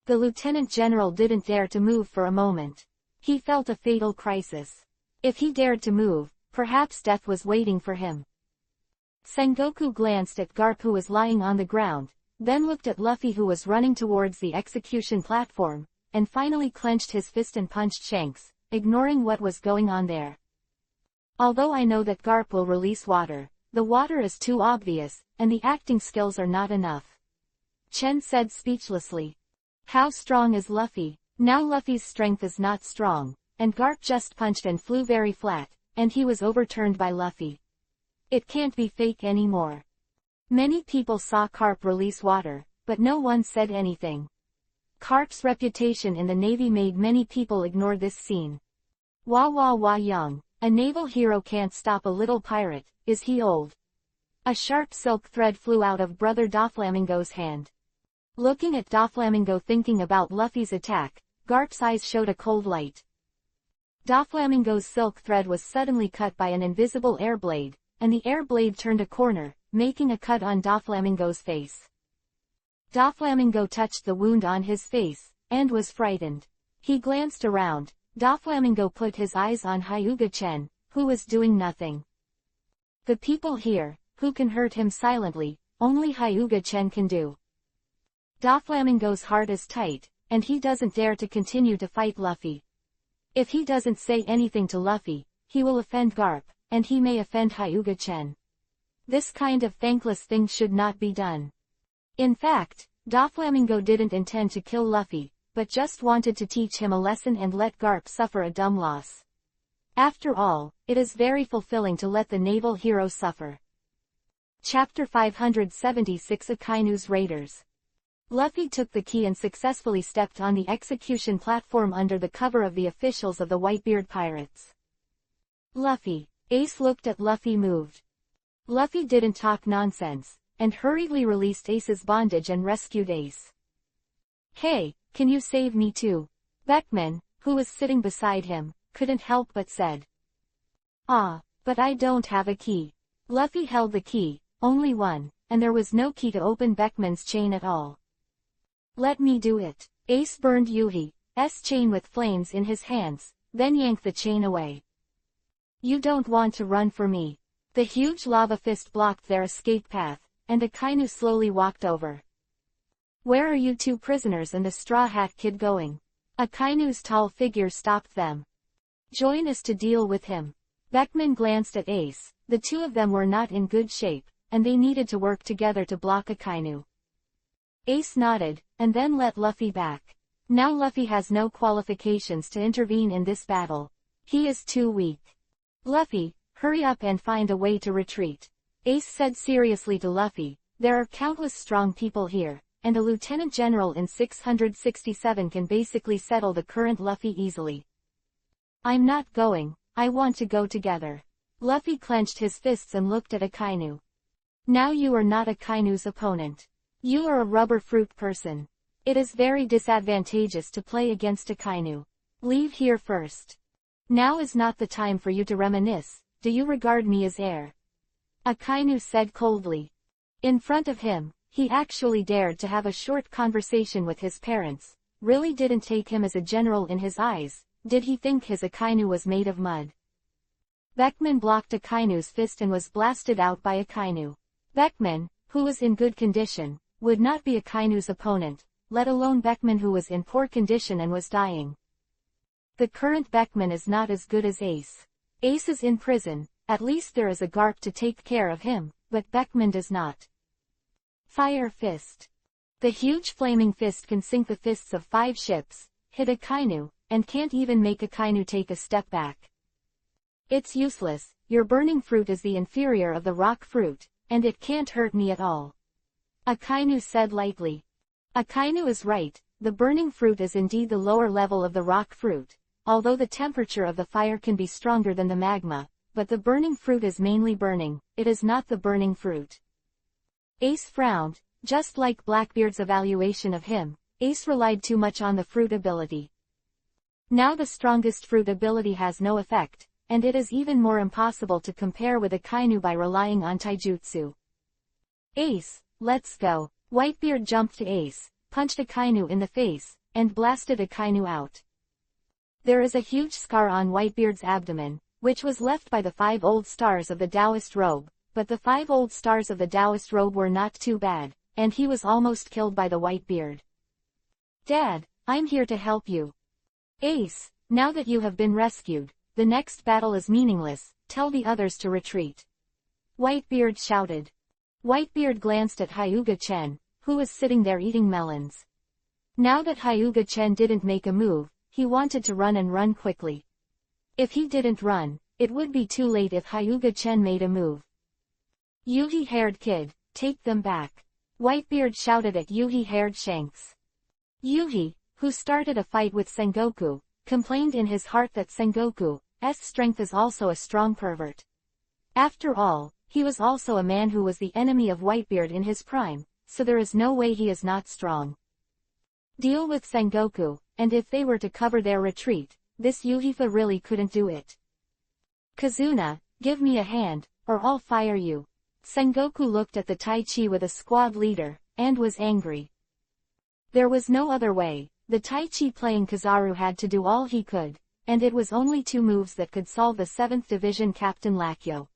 The lieutenant general didn't dare to move for a moment. He felt a fatal crisis. If he dared to move, perhaps death was waiting for him. Sengoku glanced at Garp who was lying on the ground, then looked at Luffy who was running towards the execution platform, and finally clenched his fist and punched Shanks, ignoring what was going on there. Although I know that Garp will release water, the water is too obvious, and the acting skills are not enough. Chen said speechlessly. How strong is Luffy? Now Luffy's strength is not strong, and Garp just punched and flew very flat, and he was overturned by Luffy. It can't be fake anymore. Many people saw Garp release water, but no one said anything. Garp's reputation in the Navy made many people ignore this scene. Wah young, a naval hero can't stop a little pirate, is he old? A sharp silk thread flew out of Brother Doflamingo's hand. Looking at Doflamingo thinking about Luffy's attack, Garp's eyes showed a cold light. Doflamingo's silk thread was suddenly cut by an invisible air blade, and the air blade turned a corner, making a cut on Doflamingo's face. Doflamingo touched the wound on his face, and was frightened. He glanced around. Doflamingo put his eyes on Hyuga-chen, who was doing nothing. The people here, who can hurt him silently, only Hyuga-chen can do. Doflamingo's heart is tight, and he doesn't dare to continue to fight Luffy. If he doesn't say anything to Luffy, he will offend Garp, and he may offend Hyuga-chen. This kind of thankless thing should not be done. In fact, Doflamingo didn't intend to kill Luffy, but just wanted to teach him a lesson and let Garp suffer a dumb loss. After all, it is very fulfilling to let the naval hero suffer. Chapter 576 Akainu's Raiders. Luffy took the key and successfully stepped on the execution platform under the cover of the officials of the Whitebeard Pirates. Luffy. Ace looked at Luffy moved. Luffy didn't talk nonsense, and hurriedly released Ace's bondage and rescued Ace. Hey, can you save me too? Beckman, who was sitting beside him, couldn't help but said. Ah, but I don't have a key. Luffy held the key, only one, and there was no key to open Beckman's chain at all. Let me do it. Ace burned Yuhi's chain with flames in his hands, then yanked the chain away. You don't want to run for me. The huge lava fist blocked their escape path, and Akainu slowly walked over. Where are you two prisoners and the Straw Hat Kid going? Akainu's tall figure stopped them. Join us to deal with him. Beckman glanced at Ace. The two of them were not in good shape, and they needed to work together to block Akainu. Ace nodded, and then let Luffy back. Now Luffy has no qualifications to intervene in this battle. He is too weak. Luffy, hurry up and find a way to retreat. Ace said seriously to Luffy, there are countless strong people here, and a lieutenant general in 667 can basically settle the current Luffy easily. I'm not going, I want to go together. Luffy clenched his fists and looked at Akainu. Now you are not Akainu's opponent. You are a rubber fruit person. It is very disadvantageous to play against Akainu. Leave here first. Now is not the time for you to reminisce. Do you regard me as heir? Akainu said coldly. In front of him, he actually dared to have a short conversation with his parents. Really didn't take him as a general in his eyes. Did he think his Akainu was made of mud? Beckman blocked Akainu's fist and was blasted out by Akainu. Beckman, who was in good condition, would not be Akainu's opponent, let alone Beckman who was in poor condition and was dying. The current Beckman is not as good as Ace. Ace is in prison, at least there is a Garp to take care of him, but Beckman does not. Fire Fist. The huge flaming fist can sink the fists of 5 ships, hit Akainu, and can't even make Akainu take a step back. It's useless, your burning fruit is the inferior of the rock fruit, and it can't hurt me at all. Akainu said lightly. Akainu is right, the burning fruit is indeed the lower level of the rock fruit, although the temperature of the fire can be stronger than the magma, but the burning fruit is mainly burning, it is not the burning fruit. Ace frowned, just like Blackbeard's evaluation of him, Ace relied too much on the fruit ability. Now the strongest fruit ability has no effect, and it is even more impossible to compare with Akainu by relying on taijutsu. Ace, let's go. Whitebeard jumped to Ace, punched Akainu in the face, and blasted Akainu out. There is a huge scar on Whitebeard's abdomen, which was left by the 5 old stars of the Taoist robe, but the 5 old stars of the Taoist robe were not too bad, and he was almost killed by the Whitebeard. Dad, I'm here to help you. Ace, now that you have been rescued, the next battle is meaningless, tell the others to retreat. Whitebeard shouted. Whitebeard glanced at Hyuga-chen, who was sitting there eating melons. Now that Hyuga-chen didn't make a move, he wanted to run and run quickly. If he didn't run, it would be too late if Hyuga-chen made a move. Yuhi-haired kid, take them back. Whitebeard shouted at Yuhi-haired Shanks. Yuhi, who started a fight with Sengoku, complained in his heart that Sengoku's strength is also a strong pervert. After all, he was also a man who was the enemy of Whitebeard in his prime, so there is no way he is not strong. Deal with Sengoku, and if they were to cover their retreat, this Yuhifa really couldn't do it. Kazuna, give me a hand, or I'll fire you. Sengoku looked at the Taichi with a squad leader, and was angry. There was no other way, the Taichi playing Kizaru had to do all he could, and it was only 2 moves that could solve the 7th Division Captain Lakyo.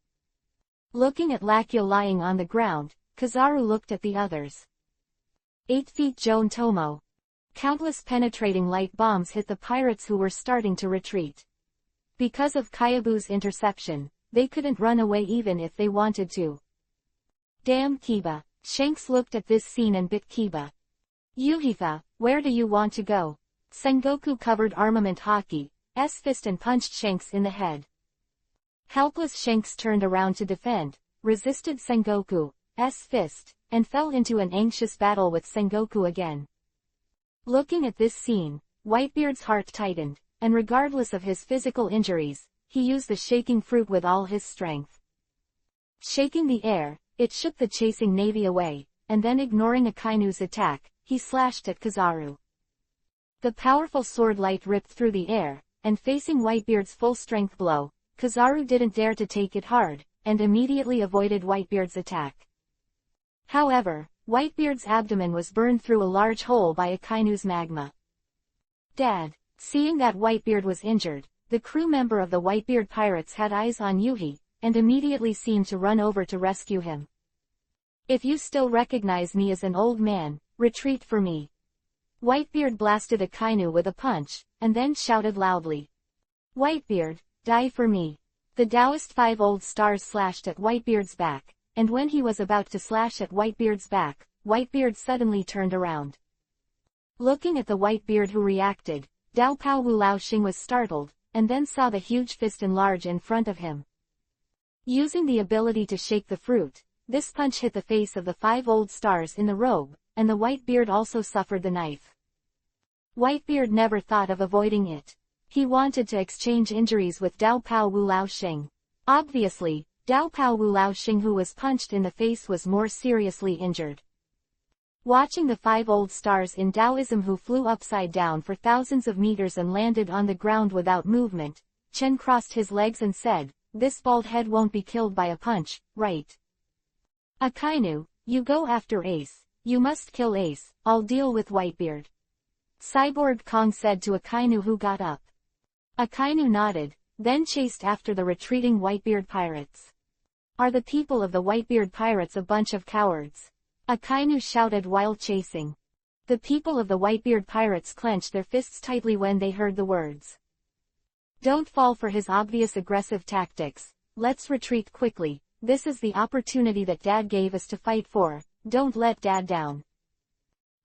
Looking at Lakyo lying on the ground, Kizaru looked at the others. 8 feet Joan Tomo. Countless penetrating light bombs hit the pirates who were starting to retreat. Because of Kyabu's interception, they couldn't run away even if they wanted to. Damn Kiba, Shanks looked at this scene and bit Kiba. Yuhifa, where do you want to go? Sengoku covered armament Haki's fist and punched Shanks in the head. Helpless Shanks turned around to defend, resisted Sengoku's fist, and fell into an anxious battle with Sengoku again. Looking at this scene, Whitebeard's heart tightened, and regardless of his physical injuries, he used the shaking fruit with all his strength. Shaking the air, it shook the chasing navy away, and then ignoring Akainu's attack, he slashed at Kizaru. The powerful sword light ripped through the air, and facing Whitebeard's full-strength blow, Kizaru didn't dare to take it hard, and immediately avoided Whitebeard's attack. However, Whitebeard's abdomen was burned through a large hole by Akainu's magma. Dad, seeing that Whitebeard was injured, the crew member of the Whitebeard pirates had eyes on Yuhi, and immediately seemed to run over to rescue him. If you still recognize me as an old man, retreat for me. Whitebeard blasted Akainu with a punch, and then shouted loudly. Whitebeard, die for me. The Taoist 5 old stars slashed at Whitebeard's back, and when he was about to slash at Whitebeard's back, Whitebeard suddenly turned around. Looking at the Whitebeard who reacted, Dao Pao Wu Lao Xing was startled, and then saw the huge fist enlarge in front of him. Using the ability to shake the fruit, this punch hit the face of the 5 old stars in the robe, and the Whitebeard also suffered the knife. Whitebeard never thought of avoiding it. He wanted to exchange injuries with Dao Pao Wu Lao Xing. Obviously, Dao Pao Wu Lao Xing who was punched in the face was more seriously injured. Watching the 5 old stars in Taoism who flew upside down for thousands of meters and landed on the ground without movement, Chen crossed his legs and said, this bald head won't be killed by a punch, right? Akainu, you go after Ace. You must kill Ace, I'll deal with Whitebeard. Cyborg Kong said to Akainu who got up. Akainu nodded, then chased after the retreating Whitebeard pirates. Are the people of the Whitebeard pirates a bunch of cowards? Akainu shouted while chasing. The people of the Whitebeard pirates clenched their fists tightly when they heard the words. Don't fall for his obvious aggressive tactics, let's retreat quickly, this is the opportunity that Dad gave us to fight for, don't let Dad down.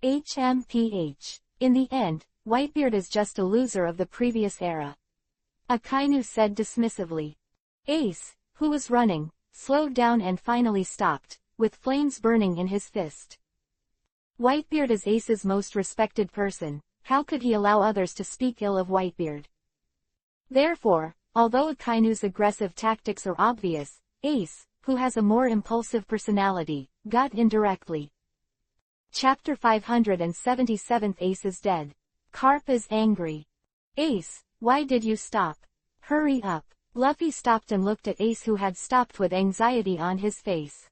HMPH. In the end, Whitebeard is just a loser of the previous era. Akainu said dismissively. Ace, who was running, slowed down and finally stopped, with flames burning in his fist. Whitebeard is Ace's most respected person, how could he allow others to speak ill of Whitebeard? Therefore, although Akainu's aggressive tactics are obvious, Ace, who has a more impulsive personality, got indirectly. Chapter 577 Ace is dead. Carp is angry. Ace, why did you stop? Hurry up. Luffy stopped and looked at Ace who had stopped with anxiety on his face.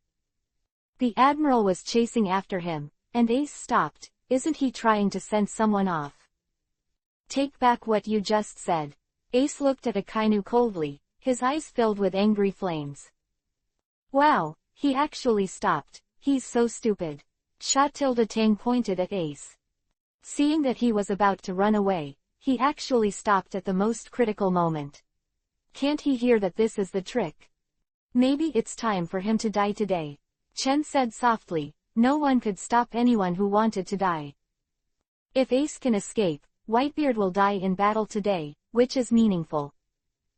The Admiral was chasing after him, and Ace stopped, isn't he trying to send someone off? Take back what you just said. Ace looked at Akainu coldly, his eyes filled with angry flames. Wow, he actually stopped, he's so stupid. Tang pointed at Ace. Seeing that he was about to run away, he actually stopped at the most critical moment. Can't he hear that this is the trick? Maybe it's time for him to die today. Chen said softly, no one could stop anyone who wanted to die. If Ace can escape, Whitebeard will die in battle today, which is meaningful.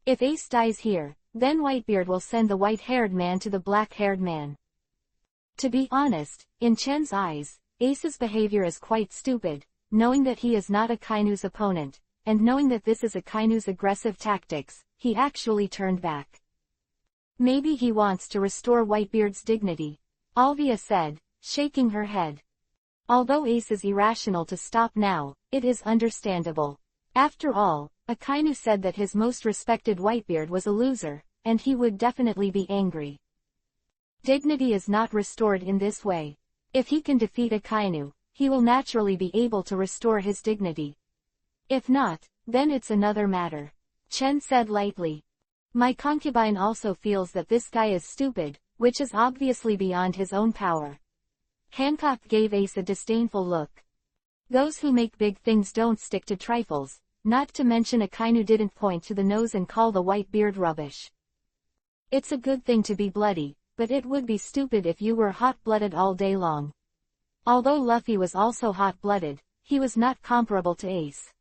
If Ace dies here, then Whitebeard will send the white-haired man to the black-haired man. To be honest, in Chen's eyes, Ace's behavior is quite stupid, knowing that he is not Akainu's opponent, and knowing that this is Akainu's aggressive tactics, he actually turned back. Maybe he wants to restore Whitebeard's dignity, Alvia said, shaking her head. Although Ace is irrational to stop now, it is understandable. After all, Akainu said that his most respected Whitebeard was a loser, and he would definitely be angry. Dignity is not restored in this way. If he can defeat Akainu, he will naturally be able to restore his dignity. If not, then it's another matter. Chen said lightly. My concubine also feels that this guy is stupid, which is obviously beyond his own power. Hancock gave Ace a disdainful look. Those who make big things don't stick to trifles, not to mention Akainu didn't point to the nose and call the Whitebeard rubbish. It's a good thing to be bloody, but it would be stupid if you were hot-blooded all day long. Although Luffy was also hot-blooded, he was not comparable to Ace.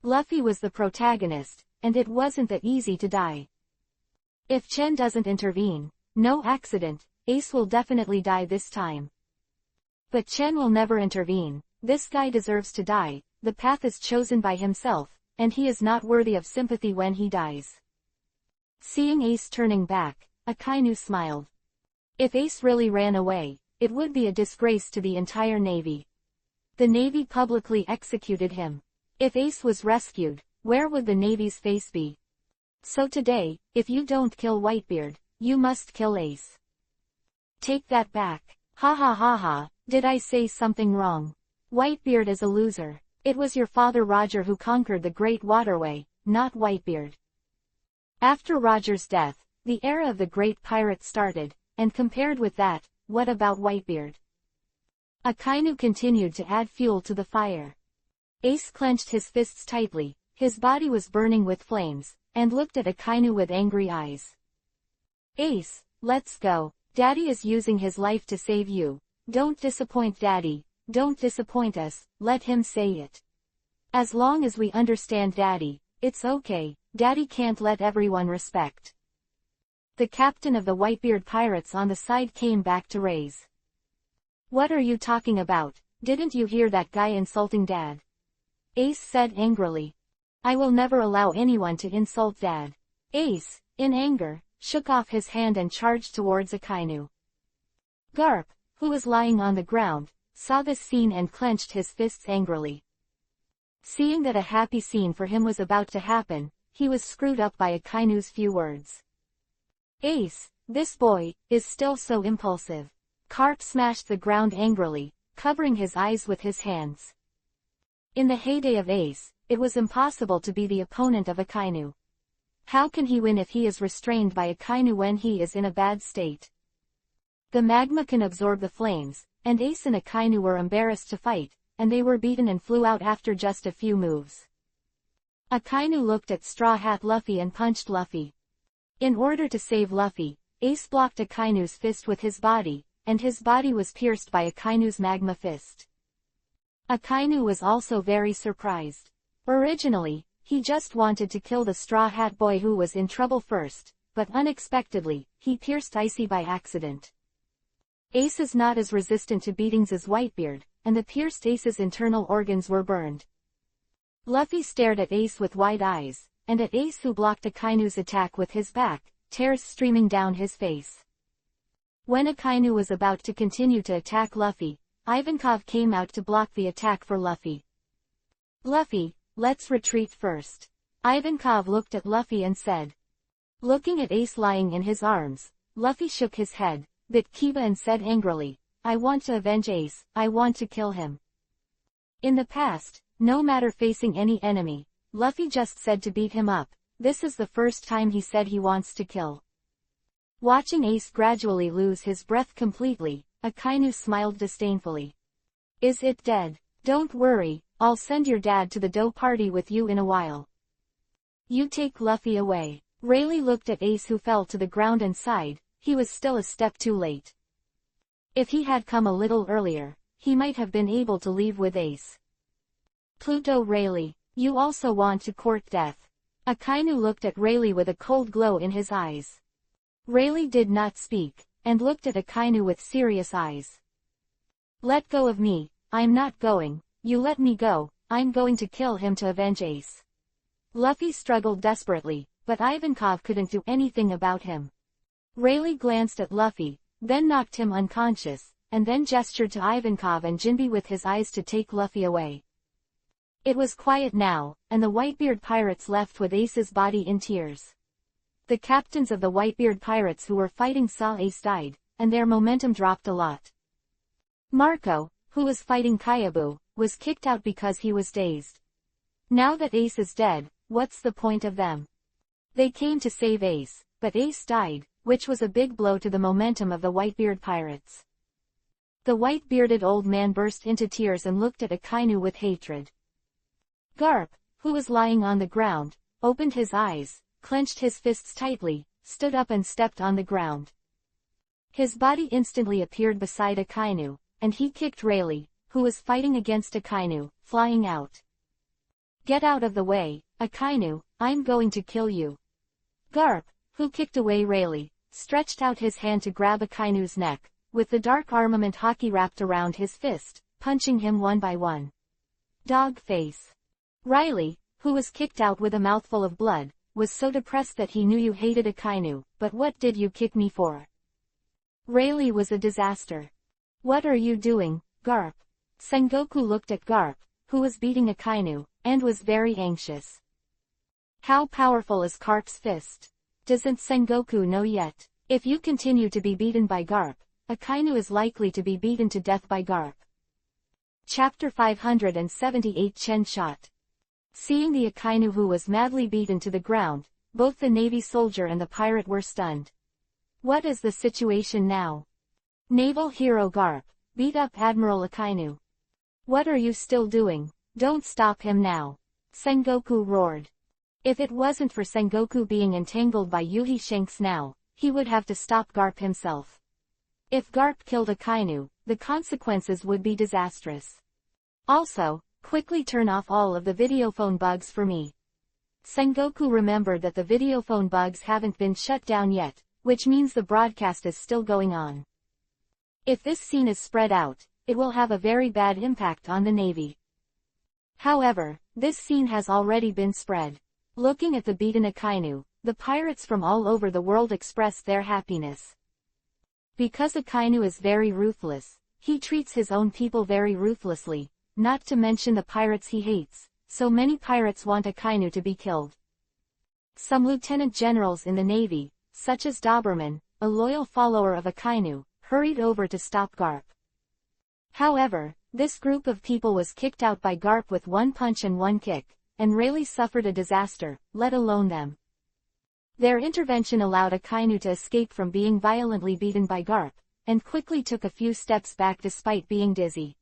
Luffy was the protagonist, and it wasn't that easy to die. If Chen doesn't intervene, no accident, Ace will definitely die this time. But Chen will never intervene, this guy deserves to die, the path is chosen by himself, and he is not worthy of sympathy when he dies. Seeing Ace turning back, Akainu smiled. If Ace really ran away, it would be a disgrace to the entire Navy. The Navy publicly executed him. If Ace was rescued, where would the Navy's face be? So today, if you don't kill Whitebeard, you must kill Ace. Take that back. Ha ha ha ha, did I say something wrong? Whitebeard is a loser. It was your father Roger who conquered the Great Waterway, not Whitebeard. After Roger's death, the era of the great pirates started, and compared with that, what about Whitebeard? Akainu continued to add fuel to the fire. Ace clenched his fists tightly, his body was burning with flames, and looked at Akainu with angry eyes. Ace, let's go. Daddy is using his life to save you. Don't disappoint Daddy, don't disappoint us, let him say it. As long as we understand Daddy, it's okay, Daddy can't let everyone respect. The captain of the Whitebeard pirates on the side came back to raise. What are you talking about? Didn't you hear that guy insulting Dad? Ace said angrily. I will never allow anyone to insult Dad. Ace, in anger, shook off his hand and charged towards Akainu. Garp, who was lying on the ground, saw this scene and clenched his fists angrily. Seeing that a happy scene for him was about to happen, he was screwed up by Akainu's few words. Ace, this boy, is still so impulsive. Garp smashed the ground angrily, covering his eyes with his hands. In the heyday of Ace, it was impossible to be the opponent of Akainu. How can he win if he is restrained by Akainu when he is in a bad state? The magma can absorb the flames, and Ace and Akainu were embarrassed to fight, and they were beaten and flew out after just a few moves. Akainu looked at Straw Hat Luffy and punched Luffy. In order to save Luffy, Ace blocked Akainu's fist with his body, and his body was pierced by Akainu's magma fist. Akainu was also very surprised. Originally, he just wanted to kill the Straw Hat Boy who was in trouble first, but unexpectedly, he pierced Icy by accident. Ace is not as resistant to beatings as Whitebeard, and the pierced Ace's internal organs were burned. Luffy stared at Ace with wide eyes, and at Ace who blocked Akainu's attack with his back, tears streaming down his face. When Akainu was about to continue to attack Luffy, Ivankov came out to block the attack for Luffy. Luffy, let's retreat first. Ivankov looked at Luffy and said. Looking at Ace lying in his arms, Luffy shook his head, bit Kiba and said angrily, I want to avenge Ace, I want to kill him. In the past, no matter facing any enemy, Luffy just said to beat him up, this is the first time he said he wants to kill. Watching Ace gradually lose his breath completely, Akainu smiled disdainfully. Is it dead? Don't worry, I'll send your dad to the dough party with you in a while. You take Luffy away. Rayleigh looked at Ace, who fell to the ground, and sighed. He was still a step too late. If he had come a little earlier, he might have been able to leave with Ace. Pluto. Rayleigh, you also want to court death? Akainu looked at Rayleigh with a cold glow in his eyes. Rayleigh did not speak, and looked at Akainu with serious eyes. Let go of me, I'm not going. You let me go, I'm going to kill him to avenge Ace. Luffy struggled desperately, but Ivankov couldn't do anything about him. Rayleigh glanced at Luffy, then knocked him unconscious, and then gestured to Ivankov and Jinbe with his eyes to take Luffy away. It was quiet now, and the Whitebeard pirates left with Ace's body in tears. The captains of the Whitebeard pirates who were fighting saw Ace died, and their momentum dropped a lot. Marco, who was fighting Kaiabu, was kicked out because he was dazed. Now that Ace is dead, what's the point of them? They came to save Ace, but Ace died, which was a big blow to the momentum of the Whitebeard pirates. The white-bearded old man burst into tears and looked at Akainu with hatred. Garp, who was lying on the ground, opened his eyes, clenched his fists tightly, stood up and stepped on the ground. His body instantly appeared beside Akainu, and he kicked Rayleigh, who was fighting against Akainu, flying out. Get out of the way, Akainu, I'm going to kill you. Garp, who kicked away Rayleigh, stretched out his hand to grab Akainu's neck, with the dark armament hockey wrapped around his fist, punching him one by one. Dog face. Riley, who was kicked out with a mouthful of blood, was so depressed that he knew you hated Akainu, but what did you kick me for? Rayleigh was a disaster. What are you doing, Garp? Sengoku looked at Garp, who was beating Akainu, and was very anxious. How powerful is Garp's fist? Doesn't Sengoku know yet? If you continue to be beaten by Garp, Akainu is likely to be beaten to death by Garp. Chapter 578 Chen Shot. Seeing the Akainu who was madly beaten to the ground, both the Navy soldier and the pirate were stunned. What is the situation now? Naval hero Garp, beat up Admiral Akainu. What are you still doing? Don't stop him now. Sengoku roared. If it wasn't for Sengoku being entangled by Yuhi Shanks now, he would have to stop Garp himself. If Garp killed Akainu, the consequences would be disastrous. Also, quickly turn off all of the videophone bugs for me. Sengoku remembered that the videophone bugs haven't been shut down yet, which means the broadcast is still going on. If this scene is spread out, it will have a very bad impact on the Navy. However, this scene has already been spread. Looking at the beaten Akainu, the pirates from all over the world expressed their happiness. Because Akainu is very ruthless, he treats his own people very ruthlessly, not to mention the pirates he hates, so many pirates want Akainu to be killed. Some lieutenant generals in the Navy, such as Doberman, a loyal follower of Akainu, hurried over to stop Garp. However, this group of people was kicked out by Garp with one punch and one kick, and Rayleigh suffered a disaster, let alone them. Their intervention allowed Akainu to escape from being violently beaten by Garp, and quickly took a few steps back despite being dizzy.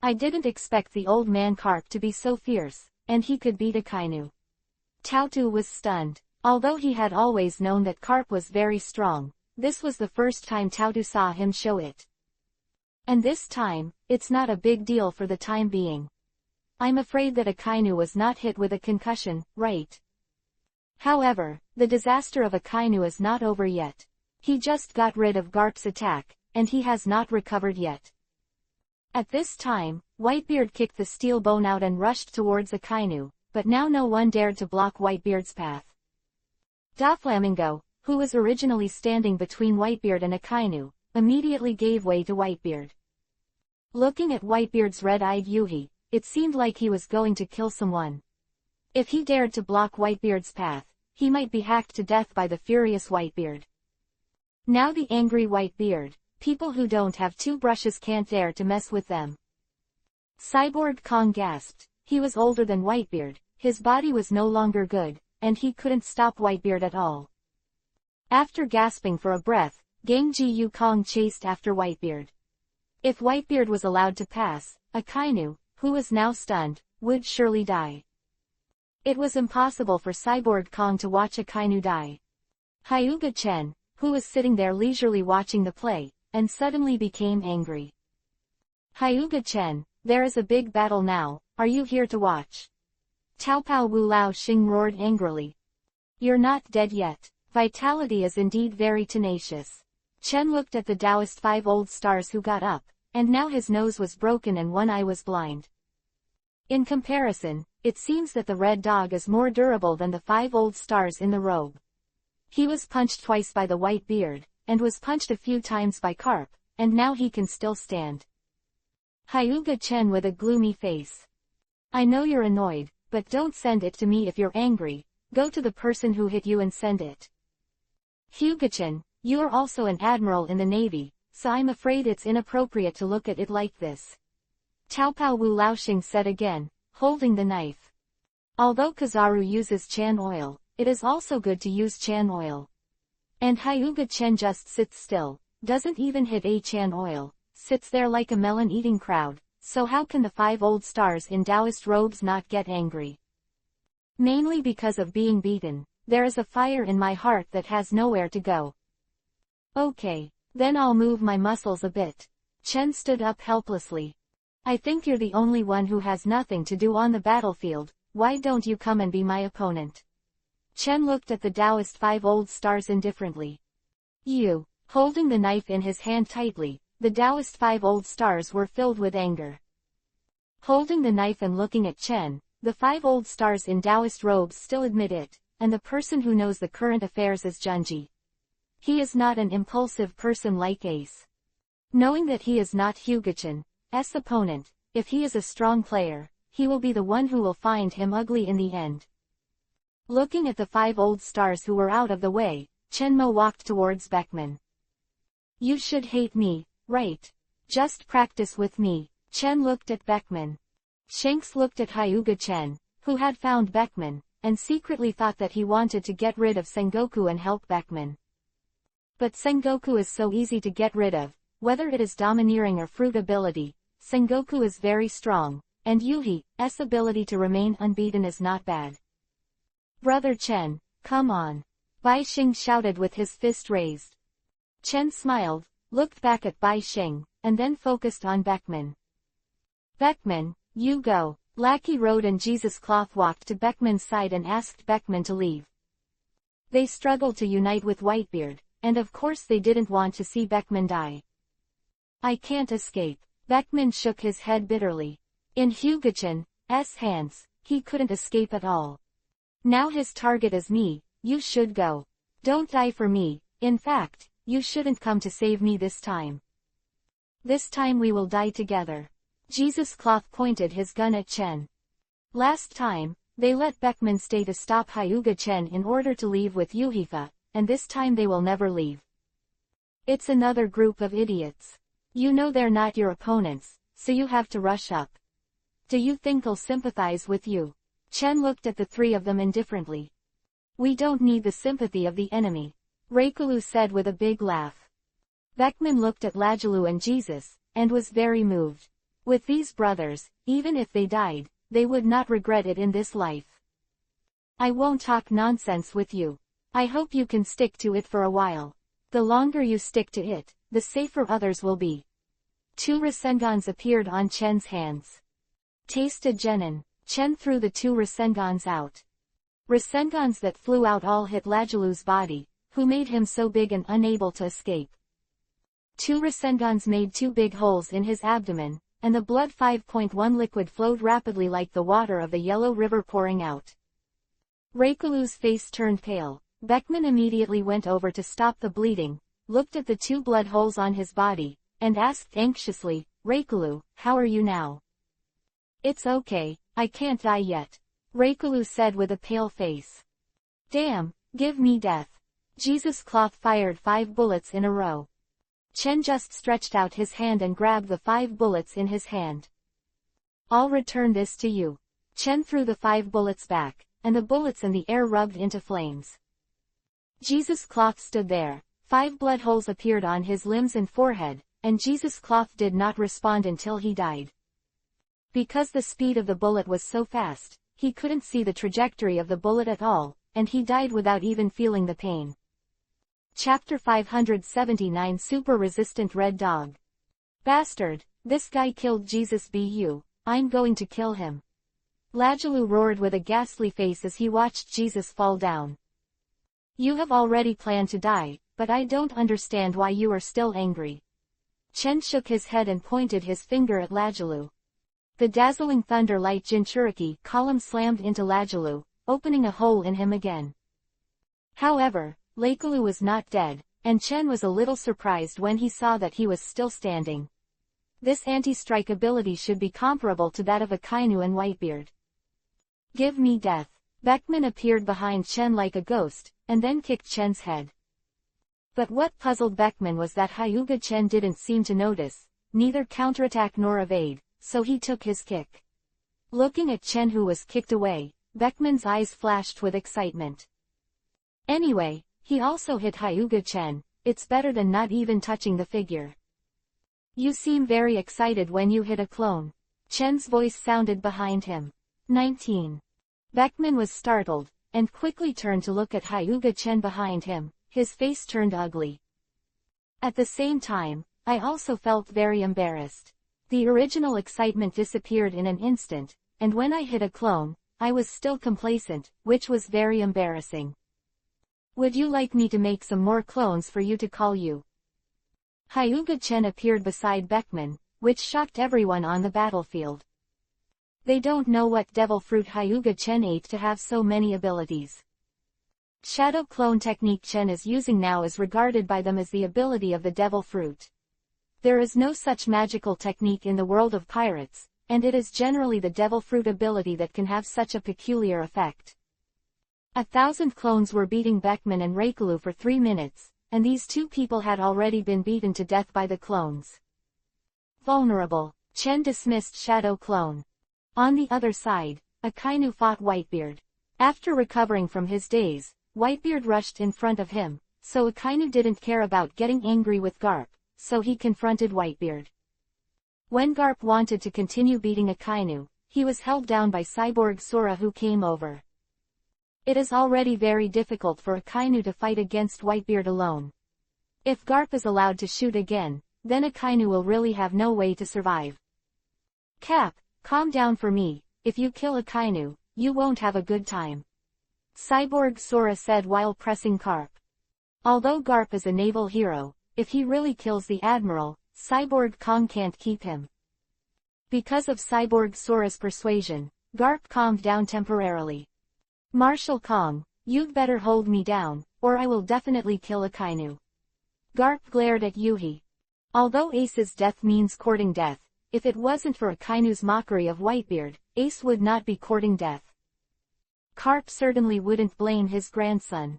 I didn't expect the old man Garp to be so fierce, and he could beat Akainu. Tautu was stunned. Although he had always known that Garp was very strong, this was the first time Tautu saw him show it. And this time, it's not a big deal for the time being. I'm afraid that Akainu was not hit with a concussion, right? However, the disaster of Akainu is not over yet. He just got rid of Garp's attack, and he has not recovered yet. At this time, Whitebeard kicked the steel bone out and rushed towards Akainu, but now no one dared to block Whitebeard's path. Doflamingo, who was originally standing between Whitebeard and Akainu, immediately gave way to Whitebeard. Looking at Whitebeard's red-eyed Yuhi, it seemed like he was going to kill someone. If he dared to block Whitebeard's path, he might be hacked to death by the furious Whitebeard. Now the angry Whitebeard, people who don't have two brushes can't dare to mess with them. Cyborg Kong gasped. He was older than Whitebeard, his body was no longer good, and he couldn't stop Whitebeard at all. After gasping for a breath, Gangji Yukong chased after Whitebeard. If Whitebeard was allowed to pass, Akainu, who was now stunned, would surely die. It was impossible for Cyborg Kong to watch Akainu die. Hyuga Chen, who was sitting there leisurely watching the play, and suddenly became angry. Hyuga Chen, there is a big battle now, are you here to watch? Taopao Wu Lao Xing roared angrily. You're not dead yet. Vitality is indeed very tenacious. Chen looked at the Taoist 5 old stars who got up, and now his nose was broken and one eye was blind. In comparison, it seems that the red dog is more durable than the 5 old stars in the robe. He was punched twice by the white beard, and was punched a few times by Carp, and now he can still stand. Hyuga Chen with a gloomy face. I know you're annoyed, but don't send it to me if you're angry, go to the person who hit you and send it. Hyuga Chen, you are also an admiral in the Navy, so I'm afraid it's inappropriate to look at it like this. Taopao Wu Laoxing said again, holding the knife. Although Kizaru uses Chan oil, it is also good to use Chan oil. And Hyuga Chen just sits still, doesn't even hit a Chan oil, sits there like a melon-eating crowd, so how can the 5 old stars in Taoist robes not get angry? Mainly because of being beaten, there is a fire in my heart that has nowhere to go. Okay, then I'll move my muscles a bit. Chen stood up helplessly. I think you're the only one who has nothing to do on the battlefield, why don't you come and be my opponent? Chen looked at the Taoist 5 old stars indifferently. You, holding the knife in his hand tightly, the Taoist 5 old stars were filled with anger. Holding the knife and looking at Chen, the 5 old stars in Taoist robes still admit it, and the person who knows the current affairs is Junji. He is not an impulsive person like Ace. Knowing that he is not Hyuga-chan's opponent, if he is a strong player, he will be the one who will find him ugly in the end. Looking at the 5 old stars who were out of the way, Chenmo walked towards Beckman. You should hate me, right? Just practice with me. Chen looked at Beckman. Shanks looked at Hyuga Chen, who had found Beckman, and secretly thought that he wanted to get rid of Sengoku and help Beckman. But Sengoku is so easy to get rid of, whether it is domineering or fruit ability, Sengoku is very strong, and Yuhi's ability to remain unbeaten is not bad. Brother Chen, come on. Bai Xing shouted with his fist raised. Chen smiled, looked back at Bai Xing, and then focused on Beckman. Beckman, you go. Lackey Road and Jesus Cloth walked to Beckman's side and asked Beckman to leave. They struggled to unite with Whitebeard, and of course they didn't want to see Beckman die. I can't escape. Beckman shook his head bitterly. In Hyuga-chan's hands, he couldn't escape at all. Now his target is me, you should go. Don't die for me, in fact, you shouldn't come to save me this time. This time we will die together. Jesus Cloth pointed his gun at Chen. Last time, they let Beckman stay to stop Hyuga Chen in order to leave with Yuhifa, and this time they will never leave. It's another group of idiots. You know they're not your opponents, so you have to rush up. Do you think I'll sympathize with you? Chen looked at the 3 of them indifferently. We don't need the sympathy of the enemy. Reikulu said with a big laugh. Beckman looked at Lajalu and Jesus, and was very moved. With these brothers, even if they died, they would not regret it in this life. I won't talk nonsense with you. I hope you can stick to it for a while. The longer you stick to it, the safer others will be. 2 Rasengans appeared on Chen's hands. Tasted Genin. Chen threw the 2 Rasengans out. Rasengans that flew out all hit Lajalu's body, who made him so big and unable to escape. 2 Rasengans made 2 big holes in his abdomen, and the blood 5.1 liquid flowed rapidly like the water of the yellow river pouring out. Reikulu's face turned pale. Beckman immediately went over to stop the bleeding, looked at the 2 blood holes on his body, and asked anxiously, Reikulu, how are you now? It's okay, I can't die yet. Reikulu said with a pale face. Damn, give me death. Jesus Cloth fired 5 bullets in a row. Chen just stretched out his hand and grabbed the 5 bullets in his hand. I'll return this to you. Chen threw the 5 bullets back, and the bullets in the air rubbed into flames. Jesus' cloth stood there. 5 blood holes appeared on his limbs and forehead, and Jesus' cloth did not respond until he died. Because the speed of the bullet was so fast, he couldn't see the trajectory of the bullet at all, and he died without even feeling the pain. Chapter 579 Super Resistant Red Dog. Bastard, this guy killed Jesus bu, I'm going to kill him. Lajulu roared with a ghastly face as he watched Jesus fall down. You have already planned to die, but I don't understand why you are still angry. Chen shook his head and pointed his finger at Lajulu. The dazzling thunder light Jinchuriki column slammed into Lajulu, opening a hole in him again. However, Lakulu was not dead, and Chen was a little surprised when he saw that he was still standing. This anti-strike ability should be comparable to that of Akainu and Whitebeard. Give me death. Beckman appeared behind Chen like a ghost, and then kicked Chen's head. But what puzzled Beckman was that Hyuga Chen didn't seem to notice, neither counterattack nor evade, so he took his kick. Looking at Chen who was kicked away, Beckman's eyes flashed with excitement. Anyway, he also hit Hyuga Chen, it's better than not even touching the figure. You seem very excited when you hit a clone. Chen's voice sounded behind him. 19. Beckman was startled, and quickly turned to look at Hyuga Chen behind him, his face turned ugly. At the same time, I also felt very embarrassed. The original excitement disappeared in an instant, and when I hit a clone, I was still complacent, which was very embarrassing. Would you like me to make some more clones for you to call you? Hyuga Chen appeared beside Beckman, which shocked everyone on the battlefield. They don't know what devil fruit Hyuga Chen ate to have so many abilities. Shadow clone technique Chen is using now is regarded by them as the ability of the devil fruit. There is no such magical technique in the world of pirates, and it is generally the devil fruit ability that can have such a peculiar effect. 1,000 clones were beating Beckman and Reikulu for 3 minutes, and these 2 people had already been beaten to death by the clones. Vulnerable. Chen dismissed Shadow Clone. On the other side, Akainu fought Whitebeard. After recovering from his daze, Whitebeard rushed in front of him, so Akainu didn't care about getting angry with Garp, so he confronted Whitebeard. When Garp wanted to continue beating Akainu, he was held down by Cyborg Sora who came over. It is already very difficult for Akainu to fight against Whitebeard alone. If Garp is allowed to shoot again, then Akainu will really have no way to survive. Cap, calm down for me, if you kill Akainu, you won't have a good time. Cyborg Sora said while pressing Garp. Although Garp is a naval hero, if he really kills the Admiral, Cyborg Kong can't keep him. Because of Cyborg Sora's persuasion, Garp calmed down temporarily. Marshal Kong, you'd better hold me down, or I will definitely kill Akainu. Garp glared at Yuhi. Although Ace's death means courting death, if it wasn't for Akainu's mockery of Whitebeard, Ace would not be courting death. Garp certainly wouldn't blame his grandson.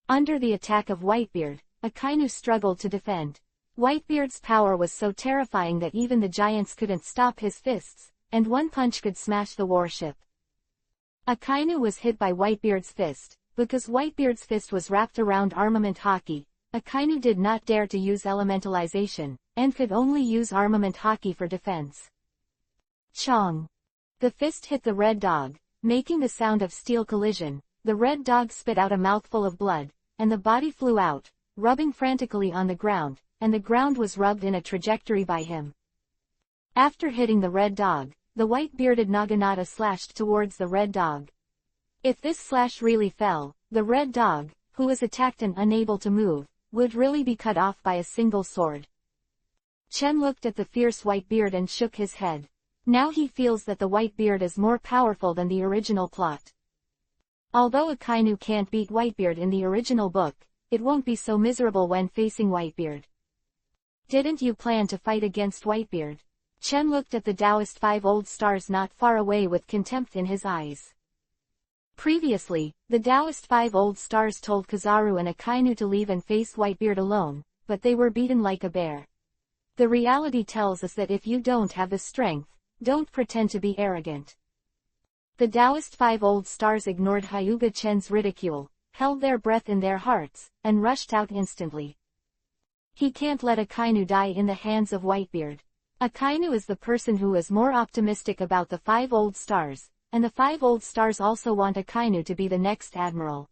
Under the attack of Whitebeard, Akainu struggled to defend. Whitebeard's power was so terrifying that even the giants couldn't stop his fists, and one punch could smash the warship. Akainu was hit by Whitebeard's fist. Because Whitebeard's fist was wrapped around armament hockey, Akainu did not dare to use elementalization, and could only use armament hockey for defense. Chong. The fist hit the red dog, making the sound of steel collision. The red dog spit out a mouthful of blood, and the body flew out, rubbing frantically on the ground, and the ground was rubbed in a trajectory by him. After hitting the red dog, the white-bearded Naginata slashed towards the red dog. If this slash really fell, the red dog, who was attacked and unable to move, would really be cut off by a single sword. Chen looked at the fierce Whitebeard and shook his head. Now he feels that the Whitebeard is more powerful than the original plot. Although Akainu can't beat Whitebeard in the original book, it won't be so miserable when facing Whitebeard. Didn't you plan to fight against Whitebeard? Chen looked at the Taoist 5 old stars not far away with contempt in his eyes. Previously, the Taoist 5 old stars told Kizaru and Akainu to leave and face Whitebeard alone, but they were beaten like a bear. The reality tells us that if you don't have the strength, don't pretend to be arrogant. The Taoist 5 old stars ignored Hyuga Chen's ridicule, held their breath in their hearts, and rushed out instantly. He can't let Akainu die in the hands of Whitebeard. Akainu is the person who is more optimistic about the 5 old stars, and the 5 old stars also want Akainu to be the next admiral.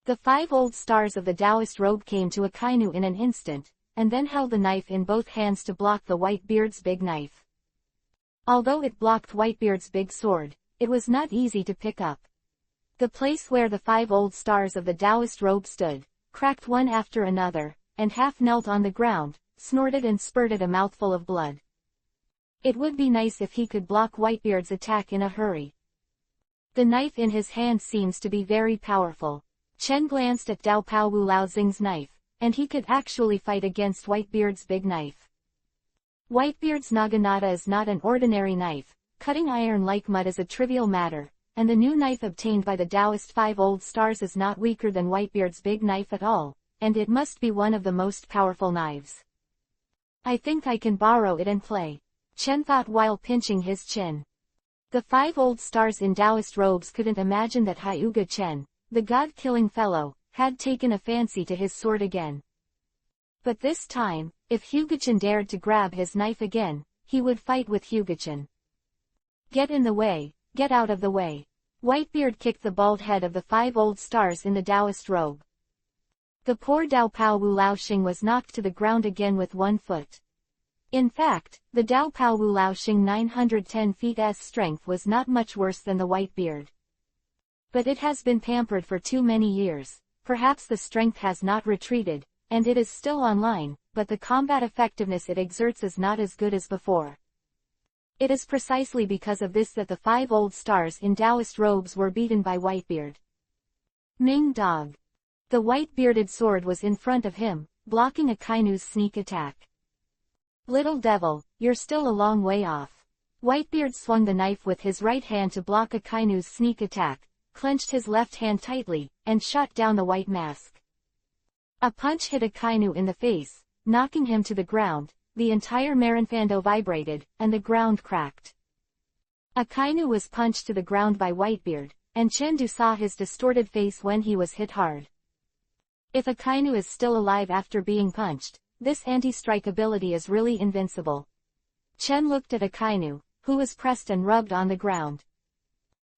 The 5 old stars of the Taoist robe came to Akainu in an instant, and then held the knife in both hands to block the Whitebeard's big knife. Although it blocked Whitebeard's big sword, it was not easy to pick up. The place where the 5 old stars of the Taoist robe stood, cracked one after another, and half knelt on the ground, snorted and spurted a mouthful of blood. It would be nice if he could block Whitebeard's attack in a hurry. The knife in his hand seems to be very powerful. Chen glanced at Dao Pao Wu Lao Xing's knife, and he could actually fight against Whitebeard's big knife. Whitebeard's naginata is not an ordinary knife. Cutting iron like mud is a trivial matter, and the new knife obtained by the Taoist 5 old stars is not weaker than Whitebeard's big knife at all, and it must be one of the most powerful knives. I think I can borrow it and play, Chen thought while pinching his chin. The 5 old stars in Taoist robes couldn't imagine that Hyuga Chen, the god-killing fellow, had taken a fancy to his sword again. But this time, if Hyuga-chan dared to grab his knife again, he would fight with Hyuga-chan. Get in the way, get out of the way. Whitebeard kicked the bald head of the 5 old stars in the Taoist robe. The poor Dao Pao Wu Lao Xing was knocked to the ground again with one foot. In fact, the Dao Pao Wu Lao Xing 910 feet's strength was not much worse than the Whitebeard. But it has been pampered for too many years, perhaps the strength has not retreated, and it is still online, but the combat effectiveness it exerts is not as good as before. It is precisely because of this that the 5 old stars in Taoist robes were beaten by Whitebeard. Ming Dog. The white-bearded sword was in front of him, blocking Akainu's sneak attack. Little devil, you're still a long way off. Whitebeard swung the knife with his right hand to block Akainu's sneak attack, clenched his left hand tightly, and shot down the white mask. A punch hit Akainu in the face, knocking him to the ground. The entire Marinfando vibrated, and the ground cracked. Akainu was punched to the ground by Whitebeard, and Chengdu saw his distorted face when he was hit hard. If Akainu is still alive after being punched, this anti-strike ability is really invincible. Chen looked at Akainu, who was pressed and rubbed on the ground.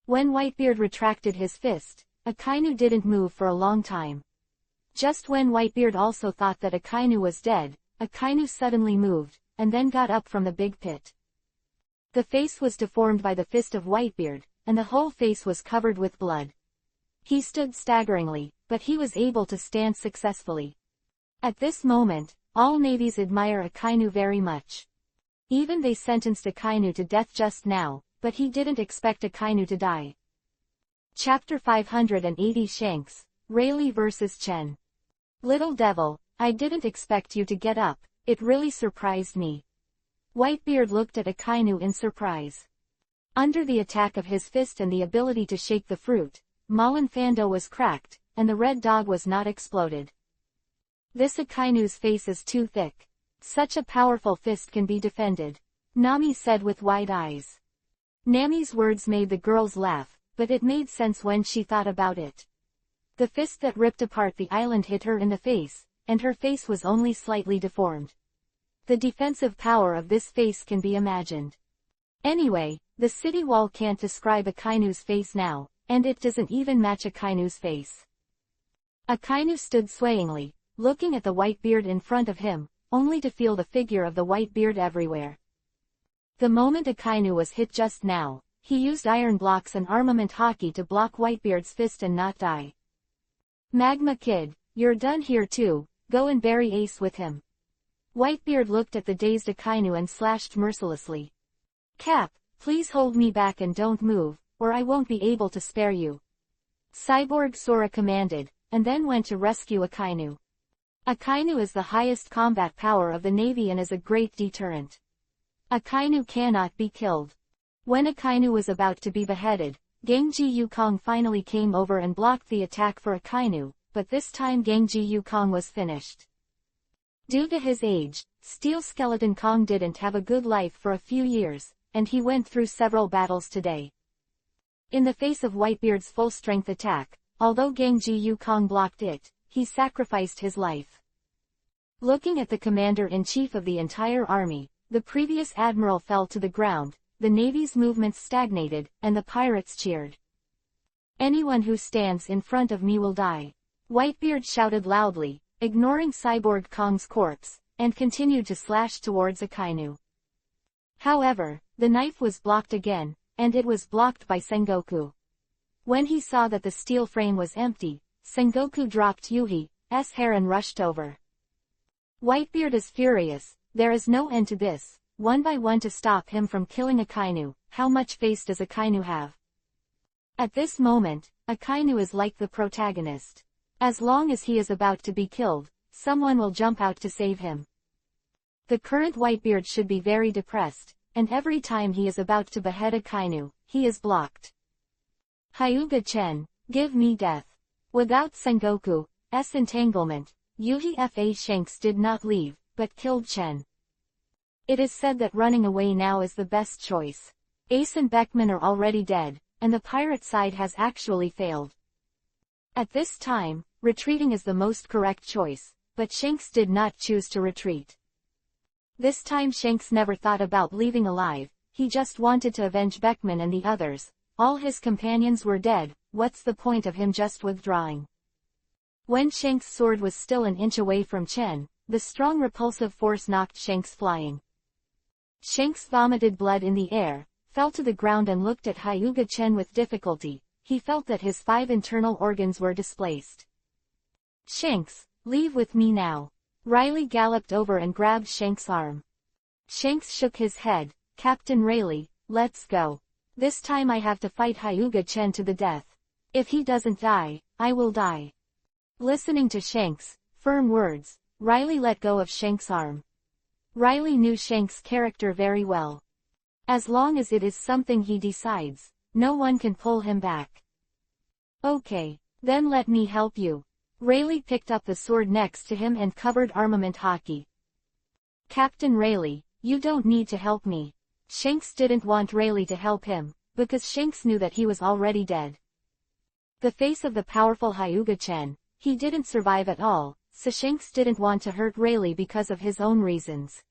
When Whitebeard retracted his fist, Akainu didn't move for a long time. Just when Whitebeard also thought that Akainu was dead, Akainu suddenly moved, and then got up from the big pit. The face was deformed by the fist of Whitebeard, and the whole face was covered with blood. He stood staggeringly, but he was able to stand successfully. At this moment, all navies admire Akainu very much. Even they sentenced Akainu to death just now, but he didn't expect Akainu to die. Chapter 580 Shanks, Rayleigh vs. Chen. Little devil, I didn't expect you to get up, it really surprised me. Whitebeard looked at Akainu in surprise. Under the attack of his fist and the ability to shake the fruit, Malinfando was cracked, and the red dog was not exploded. This Akainu's face is too thick. Such a powerful fist can be defended, Nami said with wide eyes. Nami's words made the girls laugh, but it made sense when she thought about it. The fist that ripped apart the island hit her in the face, and her face was only slightly deformed. The defensive power of this face can be imagined. Anyway, the city wall can't describe Akainu's face now, and it doesn't even match Akainu's face. Akainu stood swayingly, looking at the white beard in front of him, only to feel the figure of the white beard everywhere. The moment Akainu was hit just now, he used iron blocks and armament hockey to block Whitebeard's fist and not die. Magma Kid, you're done here too, go and bury Ace with him. Whitebeard looked at the dazed Akainu and slashed mercilessly. Cap, please hold me back and don't move, or I won't be able to spare you. Cyborg Sora commanded, and then went to rescue Akainu. Akainu is the highest combat power of the Navy and is a great deterrent. Akainu cannot be killed. When Akainu was about to be beheaded, Gangji Yukong finally came over and blocked the attack for Akainu, but this time Gangji Yukong was finished. Due to his age, Steel Skeleton Kong didn't have a good life for a few years, and he went through several battles today. In the face of Whitebeard's full-strength attack, although Gangji Yukong blocked it, he sacrificed his life. Looking at the commander-in-chief of the entire army, the previous admiral fell to the ground, the navy's movements stagnated, and the pirates cheered. "Anyone who stands in front of me will die," Whitebeard shouted loudly, ignoring Cyborg Kong's corpse, and continued to slash towards Akainu. However, the knife was blocked again, and it was blocked by Sengoku. When he saw that the steel frame was empty, Sengoku dropped Yuhi's hair and rushed over. Whitebeard is furious. There is no end to this, one by one to stop him from killing Akainu. How much face does Akainu have? At this moment, Akainu is like the protagonist. As long as he is about to be killed, someone will jump out to save him. The current Whitebeard should be very depressed, and every time he is about to behead Akainu, he is blocked. Hyuga Chen, give me death. Without Sengoku's entanglement, Yuhi Fa Shanks did not leave, but killed Chen. It is said that running away now is the best choice. Ace and Beckman are already dead, and the pirate side has actually failed. At this time, retreating is the most correct choice, but Shanks did not choose to retreat. This time Shanks never thought about leaving alive, he just wanted to avenge Beckman and the others. All his companions were dead, what's the point of him just withdrawing? When Shanks' sword was still an inch away from Chen, the strong repulsive force knocked Shanks flying. Shanks vomited blood in the air, fell to the ground and looked at Hyuga Chen with difficulty. He felt that his 5 internal organs were displaced. "Shanks, leave with me now." Riley galloped over and grabbed Shanks' arm. Shanks shook his head. "Captain Rayleigh, let's go. This time I have to fight Hyuga Chen to the death. If he doesn't die, I will die." Listening to Shanks' firm words, Riley let go of Shanks' arm. Riley knew Shanks' character very well. As long as it is something he decides, no one can pull him back. "Okay, then let me help you." Rayleigh picked up the sword next to him and covered armament hockey. "Captain Rayleigh, you don't need to help me." Shanks didn't want Rayleigh to help him, because Shanks knew that he was already dead. The face of the powerful Hyuga Chen, he didn't survive at all, so Shanks didn't want to hurt Rayleigh because of his own reasons.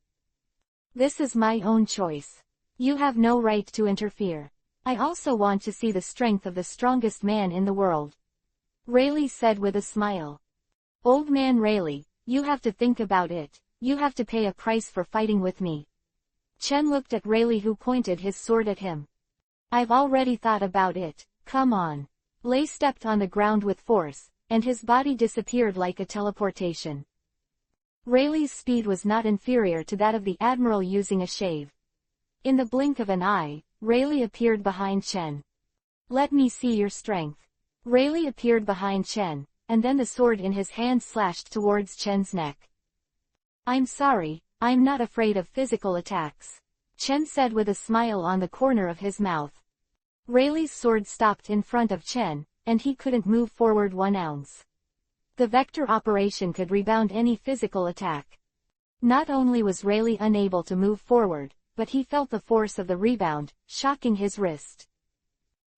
"This is my own choice. You have no right to interfere. I also want to see the strength of the strongest man in the world," Rayleigh said with a smile. "Old man Rayleigh, you have to think about it. You have to pay a price for fighting with me." Chen looked at Rayleigh, who pointed his sword at him. "I've already thought about it, come on." Lei stepped on the ground with force, and his body disappeared like a teleportation. Rayleigh's speed was not inferior to that of the Admiral using a shave. In the blink of an eye, Rayleigh appeared behind Chen. "Let me see your strength." Rayleigh appeared behind Chen, and then the sword in his hand slashed towards Chen's neck. "I'm sorry, I'm not afraid of physical attacks," Chen said with a smile on the corner of his mouth. Rayleigh's sword stopped in front of Chen, and he couldn't move forward 1 ounce. The vector operation could rebound any physical attack. Not only was Rayleigh unable to move forward, but he felt the force of the rebound, shocking his wrist.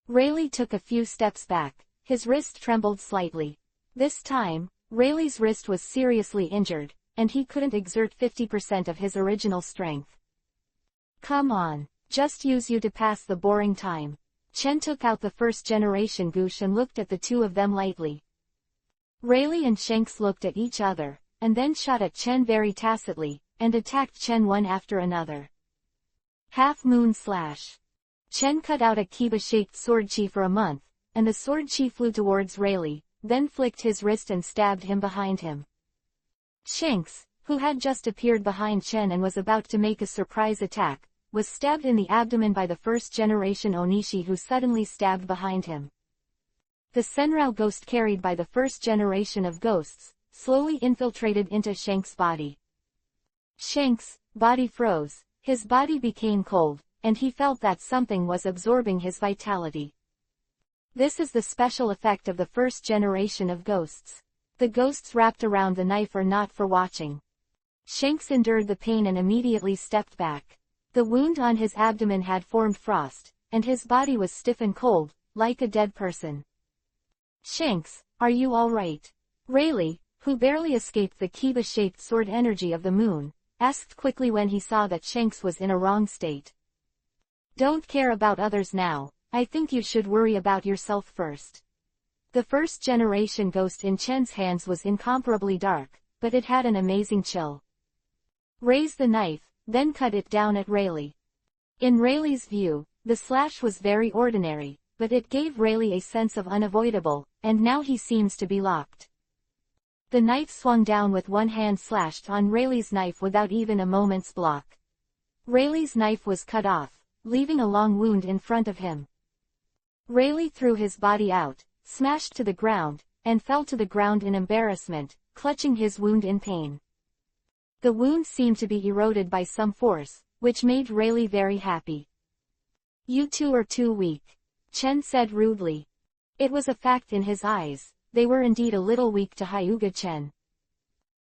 Rayleigh took a few steps back, his wrist trembled slightly. This time, Rayleigh's wrist was seriously injured, and he couldn't exert 50% of his original strength. "Come on, just use you to pass the boring time." Chen took out the first-generation Goosh and looked at the two of them lightly. Rayleigh and Shanks looked at each other, and then shot at Chen very tacitly, and attacked Chen one after another. Half Moon Slash. Chen cut out a kiba-shaped sword chi for a month, and the sword chi flew towards Rayleigh, then flicked his wrist and stabbed him behind him. Shanks, who had just appeared behind Chen and was about to make a surprise attack, was stabbed in the abdomen by the first-generation Onishi, who suddenly stabbed behind him. The Senrao ghost carried by the first generation of ghosts, slowly infiltrated into Shanks' body. Shanks' body froze, his body became cold, and he felt that something was absorbing his vitality. This is the special effect of the first generation of ghosts. The ghosts wrapped around the knife are not for watching. Shanks endured the pain and immediately stepped back. The wound on his abdomen had formed frost, and his body was stiff and cold, like a dead person. Shanks, are you all right? Rayleigh, who barely escaped the Kiba-shaped sword energy of the moon, asked quickly when he saw that Shanks was in a wrong state. Don't care about others now, I think you should worry about yourself first. The first generation ghost in Chen's hands was incomparably dark, but it had an amazing chill. Raise the knife, then cut it down at Rayleigh. In Rayleigh's view, the slash was very ordinary, but it gave Rayleigh a sense of unavoidable, and now he seems to be locked. The knife swung down with one hand slashed on Rayleigh's knife without even a moment's block. Rayleigh's knife was cut off, leaving a long wound in front of him. Rayleigh threw his body out, smashed to the ground, and fell to the ground in embarrassment, clutching his wound in pain. The wound seemed to be eroded by some force, which made Rayleigh very happy. You two are too weak, Chen said rudely. It was a fact in his eyes, they were indeed a little weak to Hyuga Chen.